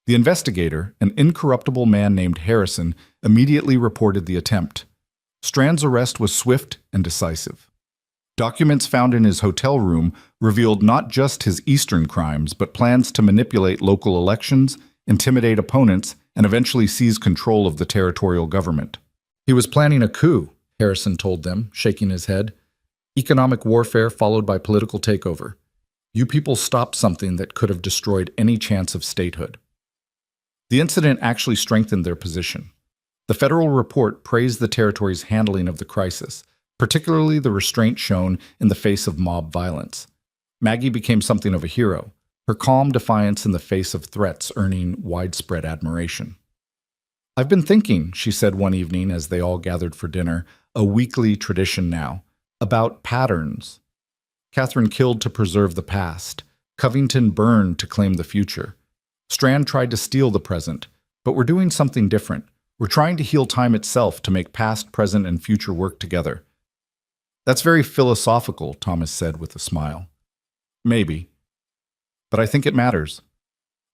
The investigator, an incorruptible man named Harrison, immediately reported the attempt. Strand's arrest was swift and decisive. Documents found in his hotel room revealed not just his Eastern crimes, but plans to manipulate local elections, intimidate opponents, and eventually seize control of the territorial government. He was planning a coup, Harrison told them, shaking his head. Economic warfare followed by political takeover. You people stopped something that could have destroyed any chance of statehood. The incident actually strengthened their position. The federal report praised the territory's handling of the crisis, particularly the restraint shown in the face of mob violence. Maggie became something of a hero, her calm defiance in the face of threats earning widespread admiration. I've been thinking, she said one evening as they all gathered for dinner, a weekly tradition now, about patterns. Catherine killed to preserve the past. Covington burned to claim the future. Strand tried to steal the present, but we're doing something different. We're trying to heal time itself to make past, present, and future work together. That's very philosophical, Thomas said with a smile. Maybe. But I think it matters.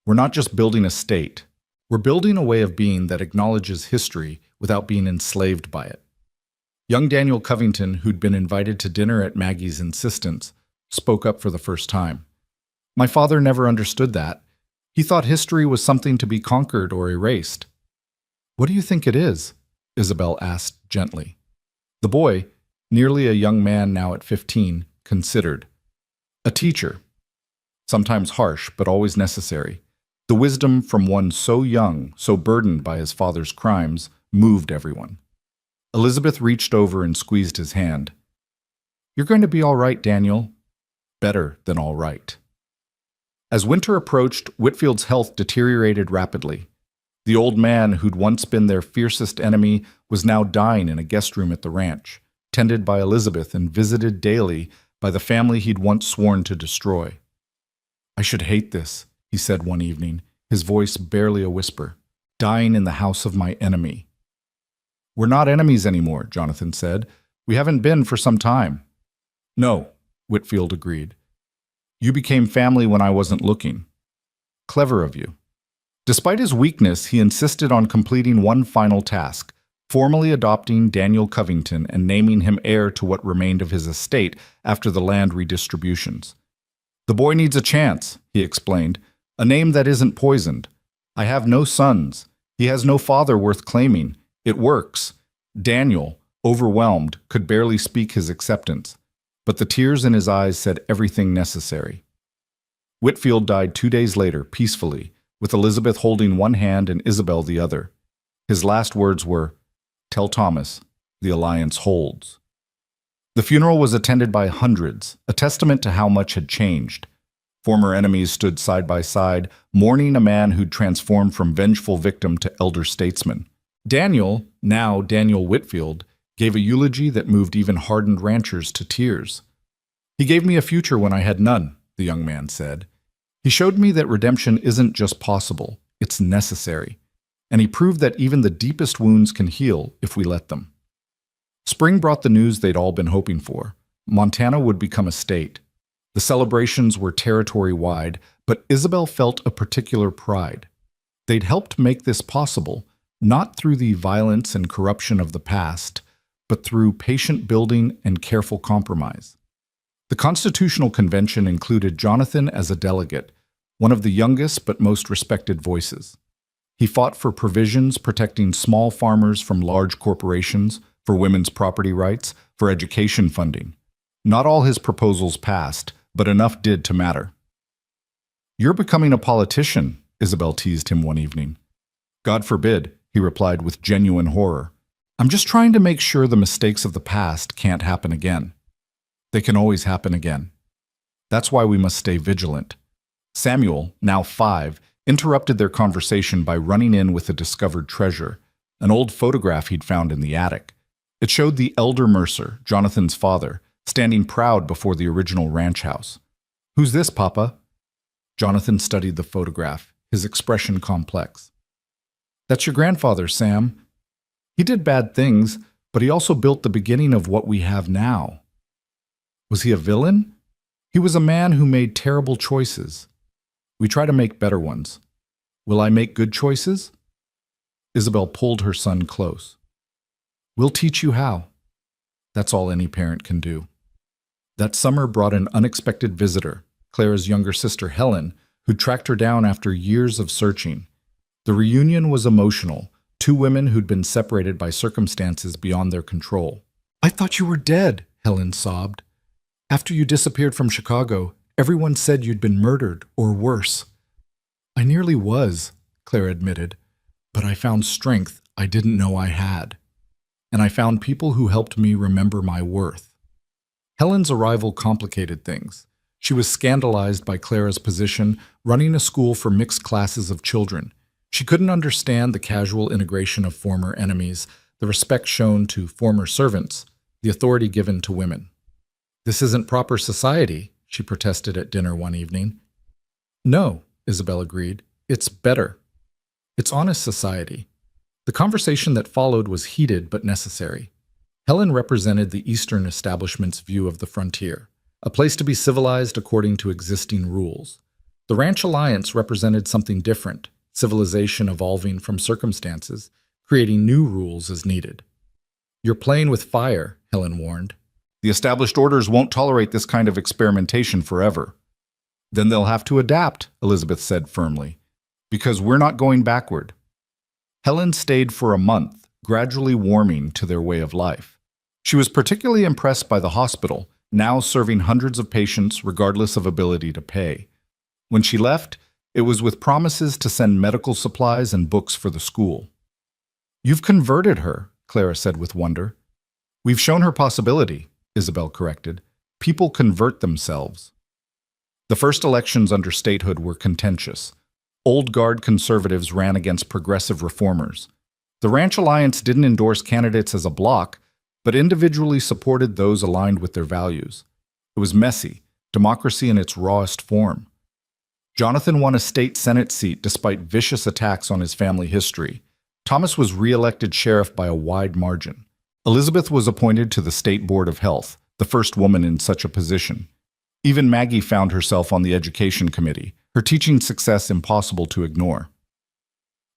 We're not just building a state. We're building a way of being that acknowledges history without being enslaved by it. Young Daniel Covington, who'd been invited to dinner at Maggie's insistence, spoke up for the first time. My father never understood that. He thought history was something to be conquered or erased. What do you think it is? Isabel asked gently. The boy, nearly a young man now at 15, considered. A teacher. Sometimes harsh, but always necessary. The wisdom from one so young, so burdened by his father's crimes, moved everyone. Elizabeth reached over and squeezed his hand. You're going to be all right, Daniel. Better than all right. As winter approached, Whitfield's health deteriorated rapidly. The old man who'd once been their fiercest enemy was now dying in a guest room at the ranch, tended by Elizabeth and visited daily by the family he'd once sworn to destroy. I should hate this, he said one evening, his voice barely a whisper. Dying in the house of my enemy. We're not enemies anymore, Jonathan said. We haven't been for some time. No, Whitfield agreed. You became family when I wasn't looking. Clever of you. Despite his weakness, he insisted on completing one final task, formally adopting Daniel Covington and naming him heir to what remained of his estate after the land redistributions. The boy needs a chance, he explained, a name that isn't poisoned. I have no sons. He has no father worth claiming. It works. Daniel, overwhelmed, could barely speak his acceptance, but the tears in his eyes said everything necessary. Whitfield died 2 days later, peacefully, with Elizabeth holding one hand and Isabel the other. His last words were, "Tell Thomas, the alliance holds. The funeral was attended by hundreds, a testament to how much had changed. Former enemies stood side by side, mourning a man who'd transformed from vengeful victim to elder statesman. Daniel, now Daniel Whitfield, gave a eulogy that moved even hardened ranchers to tears. "He gave me a future when I had none," the young man said. "He showed me that redemption isn't just possible, it's necessary. And he proved that even the deepest wounds can heal if we let them." Spring brought the news they'd all been hoping for. Montana would become a state. The celebrations were territory-wide, but Isabel felt a particular pride. They'd helped make this possible, not through the violence and corruption of the past, but through patient building and careful compromise. The Constitutional Convention included Jonathan as a delegate, one of the youngest but most respected voices. He fought for provisions protecting small farmers from large corporations, for women's property rights, for education funding. Not all his proposals passed, but enough did to matter. "You're becoming a politician," Isabel teased him one evening. "God forbid," he replied with genuine horror. "I'm just trying to make sure the mistakes of the past can't happen again." "They can always happen again. That's why we must stay vigilant." Samuel, now 5, interrupted their conversation by running in with a discovered treasure, an old photograph he'd found in the attic. It showed the elder Mercer, Jonathan's father, standing proud before the original ranch house. "Who's this, Papa?" Jonathan studied the photograph, his expression complex. "That's your grandfather, Sam. He did bad things, but he also built the beginning of what we have now." "Was he a villain?" "He was a man who made terrible choices. We try to make better ones. Will I make good choices?" Isabel pulled her son close. "We'll teach you how." That's all any parent can do. That summer brought an unexpected visitor, Clara's younger sister Helen, who tracked her down after years of searching. The reunion was emotional, 2 women who'd been separated by circumstances beyond their control. "I thought you were dead," Helen sobbed. "After you disappeared from Chicago, everyone said you'd been murdered or worse." "I nearly was," Clara admitted, "but I found strength I didn't know I had. And I found people who helped me remember my worth." Helen's arrival complicated things. She was scandalized by Clara's position, running a school for mixed classes of children. She couldn't understand the casual integration of former enemies, the respect shown to former servants, the authority given to women. "This isn't proper society," she protested at dinner one evening. "No," Isabel agreed. "It's better. It's honest society." The conversation that followed was heated but necessary. Helen represented the Eastern establishment's view of the frontier, a place to be civilized according to existing rules. The Ranch Alliance represented something different, civilization evolving from circumstances, creating new rules as needed. "You're playing with fire," Helen warned. "The established orders won't tolerate this kind of experimentation forever." "Then they'll have to adapt," Elizabeth said firmly, "because we're not going backward." Helen stayed for a month, gradually warming to their way of life. She was particularly impressed by the hospital, now serving hundreds of patients regardless of ability to pay. When she left, it was with promises to send medical supplies and books for the school. "You've converted her," Clara said with wonder. "We've shown her possibility," Isabel corrected. "People convert themselves." The first elections under statehood were contentious. Old guard conservatives ran against progressive reformers. The Ranch Alliance didn't endorse candidates as a bloc, but individually supported those aligned with their values. It was messy, democracy in its rawest form. Jonathan won a state Senate seat despite vicious attacks on his family history. Thomas was re-elected sheriff by a wide margin. Elizabeth was appointed to the State Board of Health, the first woman in such a position. Even Maggie found herself on the Education Committee, her teaching success impossible to ignore.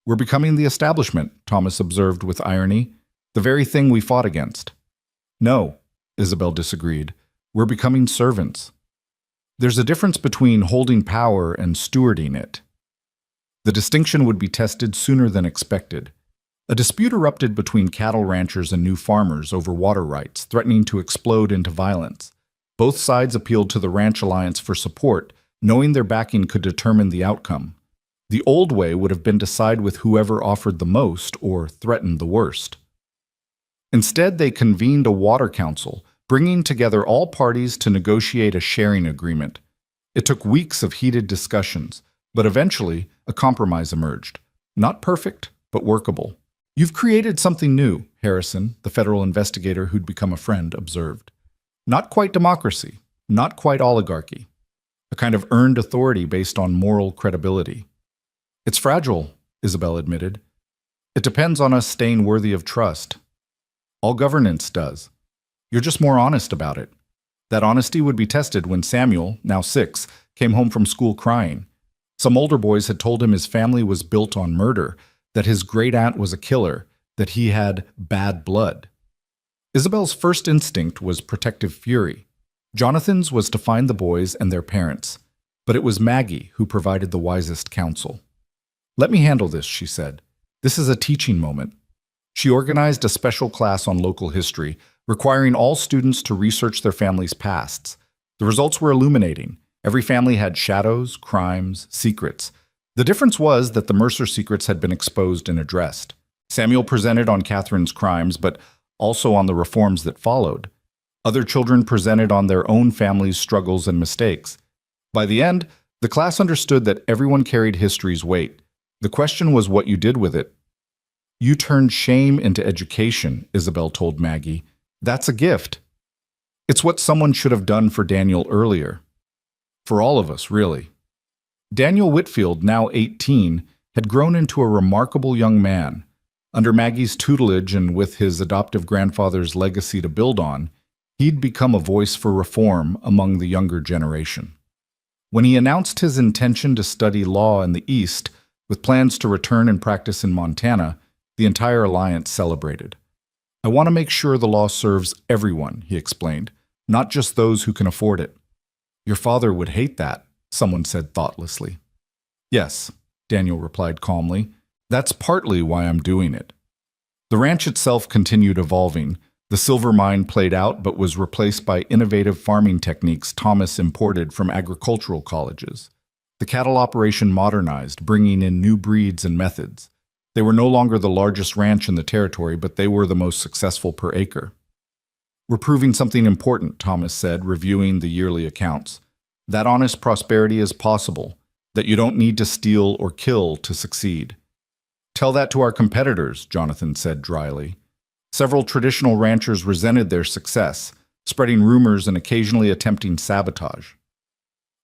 "We're becoming the establishment," Thomas observed with irony, "the very thing we fought against." "No," Isabel disagreed. "We're becoming servants." There's a difference between holding power and stewarding it. The distinction would be tested sooner than expected. A dispute erupted between cattle ranchers and new farmers over water rights, threatening to explode into violence. Both sides appealed to the Ranch Alliance for support, knowing their backing could determine the outcome. The old way would have been to side with whoever offered the most or threatened the worst. Instead, they convened a water council, bringing together all parties to negotiate a sharing agreement. It took weeks of heated discussions, but eventually a compromise emerged. Not perfect, but workable. "You've created something new," Harrison, the federal investigator who'd become a friend, observed. "Not quite democracy, not quite oligarchy. A kind of earned authority based on moral credibility." "It's fragile," Isabel admitted. "It depends on us staying worthy of trust. All governance does. You're just more honest about it." That honesty would be tested when Samuel, now 6, came home from school crying. Some older boys had told him his family was built on murder, that his great-aunt was a killer, that he had bad blood. Isabel's first instinct was protective fury. Jonathan's was to find the boys and their parents, but it was Maggie who provided the wisest counsel. "Let me handle this," she said. "This is a teaching moment." She organized a special class on local history, requiring all students to research their family's pasts. The results were illuminating. Every family had shadows, crimes, secrets. The difference was that the Mercer secrets had been exposed and addressed. Samuel presented on Catherine's crimes, but also on the reforms that followed. Other children presented on their own family's struggles and mistakes. By the end, the class understood that everyone carried history's weight. The question was what you did with it. "You turned shame into education," Isabel told Maggie. "That's a gift. It's what someone should have done for Daniel earlier. For all of us, really." Daniel Whitfield, now 18, had grown into a remarkable young man. Under Maggie's tutelage and with his adoptive grandfather's legacy to build on, he'd become a voice for reform among the younger generation. When he announced his intention to study law in the East, with plans to return and practice in Montana, the entire alliance celebrated. "I want to make sure the law serves everyone," he explained, "not just those who can afford it." "Your father would hate that," someone said thoughtlessly. "Yes," Daniel replied calmly. "That's partly why I'm doing it." The ranch itself continued evolving. The silver mine played out but was replaced by innovative farming techniques Thomas imported from agricultural colleges. The cattle operation modernized, bringing in new breeds and methods. They were no longer the largest ranch in the territory, but they were the most successful per acre. "We're proving something important," Thomas said, reviewing the yearly accounts. "That honest prosperity is possible, that you don't need to steal or kill to succeed." "Tell that to our competitors," Jonathan said dryly. Several traditional ranchers resented their success, spreading rumors and occasionally attempting sabotage.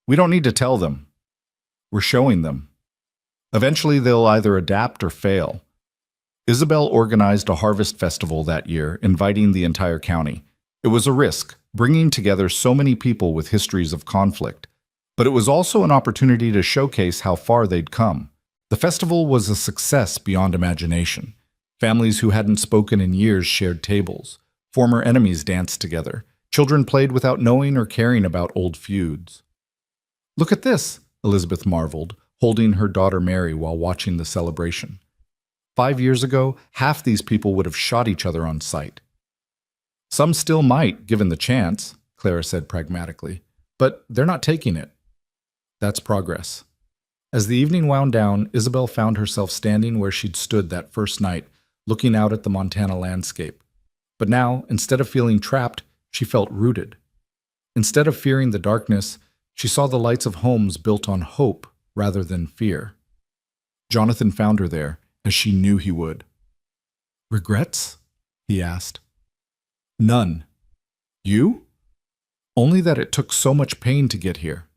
"We don't need to tell them. We're showing them. Eventually, they'll either adapt or fail." Isabel organized a harvest festival that year, inviting the entire county. It was a risk, bringing together so many people with histories of conflict. But it was also an opportunity to showcase how far they'd come. The festival was a success beyond imagination. Families who hadn't spoken in years shared tables. Former enemies danced together. Children played without knowing or caring about old feuds. "Look at this," Elizabeth marveled, holding her daughter Mary while watching the celebration. 5 years ago, half these people would have shot each other on sight. "Some still might, given the chance," Clara said pragmatically, "but they're not taking it." That's progress. As the evening wound down, Isabel found herself standing where she'd stood that first night, looking out at the Montana landscape. But now, instead of feeling trapped, she felt rooted. Instead of fearing the darkness, she saw the lights of homes built on hope rather than fear. Jonathan found her there, as she knew he would. "Regrets?" he asked. "None. You?" "Only that it took so much pain to get here."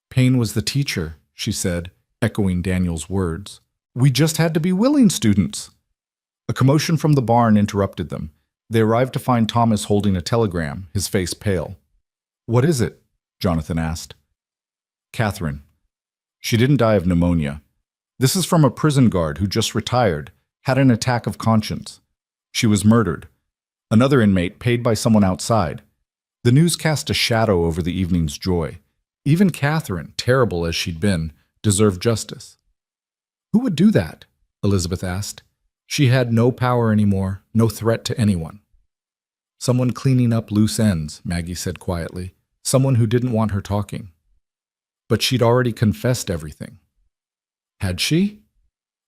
"Pain was the teacher," she said, echoing Daniel's words. "We just had to be willing students." A commotion from the barn interrupted them. They arrived to find Thomas holding a telegram, his face pale. "What is it?" Jonathan asked. "Catherine. She didn't die of pneumonia. This is from a prison guard who just retired, had an attack of conscience. She was murdered. Another inmate paid by someone outside. The news cast a shadow over the evening's joy. Even Catherine, terrible as she'd been, deserved justice." "Who would do that?" Elizabeth asked. She had no power anymore, no threat to anyone. "Someone cleaning up loose ends," Maggie said quietly. "Someone who didn't want her talking." But she'd already confessed everything. Had she?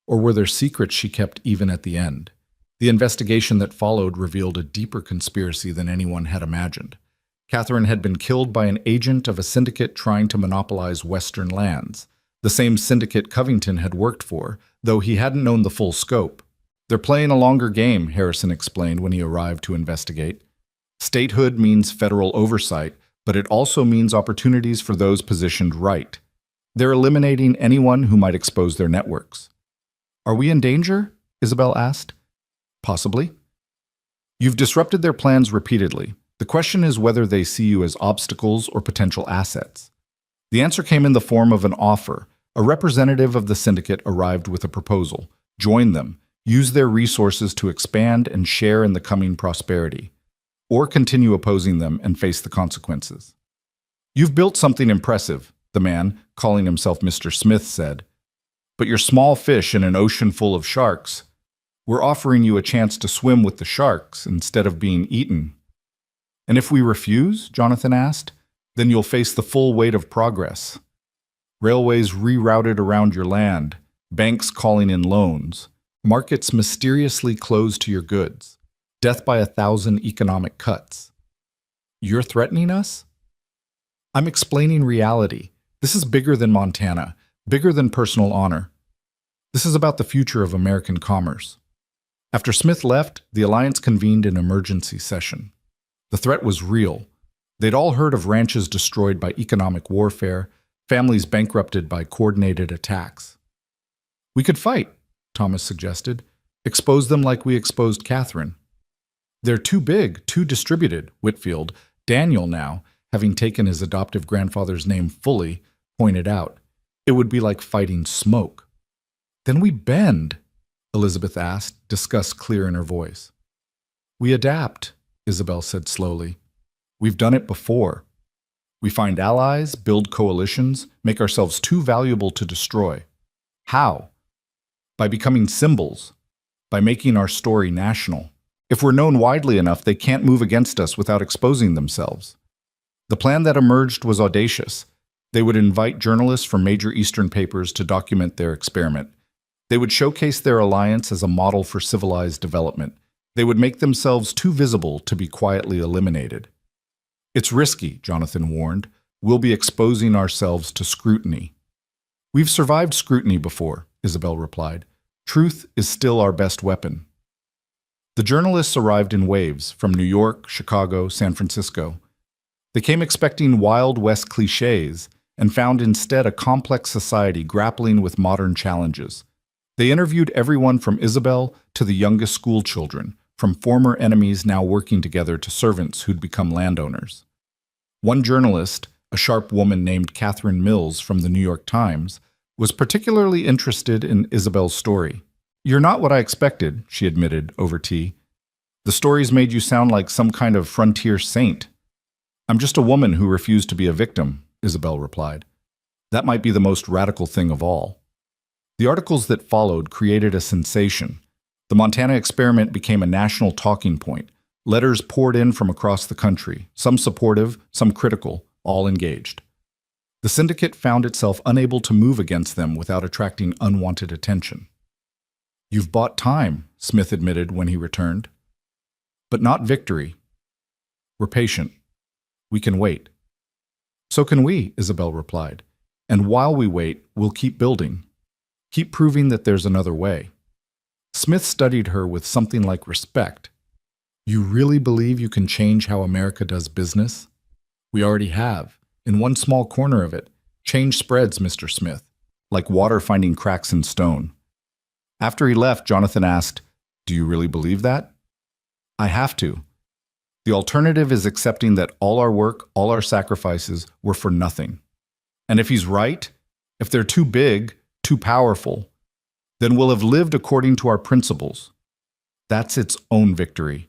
Or were there secrets she kept even at the end? The investigation that followed revealed a deeper conspiracy than anyone had imagined. Catherine had been killed by an agent of a syndicate trying to monopolize Western lands, the same syndicate Covington had worked for, though he hadn't known the full scope. They're playing a longer game, Harrison explained when he arrived to investigate. Statehood means federal oversight, but it also means opportunities for those positioned right. They're eliminating anyone who might expose their networks. Are we in danger? Isabel asked. Possibly. You've disrupted their plans repeatedly. The question is whether they see you as obstacles or potential assets. The answer came in the form of an offer. A representative of the syndicate arrived with a proposal. Join them, use their resources to expand and share in the coming prosperity, or continue opposing them and face the consequences. You've built something impressive, the man, calling himself Mr. Smith, said. But you're small fish in an ocean full of sharks. We're offering you a chance to swim with the sharks instead of being eaten. And if we refuse, Jonathan asked, then you'll face the full weight of progress. Railways rerouted around your land, banks calling in loans, markets mysteriously closed to your goods, death by 1,000 economic cuts. You're threatening us? I'm explaining reality. This is bigger than Montana, bigger than personal honor. This is about the future of American commerce. After Smith left, the Alliance convened an emergency session. The threat was real. They'd all heard of ranches destroyed by economic warfare, families bankrupted by coordinated attacks. We could fight, Thomas suggested. Expose them like we exposed Catherine. They're too big, too distributed, Whitfield, Daniel now, having taken his adoptive grandfather's name fully, pointed out. It would be like fighting smoke. Then we bend, Elizabeth asked, disgust clear in her voice. We adapt, Isabel said slowly. We've done it before. We find allies, build coalitions, make ourselves too valuable to destroy. How? By becoming symbols, by making our story national. If we're known widely enough, they can't move against us without exposing themselves. The plan that emerged was audacious. They would invite journalists from major Eastern papers to document their experiment. They would showcase their alliance as a model for civilized development. They would make themselves too visible to be quietly eliminated. It's risky, Jonathan warned. We'll be exposing ourselves to scrutiny. We've survived scrutiny before, Isabel replied. Truth is still our best weapon. The journalists arrived in waves from New York, Chicago, San Francisco. They came expecting Wild West cliches and found instead a complex society grappling with modern challenges. They interviewed everyone from Isabel to the youngest school children, from former enemies now working together to servants who'd become landowners. One journalist, a sharp woman named Catherine Mills from the New York Times, was particularly interested in Isabel's story. You're not what I expected, she admitted over tea. The stories made you sound like some kind of frontier saint. I'm just a woman who refused to be a victim, Isabel replied. That might be the most radical thing of all. The articles that followed created a sensation. The Montana experiment became a national talking point. Letters poured in from across the country, some supportive, some critical, all engaged. The syndicate found itself unable to move against them without attracting unwanted attention. You've bought time, Smith admitted when he returned. But not victory. We're patient. We can wait. So can we, Isabel replied. And while we wait, we'll keep building. Keep proving that there's another way. Smith studied her with something like respect. You really believe you can change how America does business? We already have. In one small corner of it, change spreads, Mr. Smith, like water finding cracks in stone. After he left, Jonathan asked, Do you really believe that? I have to. The alternative is accepting that all our work, all our sacrifices were for nothing. And if he's right, if they're too big, too powerful, then we'll have lived according to our principles. That's its own victory.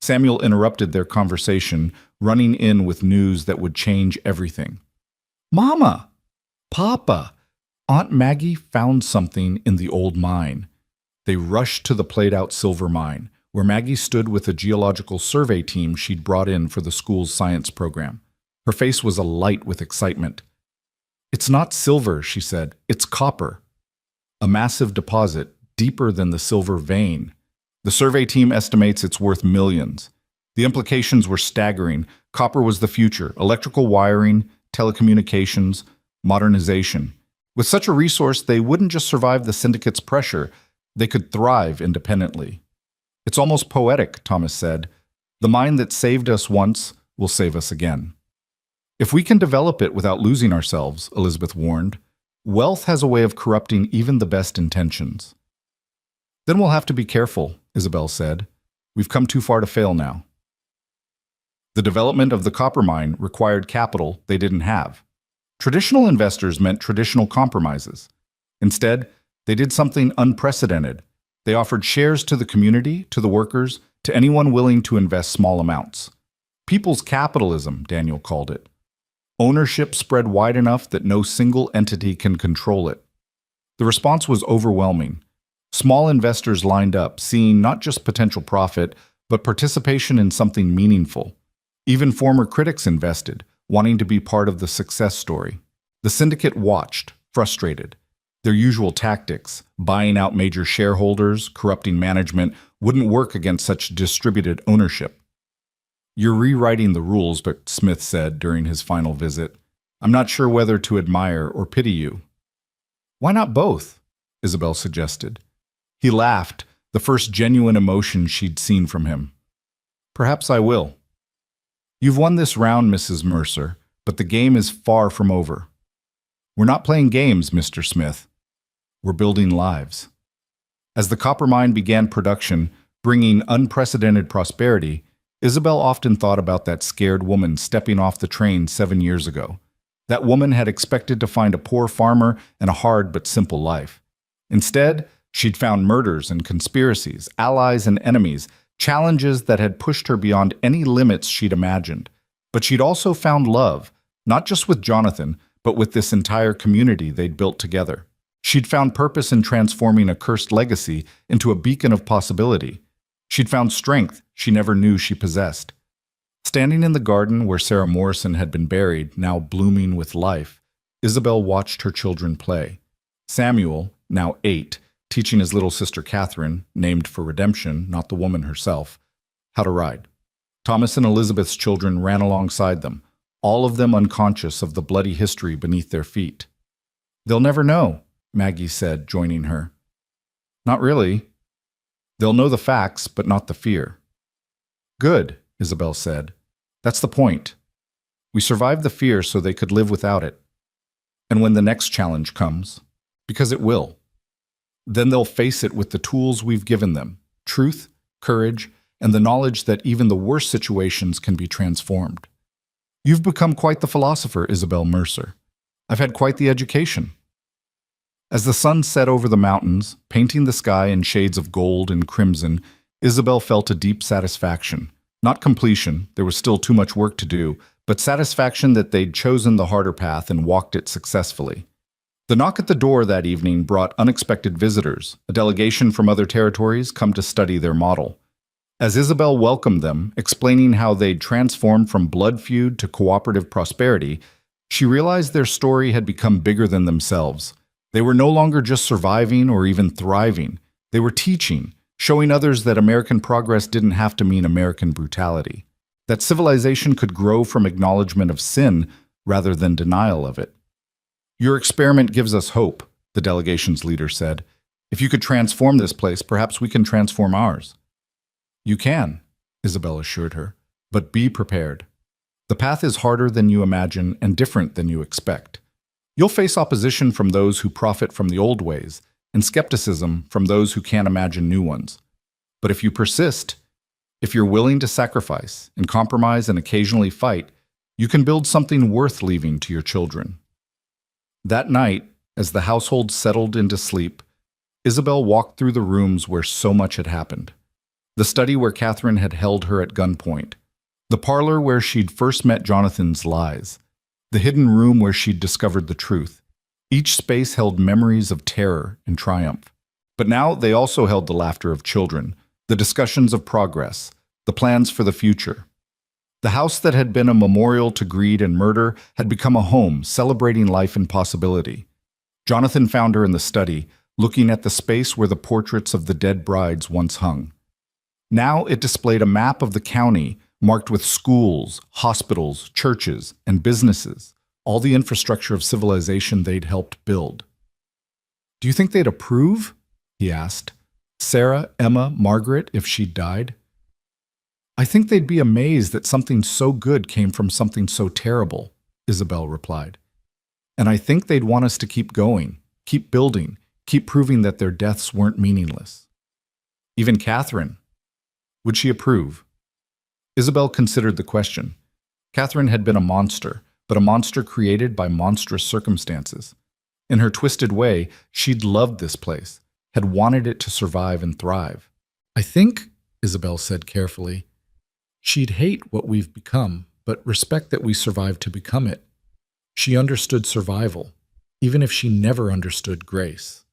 Samuel interrupted their conversation, running in with news that would change everything. Mama! Papa! Aunt Maggie found something in the old mine. They rushed to the played-out silver mine, where Maggie stood with a geological survey team she'd brought in for the school's science program. Her face was alight with excitement. It's not silver, she said. It's copper. A massive deposit, deeper than the silver vein. The survey team estimates it's worth millions. The implications were staggering. Copper was the future, electrical wiring, telecommunications, modernization. With such a resource, they wouldn't just survive the syndicate's pressure, they could thrive independently. It's almost poetic, Thomas said. The mine that saved us once will save us again. If we can develop it without losing ourselves, Elizabeth warned, wealth has a way of corrupting even the best intentions. Then we'll have to be careful, Isabel said. We've come too far to fail now. The development of the copper mine required capital they didn't have. Traditional investors meant traditional compromises. Instead, they did something unprecedented. They offered shares to the community, to the workers, to anyone willing to invest small amounts. People's capitalism, Daniel called it. Ownership spread wide enough that no single entity can control it. The response was overwhelming. Small investors lined up, seeing not just potential profit, but participation in something meaningful. Even former critics invested, wanting to be part of the success story. The syndicate watched, frustrated. Their usual tactics, buying out major shareholders, corrupting management, wouldn't work against such distributed ownership. You're rewriting the rules, but Smith said during his final visit. I'm not sure whether to admire or pity you. Why not both? Isabel suggested. He laughed, the first genuine emotion she'd seen from him. Perhaps I will. You've won this round, Mrs. Mercer, but the game is far from over. We're not playing games, Mr. Smith. We're building lives. As the copper mine began production, bringing unprecedented prosperity, Isabel often thought about that scared woman stepping off the train 7 years ago. That woman had expected to find a poor farmer and a hard but simple life. Instead, she'd found murders and conspiracies, allies and enemies, challenges that had pushed her beyond any limits she'd imagined. But she'd also found love, not just with Jonathan, but with this entire community they'd built together. She'd found purpose in transforming a cursed legacy into a beacon of possibility. She'd found strength she never knew she possessed. Standing in the garden where Sarah Morrison had been buried, now blooming with life, Isabel watched her children play. Samuel, now 8, teaching his little sister Catherine, named for redemption, not the woman herself, how to ride. Thomas and Elizabeth's children ran alongside them, all of them unconscious of the bloody history beneath their feet. They'll never know, Maggie said, joining her. Not really. They'll know the facts, but not the fear. Good, Isabel said. That's the point. We survived the fear so they could live without it. And when the next challenge comes, because it will, then they'll face it with the tools we've given them, truth, courage, and the knowledge that even the worst situations can be transformed. You've become quite the philosopher, Isabel Mercer. I've had quite the education. As the sun set over the mountains, painting the sky in shades of gold and crimson, Isabel felt a deep satisfaction. Not completion, there was still too much work to do, but satisfaction that they'd chosen the harder path and walked it successfully. The knock at the door that evening brought unexpected visitors, a delegation from other territories come to study their model. As Isabel welcomed them, explaining how they'd transformed from blood feud to cooperative prosperity, she realized their story had become bigger than themselves. They were no longer just surviving or even thriving. They were teaching, showing others that American progress didn't have to mean American brutality, that civilization could grow from acknowledgement of sin rather than denial of it. Your experiment gives us hope, the delegation's leader said. If you could transform this place, perhaps we can transform ours. You can, Isabel assured her, but be prepared. The path is harder than you imagine and different than you expect. You'll face opposition from those who profit from the old ways, and skepticism from those who can't imagine new ones. But if you persist, if you're willing to sacrifice and compromise and occasionally fight, you can build something worth leaving to your children. That night, as the household settled into sleep, Isabel walked through the rooms where so much had happened. The study where Catherine had held her at gunpoint, the parlor where she'd first met Jonathan's lies, the hidden room where she'd discovered the truth. Each space held memories of terror and triumph. But now they also held the laughter of children, the discussions of progress, the plans for the future. The house that had been a memorial to greed and murder had become a home celebrating life and possibility. Jonathan found her in the study, looking at the space where the portraits of the dead brides once hung. Now it displayed a map of the county marked with schools, hospitals, churches, and businesses, all the infrastructure of civilization they'd helped build. "Do you think they'd approve?" he asked. "Sarah, Emma, Margaret, if she'd died?" "I think they'd be amazed that something so good came from something so terrible," Isabel replied. "And I think they'd want us to keep going, keep building, keep proving that their deaths weren't meaningless." Even Catherine. Would she approve? Isabel considered the question. Catherine had been a monster, but a monster created by monstrous circumstances. In her twisted way, she'd loved this place, had wanted it to survive and thrive. "I think," Isabel said carefully, "she'd hate what we've become, but respect that we survived to become it. She understood survival, even if she never understood grace."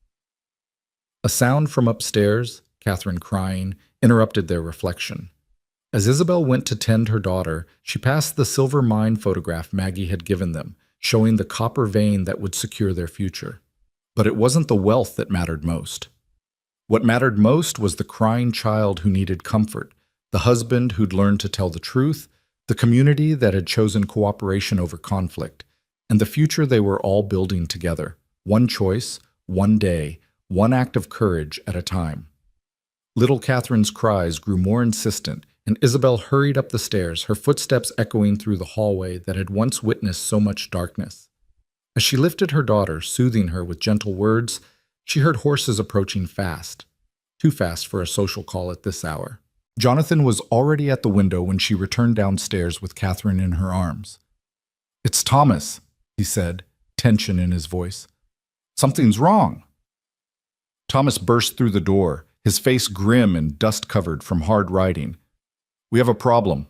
A sound from upstairs, Catherine crying, interrupted their reflection. As Isabel went to tend her daughter, she passed the silver mine photograph Maggie had given them, showing the copper vein that would secure their future. But it wasn't the wealth that mattered most. What mattered most was the crying child who needed comfort, the husband who'd learned to tell the truth, the community that had chosen cooperation over conflict, and the future they were all building together, one choice, one day, one act of courage at a time. Little Catherine's cries grew more insistent, and Isabel hurried up the stairs, her footsteps echoing through the hallway that had once witnessed so much darkness. As she lifted her daughter, soothing her with gentle words, she heard horses approaching fast, too fast for a social call at this hour. Jonathan was already at the window when she returned downstairs with Catherine in her arms. "It's Thomas," he said, tension in his voice. "Something's wrong." Thomas burst through the door, his face grim and dust-covered from hard riding. "We have a problem.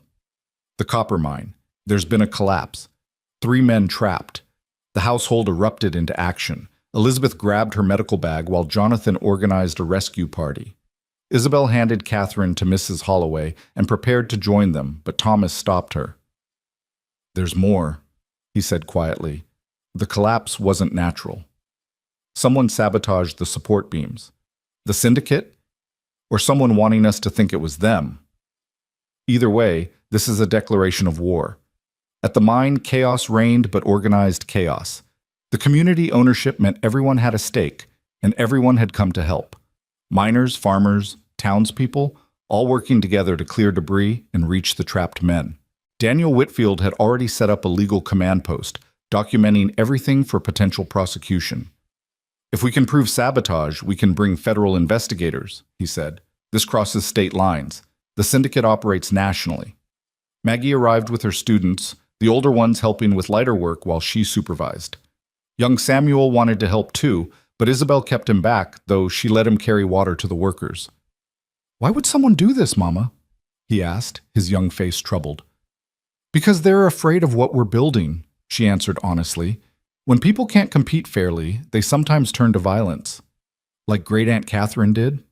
The copper mine. There's been a collapse. 3 men trapped." The household erupted into action. Elizabeth grabbed her medical bag while Jonathan organized a rescue party. Isabel handed Catherine to Mrs. Holloway and prepared to join them, but Thomas stopped her. "There's more," he said quietly. "The collapse wasn't natural. Someone sabotaged the support beams. The syndicate? Or someone wanting us to think it was them? Either way, this is a declaration of war. At the mine, chaos reigned, but organized chaos. The community ownership meant everyone had a stake, and everyone had come to help. Miners, farmers, townspeople, all working together to clear debris and reach the trapped men. Daniel Whitfield had already set up a legal command post, documenting everything for potential prosecution. "If we can prove sabotage, we can bring federal investigators," he said. "This crosses state lines. The syndicate operates nationally." Maggie arrived with her students, the older ones helping with lighter work while she supervised. Young Samuel wanted to help too, but Isabel kept him back, though she let him carry water to the workers. "Why would someone do this, Mama?" he asked, his young face troubled. "Because they're afraid of what we're building," she answered honestly. "When people can't compete fairly, they sometimes turn to violence. Like Great-Aunt Catherine did?"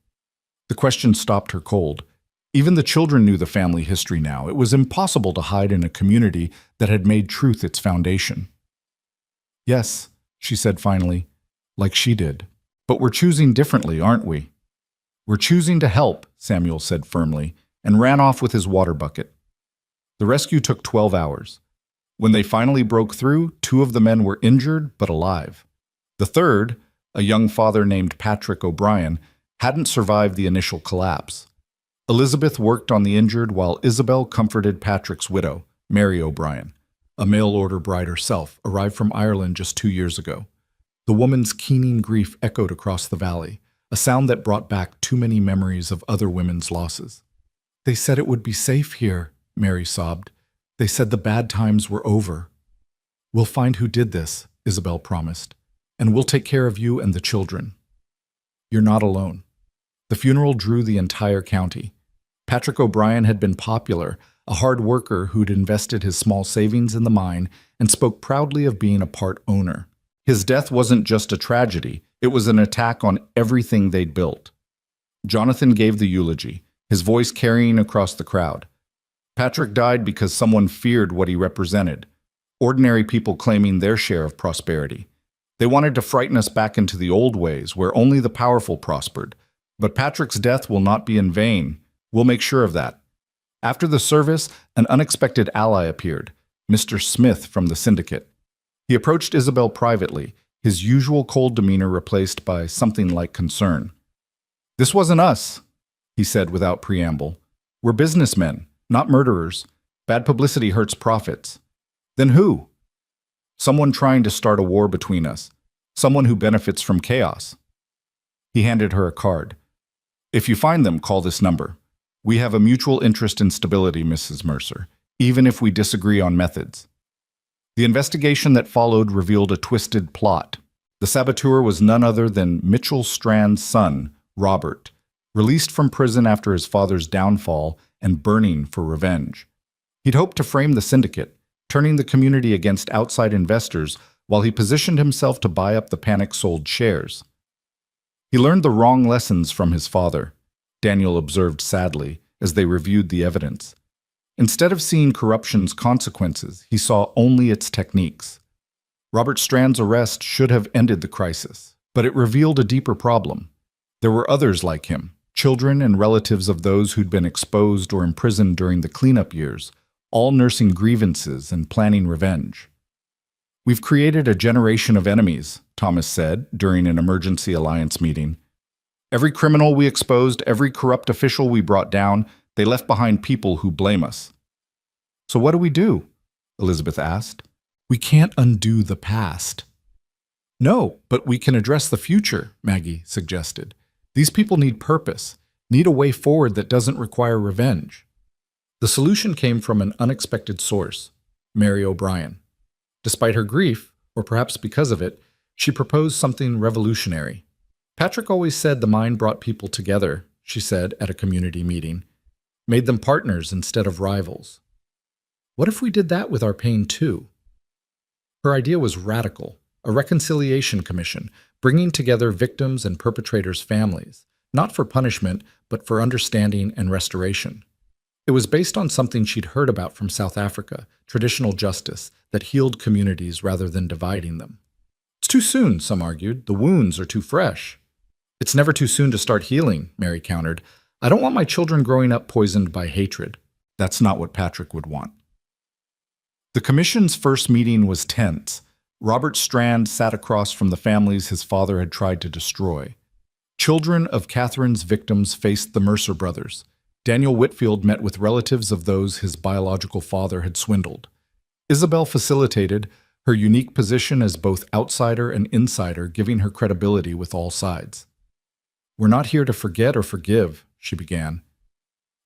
The question stopped her cold. Even the children knew the family history now. It was impossible to hide in a community that had made truth its foundation. "Yes," she said finally, "like she did. But we're choosing differently, aren't we?" "We're choosing to help," Samuel said firmly, and ran off with his water bucket. The rescue took 12 hours. When they finally broke through, 2 of the men were injured but alive. The third, a young father named Patrick O'Brien, hadn't survived the initial collapse. Elizabeth worked on the injured while Isabel comforted Patrick's widow, Mary O'Brien. A mail-order bride herself, arrived from Ireland just 2 years ago. The woman's keening grief echoed across the valley, a sound that brought back too many memories of other women's losses. "They said it would be safe here," Mary sobbed. "They said the bad times were over." "We'll find who did this," Isabel promised, "and we'll take care of you and the children. You're not alone." The funeral drew the entire county. Patrick O'Brien had been popular, a hard worker who'd invested his small savings in the mine and spoke proudly of being a part owner. His death wasn't just a tragedy, it was an attack on everything they'd built. Jonathan gave the eulogy, his voice carrying across the crowd. Patrick died because someone feared what he represented, ordinary people claiming their share of prosperity. They wanted to frighten us back into the old ways, where only the powerful prospered. But Patrick's death will not be in vain. We'll make sure of that. After the service, an unexpected ally appeared, Mr. Smith from the syndicate. He approached Isabel privately, his usual cold demeanor replaced by something like concern. "This wasn't us," he said without preamble. "We're businessmen, not murderers. Bad publicity hurts profits." "Then who?" "Someone trying to start a war between us. Someone who benefits from chaos." He handed her a card. "If you find them, call this number. We have a mutual interest in stability, Mrs. Mercer, even if we disagree on methods." The investigation that followed revealed a twisted plot. The saboteur was none other than Mitchell Strand's son, Robert, released from prison after his father's downfall and burning for revenge. He'd hoped to frame the syndicate, turning the community against outside investors while he positioned himself to buy up the panic-sold shares. He learned the wrong lessons from his father, Daniel observed sadly as they reviewed the evidence. Instead of seeing corruption's consequences, he saw only its techniques. Robert Strand's arrest should have ended the crisis, but it revealed a deeper problem. There were others like him, children and relatives of those who'd been exposed or imprisoned during the cleanup years, all nursing grievances and planning revenge. "We've created a generation of enemies," Thomas said during an emergency alliance meeting. "Every criminal we exposed, every corrupt official we brought down, they left behind people who blame us." "So what do we do?" Elizabeth asked. "We can't undo the past." "No, but we can address the future," Maggie suggested. "These people need purpose, need a way forward that doesn't require revenge." The solution came from an unexpected source, Mary O'Brien. Despite her grief, or perhaps because of it, she proposed something revolutionary. "Patrick always said the mind brought people together," she said at a community meeting. "Made them partners instead of rivals. What if we did that with our pain too?" Her idea was radical, a reconciliation commission, bringing together victims' and perpetrators' families, not for punishment, but for understanding and restoration. It was based on something she'd heard about from South Africa, traditional justice that healed communities rather than dividing them. "It's too soon," some argued. "The wounds are too fresh." "It's never too soon to start healing," Mary countered. "I don't want my children growing up poisoned by hatred." That's not what Patrick would want. The commission's first meeting was tense. Robert Strand sat across from the families his father had tried to destroy. Children of Catherine's victims faced the Mercer brothers. Daniel Whitfield met with relatives of those his biological father had swindled. Isabel facilitated, her unique position as both outsider and insider giving her credibility with all sides. "We're not here to forget or forgive," she began.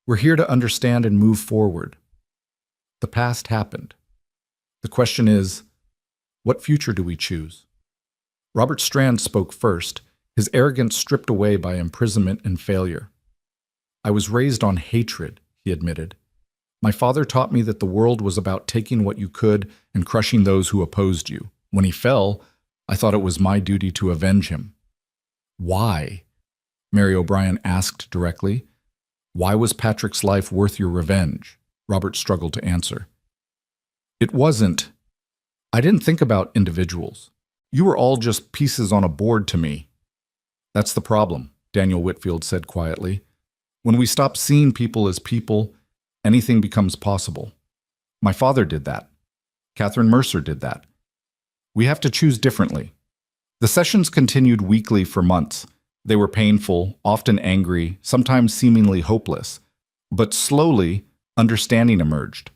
"We're here to understand and move forward. The past happened. The question is, what future do we choose?" Robert Strand spoke first, his arrogance stripped away by imprisonment and failure. "I was raised on hatred," he admitted. "My father taught me that the world was about taking what you could and crushing those who opposed you. When he fell, I thought it was my duty to avenge him." "Why?" Mary O'Brien asked directly. "Why was Patrick's life worth your revenge?" Robert struggled to answer. "It wasn't. I didn't think about individuals. You were all just pieces on a board to me." "That's the problem," Daniel Whitfield said quietly. "When we stop seeing people as people, anything becomes possible. My father did that. Catherine Mercer did that. We have to choose differently." The sessions continued weekly for months. They were painful, often angry, sometimes seemingly hopeless. But slowly, understanding emerged.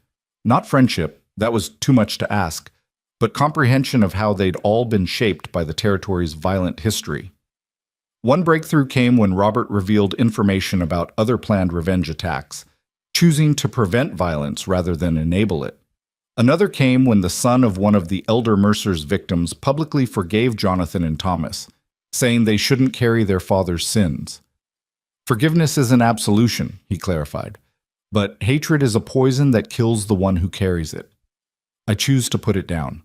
Not friendship, that was too much to ask, but comprehension of how they'd all been shaped by the territory's violent history. One breakthrough came when Robert revealed information about other planned revenge attacks, choosing to prevent violence rather than enable it. Another came when the son of one of the elder Mercer's victims publicly forgave Jonathan and Thomas, saying they shouldn't carry their father's sins. "Forgiveness is an absolution," he clarified, "but hatred is a poison that kills the one who carries it. I choose to put it down."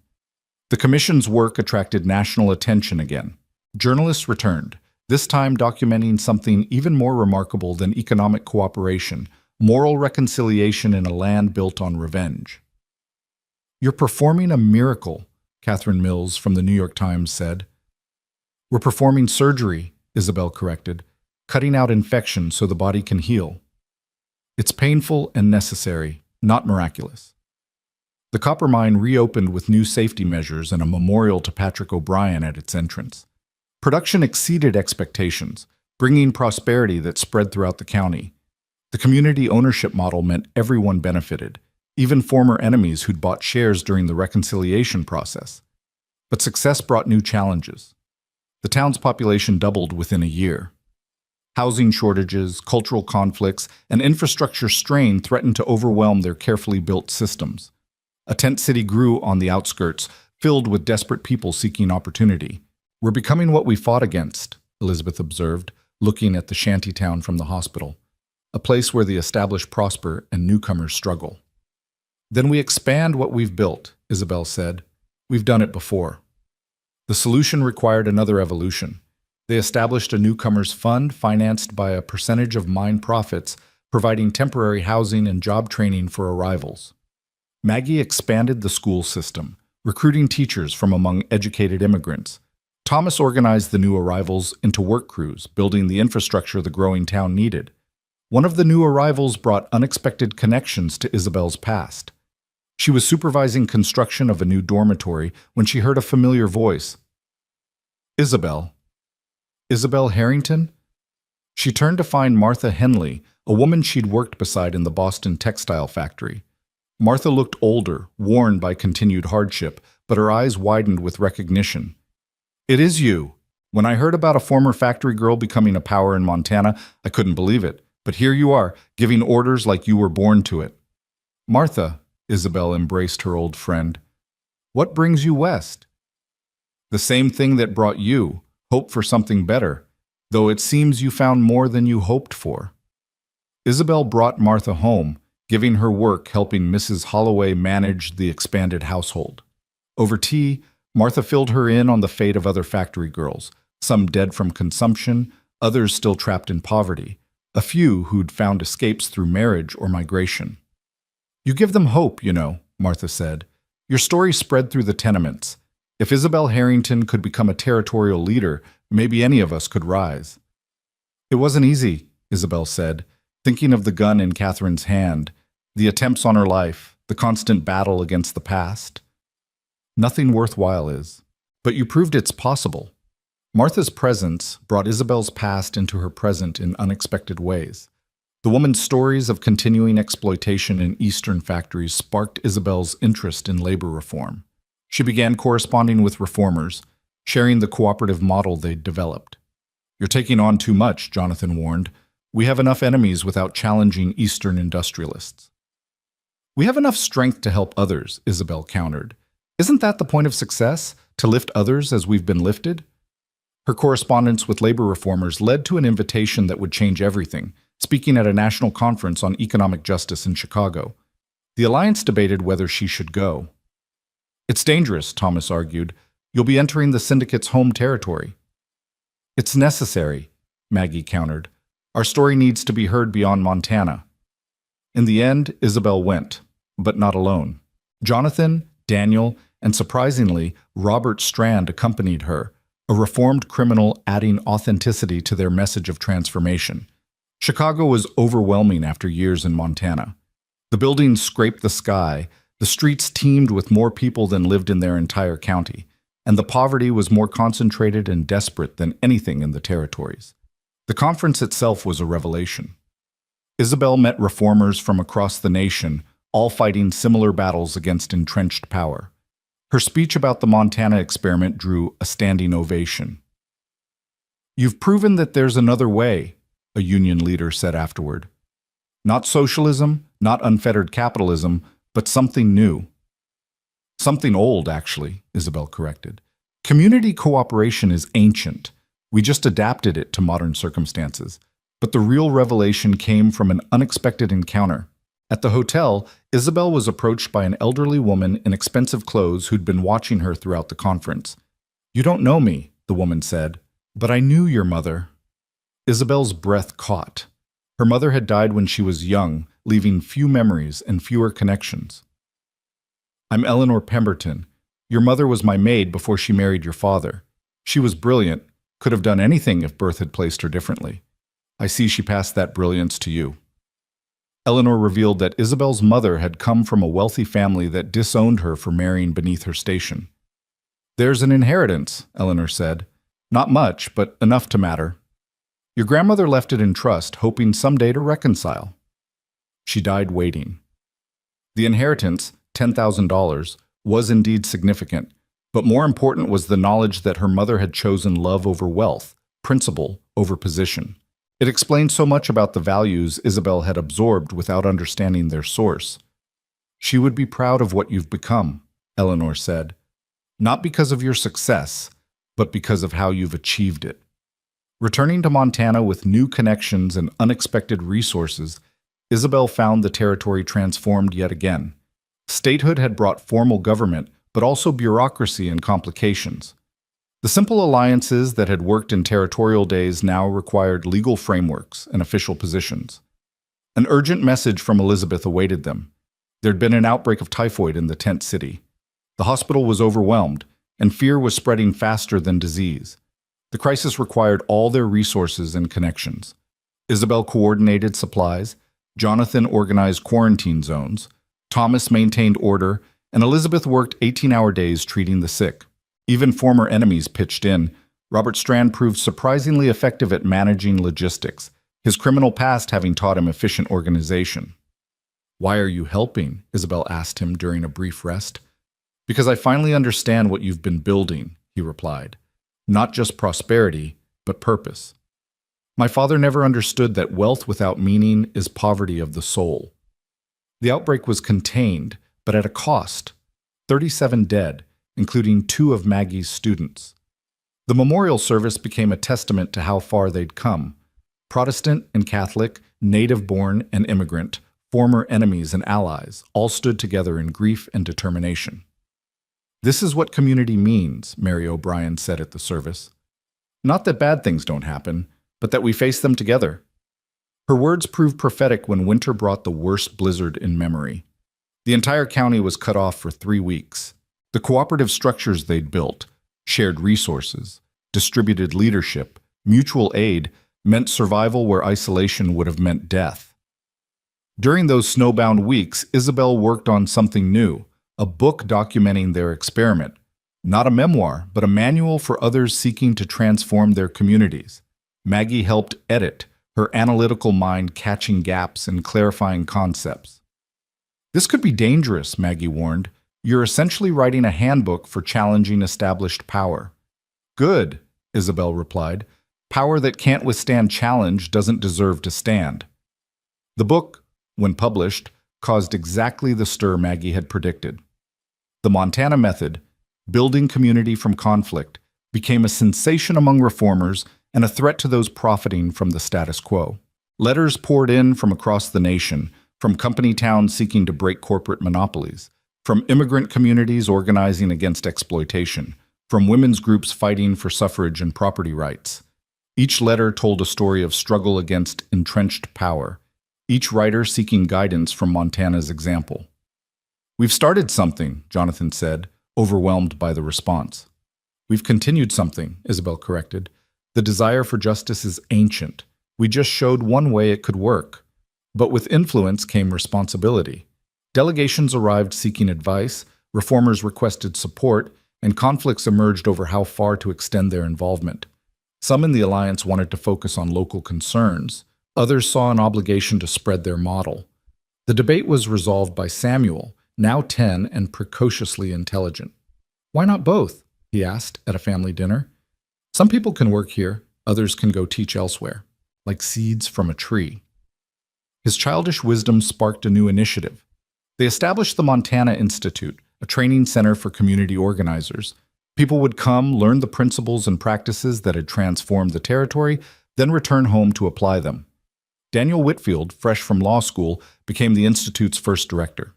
The commission's work attracted national attention again. Journalists returned, this time documenting something even more remarkable than economic cooperation, moral reconciliation in a land built on revenge. "You're performing a miracle," Catherine Mills from the New York Times said. "We're performing surgery," Isabel corrected, "cutting out infection so the body can heal." It's painful and necessary, not miraculous. The copper mine reopened with new safety measures and a memorial to Patrick O'Brien at its entrance. Production exceeded expectations, bringing prosperity that spread throughout the county. The community ownership model meant everyone benefited, even former enemies who'd bought shares during the reconciliation process. But success brought new challenges. The town's population doubled within a year. Housing shortages, cultural conflicts, and infrastructure strain threatened to overwhelm their carefully built systems. A tent city grew on the outskirts, filled with desperate people seeking opportunity. "We're becoming what we fought against," Elizabeth observed, looking at the shanty town from the hospital, a place where the established prosper and newcomers struggle. "Then we expand what we've built," Isabel said. "We've done it before." The solution required another evolution. They established a newcomers fund financed by a percentage of mine profits, providing temporary housing and job training for arrivals. Maggie expanded the school system, recruiting teachers from among educated immigrants. Thomas organized the new arrivals into work crews, building the infrastructure the growing town needed. One of the new arrivals brought unexpected connections to Isabel's past. She was supervising construction of a new dormitory when she heard a familiar voice. "Isabel. Isabel Harrington?" She turned to find Martha Henley, a woman she'd worked beside in the Boston textile factory. Martha looked older, worn by continued hardship, but her eyes widened with recognition. "It is you. When I heard about a former factory girl becoming a power in Montana, I couldn't believe it. But here you are, giving orders like you were born to it." "Martha," Isabel embraced her old friend, "what brings you west?" "The same thing that brought you, hope for something better, though it seems you found more than you hoped for." Isabel brought Martha home, giving her work helping Mrs. Holloway manage the expanded household. Over tea, Martha filled her in on the fate of other factory girls, some dead from consumption, others still trapped in poverty, a few who'd found escapes through marriage or migration. "You give them hope, you know," Martha said. "Your story spread through the tenements. If Isabel Harrington could become a territorial leader, maybe any of us could rise." "It wasn't easy," Isabel said, thinking of the gun in Catherine's hand, the attempts on her life, the constant battle against the past. "Nothing worthwhile is. But you proved it's possible." Martha's presence brought Isabel's past into her present in unexpected ways. The woman's stories of continuing exploitation in Eastern factories sparked Isabel's interest in labor reform. She began corresponding with reformers, sharing the cooperative model they'd developed. "You're taking on too much," Jonathan warned. "We have enough enemies without challenging Eastern industrialists." "We have enough strength to help others," Isabel countered. "Isn't that the point of success, to lift others as we've been lifted?" Her correspondence with labor reformers led to an invitation that would change everything, speaking at a national conference on economic justice in Chicago. The alliance debated whether she should go. "It's dangerous," Thomas argued. "You'll be entering the syndicate's home territory." "It's necessary," Maggie countered. "Our story needs to be heard beyond Montana." In the end, Isabel went, but not alone. Jonathan, Daniel, and surprisingly, Robert Strand accompanied her, a reformed criminal adding authenticity to their message of transformation. Chicago was overwhelming after years in Montana. The buildings scraped the sky, the streets teemed with more people than lived in their entire county, and the poverty was more concentrated and desperate than anything in the territories. The conference itself was a revelation. Isabel met reformers from across the nation, all fighting similar battles against entrenched power. Her speech about the Montana experiment drew a standing ovation. "You've proven that there's another way," a union leader said afterward. "Not socialism, not unfettered capitalism, but something new." "Something old, actually," Isabel corrected. "Community cooperation is ancient. We just adapted it to modern circumstances. But the real revelation came from an unexpected encounter. At the hotel, Isabel was approached by an elderly woman in expensive clothes who'd been watching her throughout the conference. "You don't know me," the woman said, "but I knew your mother." Isabel's breath caught. Her mother had died when she was young, leaving few memories and fewer connections. "I'm Eleanor Pemberton. Your mother was my maid before she married your father. She was brilliant, could have done anything if birth had placed her differently. I see she passed that brilliance to you." Eleanor revealed that Isabel's mother had come from a wealthy family that disowned her for marrying beneath her station. "There's an inheritance," Eleanor said. "Not much, but enough to matter. Your grandmother left it in trust, hoping someday to reconcile. She died waiting." The inheritance, $10,000, was indeed significant, but more important was the knowledge that her mother had chosen love over wealth, principle over position. It explained so much about the values Isabel had absorbed without understanding their source. "She would be proud of what you've become," Eleanor said, "not because of your success, but because of how you've achieved it." Returning to Montana with new connections and unexpected resources, Isabel found the territory transformed yet again. Statehood had brought formal government, but also bureaucracy and complications. The simple alliances that had worked in territorial days now required legal frameworks and official positions. An urgent message from Elizabeth awaited them. There'd been an outbreak of typhoid in the tent city. The hospital was overwhelmed, and fear was spreading faster than disease. The crisis required all their resources and connections. Isabel coordinated supplies, Jonathan organized quarantine zones, Thomas maintained order, and Elizabeth worked 18-hour days treating the sick. Even former enemies pitched in. Robert Strand proved surprisingly effective at managing logistics, his criminal past having taught him efficient organization. "Why are you helping?" Isabel asked him during a brief rest. "Because I finally understand what you've been building," he replied. "Not just prosperity, but purpose. My father never understood that wealth without meaning is poverty of the soul." The outbreak was contained, but at a cost. 37 dead, including 2 of Maggie's students. The memorial service became a testament to how far they'd come. Protestant and Catholic, native-born and immigrant, former enemies and allies, all stood together in grief and determination. "This is what community means," Mary O'Brien said at the service. "Not that bad things don't happen, but that we face them together." Her words proved prophetic when winter brought the worst blizzard in memory. The entire county was cut off for 3 weeks. The cooperative structures they'd built, shared resources, distributed leadership, mutual aid, meant survival where isolation would have meant death. During those snowbound weeks, Isabel worked on something new, a book documenting their experiment. Not a memoir, but a manual for others seeking to transform their communities. Maggie helped edit, her analytical mind catching gaps and clarifying concepts. "This could be dangerous," Maggie warned. "You're essentially writing a handbook for challenging established power." "Good," Isabel replied. "Power that can't withstand challenge doesn't deserve to stand." The book, when published, caused exactly the stir Maggie had predicted. The Montana Method, building community from conflict, became a sensation among reformers and a threat to those profiting from the status quo. Letters poured in from across the nation, from company towns seeking to break corporate monopolies, from immigrant communities organizing against exploitation, from women's groups fighting for suffrage and property rights. Each letter told a story of struggle against entrenched power, each writer seeking guidance from Montana's example. "We've started something," Jonathan said, overwhelmed by the response. "We've continued something," Isabel corrected. "The desire for justice is ancient. We just showed one way it could work." But with influence came responsibility. Delegations arrived seeking advice, reformers requested support, and conflicts emerged over how far to extend their involvement. Some in the alliance wanted to focus on local concerns. Others saw an obligation to spread their model. The debate was resolved by Samuel, now 10 and precociously intelligent. "Why not both?" he asked at a family dinner. "Some people can work here, others can go teach elsewhere, like seeds from a tree." His childish wisdom sparked a new initiative. They established the Montana Institute, a training center for community organizers. People would come, learn the principles and practices that had transformed the territory, then return home to apply them. Daniel Whitfield, fresh from law school, became the Institute's first director.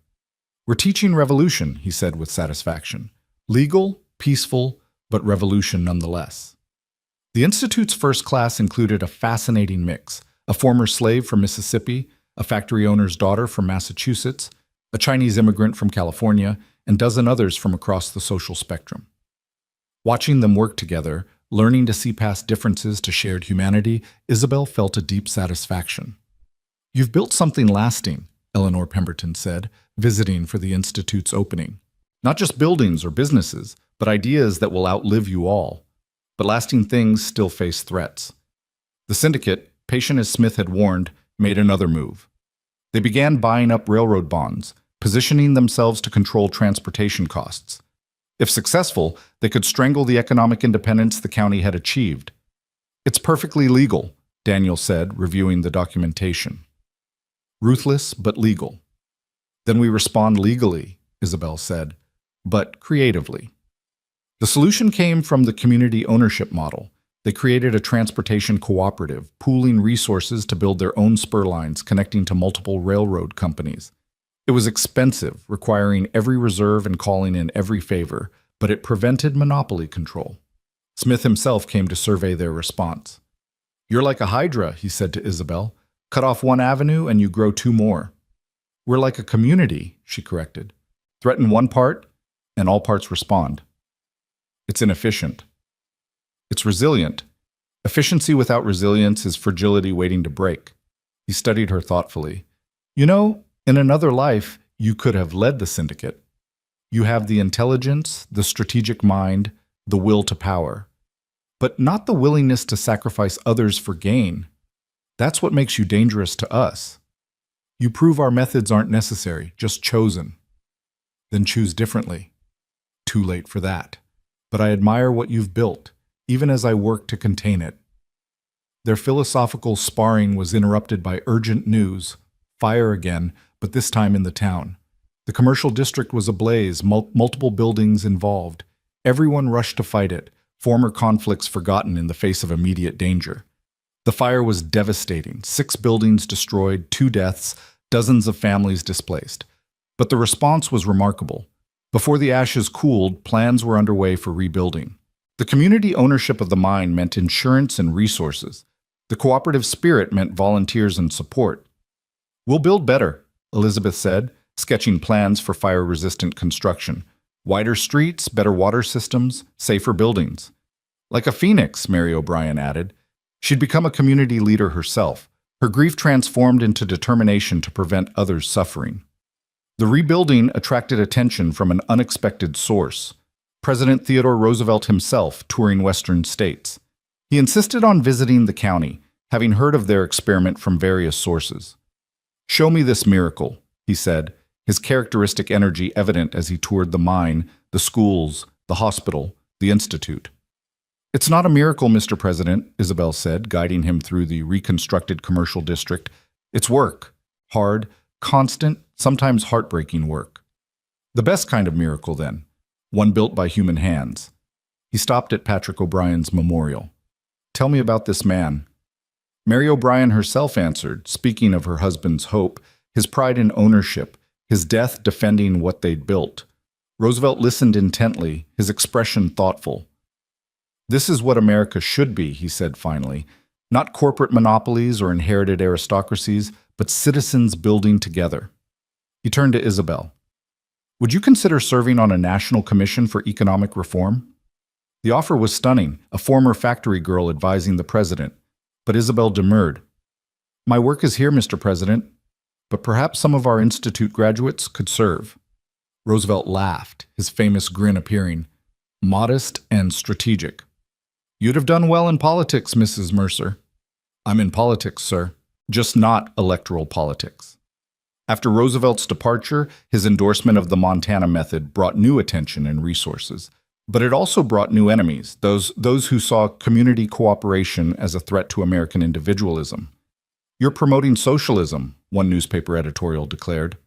"We're teaching revolution," he said with satisfaction. "Legal, peaceful, but revolution nonetheless." The Institute's first class included a fascinating mix: a former slave from Mississippi, a factory owner's daughter from Massachusetts, a Chinese immigrant from California, and a dozen others from across the social spectrum. Watching them work together, learning to see past differences to shared humanity, Isabel felt a deep satisfaction. You've built something lasting, Eleanor Pemberton said, visiting for the Institute's opening. Not just buildings or businesses, but ideas that will outlive you all. But lasting things still face threats. The syndicate, patient as Smith had warned, made another move. They began buying up railroad bonds, positioning themselves to control transportation costs. If successful, they could strangle the economic independence the county had achieved. It's perfectly legal, Daniel said, reviewing the documentation. Ruthless, but legal. Then we respond legally, Isabel said, but creatively. The solution came from the community ownership model. They created a transportation cooperative, pooling resources to build their own spur lines connecting to multiple railroad companies. It was expensive, requiring every reserve and calling in every favor, but it prevented monopoly control. Smith himself came to survey their response. "You're like a hydra," he said to Isabel. "Cut off one avenue and you grow two more." "We're like a community," she corrected. "Threaten one part, and all parts respond." It's inefficient. It's resilient. Efficiency without resilience is fragility waiting to break. He studied her thoughtfully. "You know, in another life, you could have led the syndicate. You have the intelligence, the strategic mind, the will to power. But not the willingness to sacrifice others for gain. That's what makes you dangerous to us. You prove our methods aren't necessary, just chosen. Then choose differently. Too late for that. But I admire what you've built, even as I work to contain it." Their philosophical sparring was interrupted by urgent news. Fire again, but this time in the town. The commercial district was ablaze, multiple buildings involved. Everyone rushed to fight it, former conflicts forgotten in the face of immediate danger. The fire was devastating. 6 buildings destroyed, 2 deaths, dozens of families displaced. But the response was remarkable. Before the ashes cooled, plans were underway for rebuilding. The community ownership of the mine meant insurance and resources. The cooperative spirit meant volunteers and support. "We'll build better," Elizabeth said, sketching plans for fire-resistant construction. "Wider streets, better water systems, safer buildings." "Like a phoenix," Mary O'Brien added. She'd become a community leader herself. Her grief transformed into determination to prevent others' suffering. The rebuilding attracted attention from an unexpected source. President Theodore Roosevelt himself, touring Western states. He insisted on visiting the county, having heard of their experiment from various sources. "Show me this miracle," he said, his characteristic energy evident as he toured the mine, the schools, the hospital, the institute. "It's not a miracle, Mr. President," Isabel said, guiding him through the reconstructed commercial district. "It's work. Hard, constant, sometimes heartbreaking work. The best kind of miracle, then. One built by human hands." He stopped at Patrick O'Brien's memorial. "Tell me about this man." Mary O'Brien herself answered, speaking of her husband's hope, his pride in ownership, his death defending what they'd built. Roosevelt listened intently, his expression thoughtful. "This is what America should be," he said finally. "Not corporate monopolies or inherited aristocracies, but citizens building together." He turned to Isabel. "Would you consider serving on a national commission for economic reform?" The offer was stunning, a former factory girl advising the president. But Isabel demurred. "My work is here, Mr. President, but perhaps some of our institute graduates could serve." Roosevelt laughed, his famous grin appearing, modest and strategic. "You'd have done well in politics, Mrs. Mercer." "I'm in politics, sir, just not electoral politics." After Roosevelt's departure, his endorsement of the Montana method brought new attention and resources. But it also brought new enemies, those who saw community cooperation as a threat to American individualism. "You're promoting socialism," one newspaper editorial declared.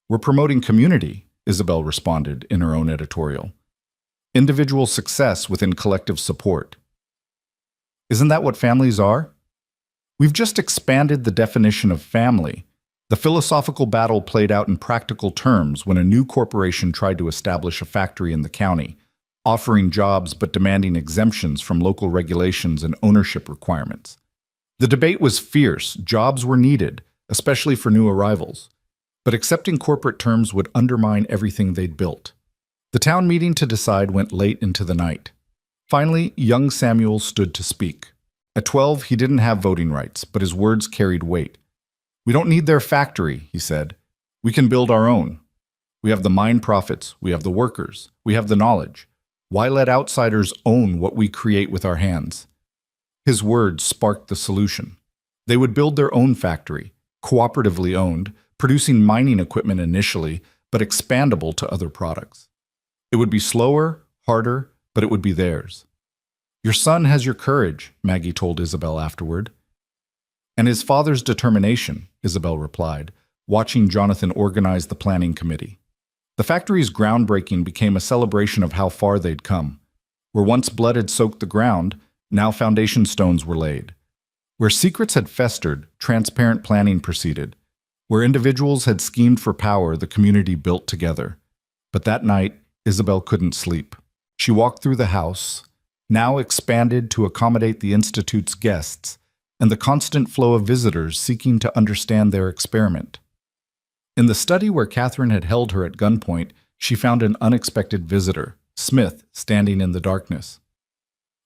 "We're promoting community," Isabel responded in her own editorial. "Individual success within collective support." Isn't that what families are? We've just expanded the definition of family. The philosophical battle played out in practical terms when a new corporation tried to establish a factory in the county, offering jobs but demanding exemptions from local regulations and ownership requirements. The debate was fierce. Jobs were needed, especially for new arrivals. But accepting corporate terms would undermine everything they'd built. The town meeting to decide went late into the night. Finally, young Samuel stood to speak. At 12, he didn't have voting rights, but his words carried weight. We don't need their factory, he said. We can build our own. We have the mine profits, we have the workers, we have the knowledge. Why let outsiders own what we create with our hands? His words sparked the solution. They would build their own factory, cooperatively owned, producing mining equipment initially, but expandable to other products. It would be slower, harder, but it would be theirs. Your son has your courage, Maggie told Isabel afterward. And his father's determination, Isabel replied, watching Jonathan organize the planning committee. The factory's groundbreaking became a celebration of how far they'd come. Where once blood had soaked the ground, now foundation stones were laid. Where secrets had festered, transparent planning proceeded. Where individuals had schemed for power, the community built together. But that night, Isabel couldn't sleep. She walked through the house, now expanded to accommodate the Institute's guests, and the constant flow of visitors seeking to understand their experiment. In the study where Catherine had held her at gunpoint, she found an unexpected visitor, Smith, standing in the darkness.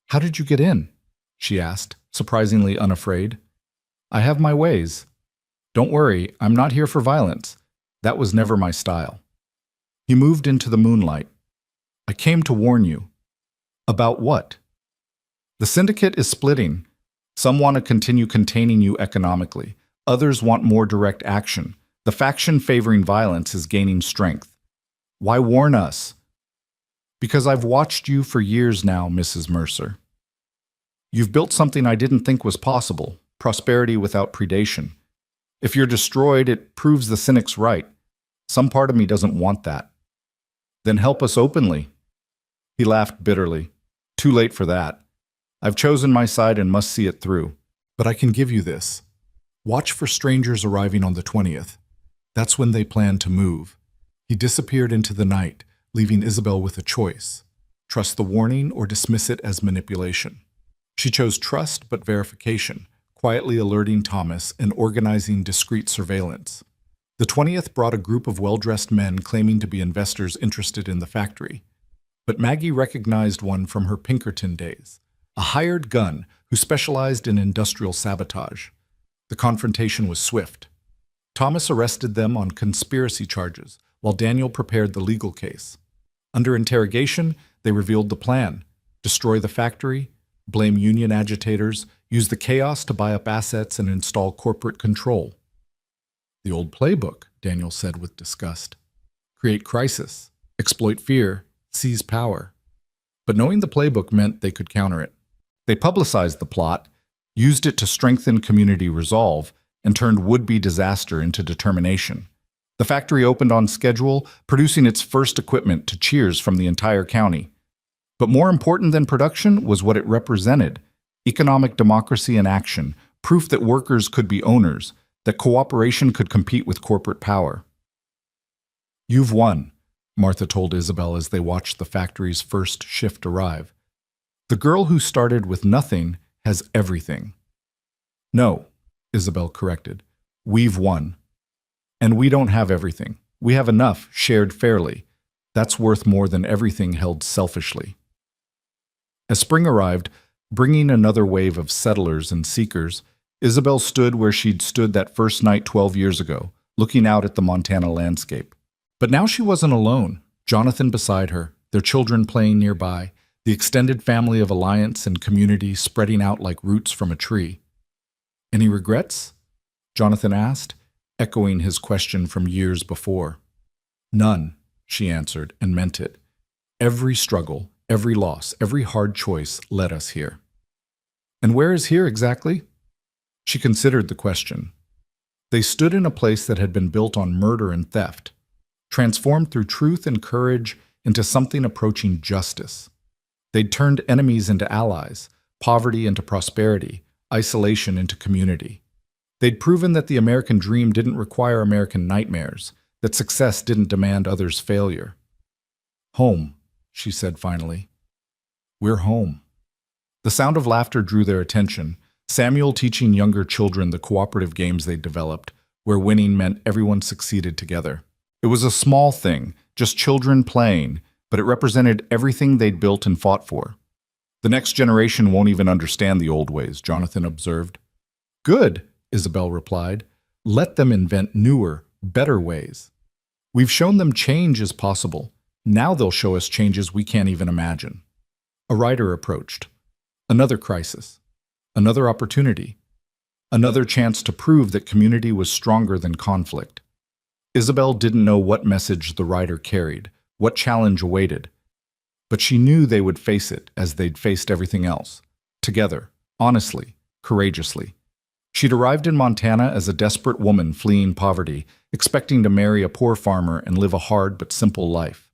"How did you get in?" she asked, surprisingly unafraid. "I have my ways. Don't worry, I'm not here for violence. That was never my style." He moved into the moonlight. "I came to warn you." "About what?" "The syndicate is splitting. Some want to continue containing you economically. Others want more direct action. The faction favoring violence is gaining strength." "Why warn us?" "Because I've watched you for years now, Mrs. Mercer. You've built something I didn't think was possible, prosperity without predation. If you're destroyed, it proves the cynic's right. Some part of me doesn't want that." "Then help us openly." He laughed bitterly. "Too late for that. I've chosen my side and must see it through. But I can give you this. Watch for strangers arriving on the 20th. That's when they plan to move." He disappeared into the night, leaving Isabel with a choice: trust the warning or dismiss it as manipulation. She chose trust but verification, quietly alerting Thomas and organizing discreet surveillance. The 20th brought a group of well-dressed men claiming to be investors interested in the factory. But Maggie recognized one from her Pinkerton days, a hired gun who specialized in industrial sabotage. The confrontation was swift. Thomas arrested them on conspiracy charges, while Daniel prepared the legal case. Under interrogation, they revealed the plan: destroy the factory, blame union agitators, use the chaos to buy up assets and install corporate control. "The old playbook," Daniel said with disgust. "Create crisis, exploit fear, seize power." But knowing the playbook meant they could counter it. They publicized the plot, used it to strengthen community resolve, and turned would-be disaster into determination. The factory opened on schedule, producing its first equipment to cheers from the entire county. But more important than production was what it represented: economic democracy in action, proof that workers could be owners, that cooperation could compete with corporate power. "You've won," Martha told Isabel as they watched the factory's first shift arrive. "The girl who started with nothing has everything." "No," Isabel corrected. "We've won. And we don't have everything. We have enough shared fairly. That's worth more than everything held selfishly." As spring arrived, bringing another wave of settlers and seekers, Isabel stood where she'd stood that first night 12 years ago, looking out at the Montana landscape. But now she wasn't alone. Jonathan beside her, their children playing nearby, the extended family of alliance and community spreading out like roots from a tree. "Any regrets?" Jonathan asked, echoing his question from years before. "None," she answered, and meant it. "Every struggle, every loss, every hard choice led us here." "And where is here exactly?" She considered the question. They stood in a place that had been built on murder and theft, transformed through truth and courage into something approaching justice. They'd turned enemies into allies, poverty into prosperity, isolation into community. They'd proven that the American dream didn't require American nightmares, that success didn't demand others' failure. "Home," she said finally. "We're home." The sound of laughter drew their attention, Samuel teaching younger children the cooperative games they'd developed, where winning meant everyone succeeded together. It was a small thing, just children playing, but it represented everything they'd built and fought for. "The next generation won't even understand the old ways," Jonathan observed. "Good," Isabel replied. Let them invent newer, better ways. We've shown them change is possible. Now they'll show us changes we can't even imagine. A writer approached. Another crisis. Another opportunity. Another chance to prove that community was stronger than conflict. Isabel didn't know what message the writer carried, what challenge awaited. But she knew they would face it as they'd faced everything else. Together, honestly, courageously. She'd arrived in Montana as a desperate woman fleeing poverty, expecting to marry a poor farmer and live a hard but simple life.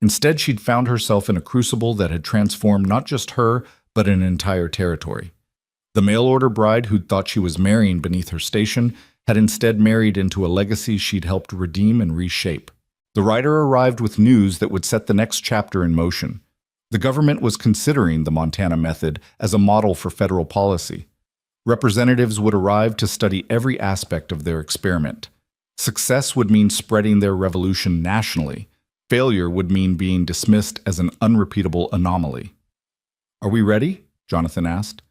Instead, she'd found herself in a crucible that had transformed not just her, but an entire territory. The mail-order bride who'd thought she was marrying beneath her station had instead married into a legacy she'd helped redeem and reshape. The writer arrived with news that would set the next chapter in motion. The government was considering the Montana method as a model for federal policy. Representatives would arrive to study every aspect of their experiment. Success would mean spreading their revolution nationally. Failure would mean being dismissed as an unrepeatable anomaly. "Are we ready?" Jonathan asked.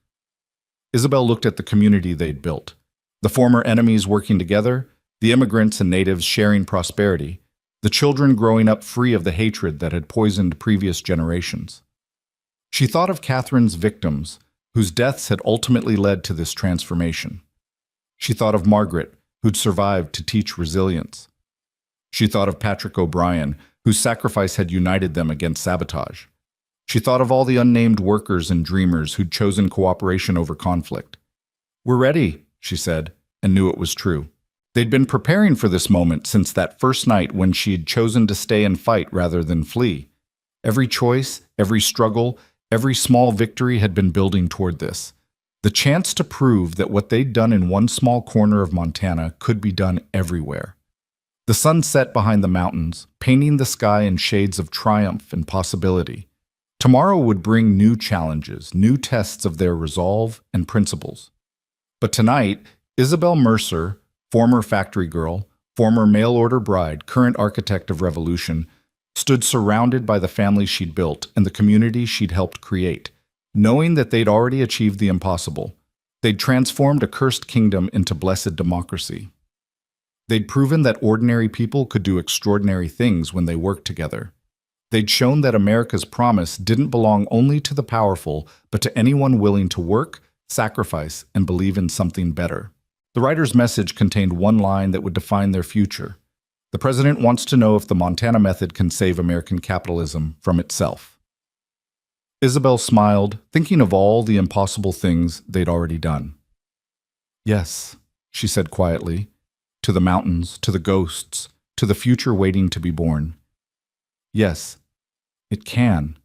Isabel looked at the community they'd built. The former enemies working together, the immigrants and natives sharing prosperity, the children growing up free of the hatred that had poisoned previous generations. She thought of Catherine's victims, whose deaths had ultimately led to this transformation. She thought of Margaret, who'd survived to teach resilience. She thought of Patrick O'Brien, whose sacrifice had united them against sabotage. She thought of all the unnamed workers and dreamers who'd chosen cooperation over conflict. "We're ready," she said, and knew it was true. They'd been preparing for this moment since that first night when she had chosen to stay and fight rather than flee. Every choice, every struggle, every small victory had been building toward this. The chance to prove that what they'd done in one small corner of Montana could be done everywhere. The sun set behind the mountains, painting the sky in shades of triumph and possibility. Tomorrow would bring new challenges, new tests of their resolve and principles. But tonight, Isabel Mercer, former factory girl, former mail-order bride, current architect of revolution, stood surrounded by the family she'd built and the community she'd helped create, knowing that they'd already achieved the impossible. They'd transformed a cursed kingdom into blessed democracy. They'd proven that ordinary people could do extraordinary things when they worked together. They'd shown that America's promise didn't belong only to the powerful, but to anyone willing to work, sacrifice, and believe in something better. The writer's message contained one line that would define their future. The president wants to know if the Montana method can save American capitalism from itself. Isabel smiled, thinking of all the impossible things they'd already done. "Yes," she said quietly, to the mountains, to the ghosts, to the future waiting to be born. "Yes, it can."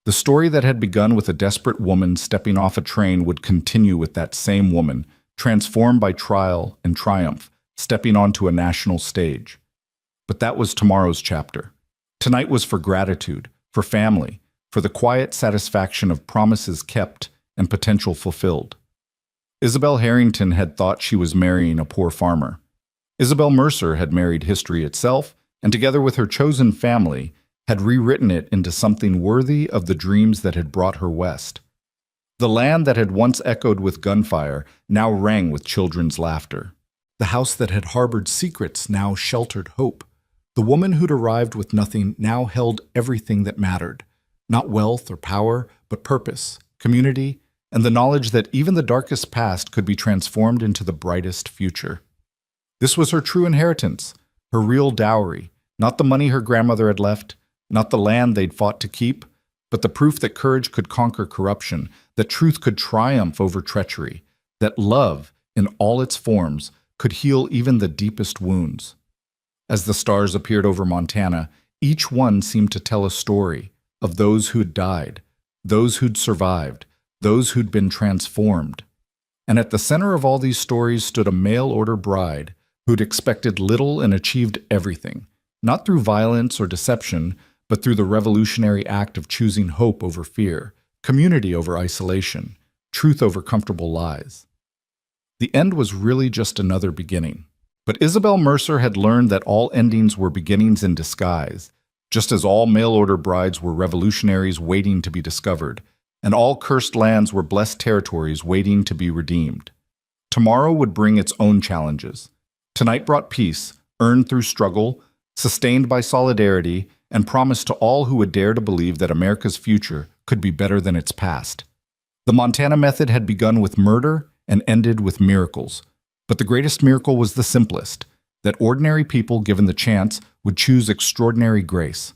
The story that had begun with a desperate woman stepping off a train would continue with that same woman, transformed by trial and triumph, stepping onto a national stage. But that was tomorrow's chapter. Tonight was for gratitude, for family, for the quiet satisfaction of promises kept and potential fulfilled. Isabel Harrington had thought she was marrying a poor farmer. Isabel Mercer had married history itself, and together with her chosen family, had rewritten it into something worthy of the dreams that had brought her west. The land that had once echoed with gunfire now rang with children's laughter. The house that had harbored secrets now sheltered hope. The woman who'd arrived with nothing now held everything that mattered. Not wealth or power, but purpose, community, and the knowledge that even the darkest past could be transformed into the brightest future. This was her true inheritance, her real dowry, not the money her grandmother had left, not the land they'd fought to keep, but the proof that courage could conquer corruption, that truth could triumph over treachery, that love, in all its forms, could heal even the deepest wounds. As the stars appeared over Montana, each one seemed to tell a story of those who'd died, those who'd survived, those who'd been transformed. And at the center of all these stories stood a mail-order bride who'd expected little and achieved everything, not through violence or deception, but through the revolutionary act of choosing hope over fear, community over isolation, truth over comfortable lies. The end was really just another beginning. But Isabel Mercer had learned that all endings were beginnings in disguise, just as all mail-order brides were revolutionaries waiting to be discovered, and all cursed lands were blessed territories waiting to be redeemed. Tomorrow would bring its own challenges. Tonight brought peace, earned through struggle, sustained by solidarity, and promised to all who would dare to believe that America's future could be better than its past. The Montana method had begun with murder and ended with miracles. But the greatest miracle was the simplest, that ordinary people given the chance would choose extraordinary grace.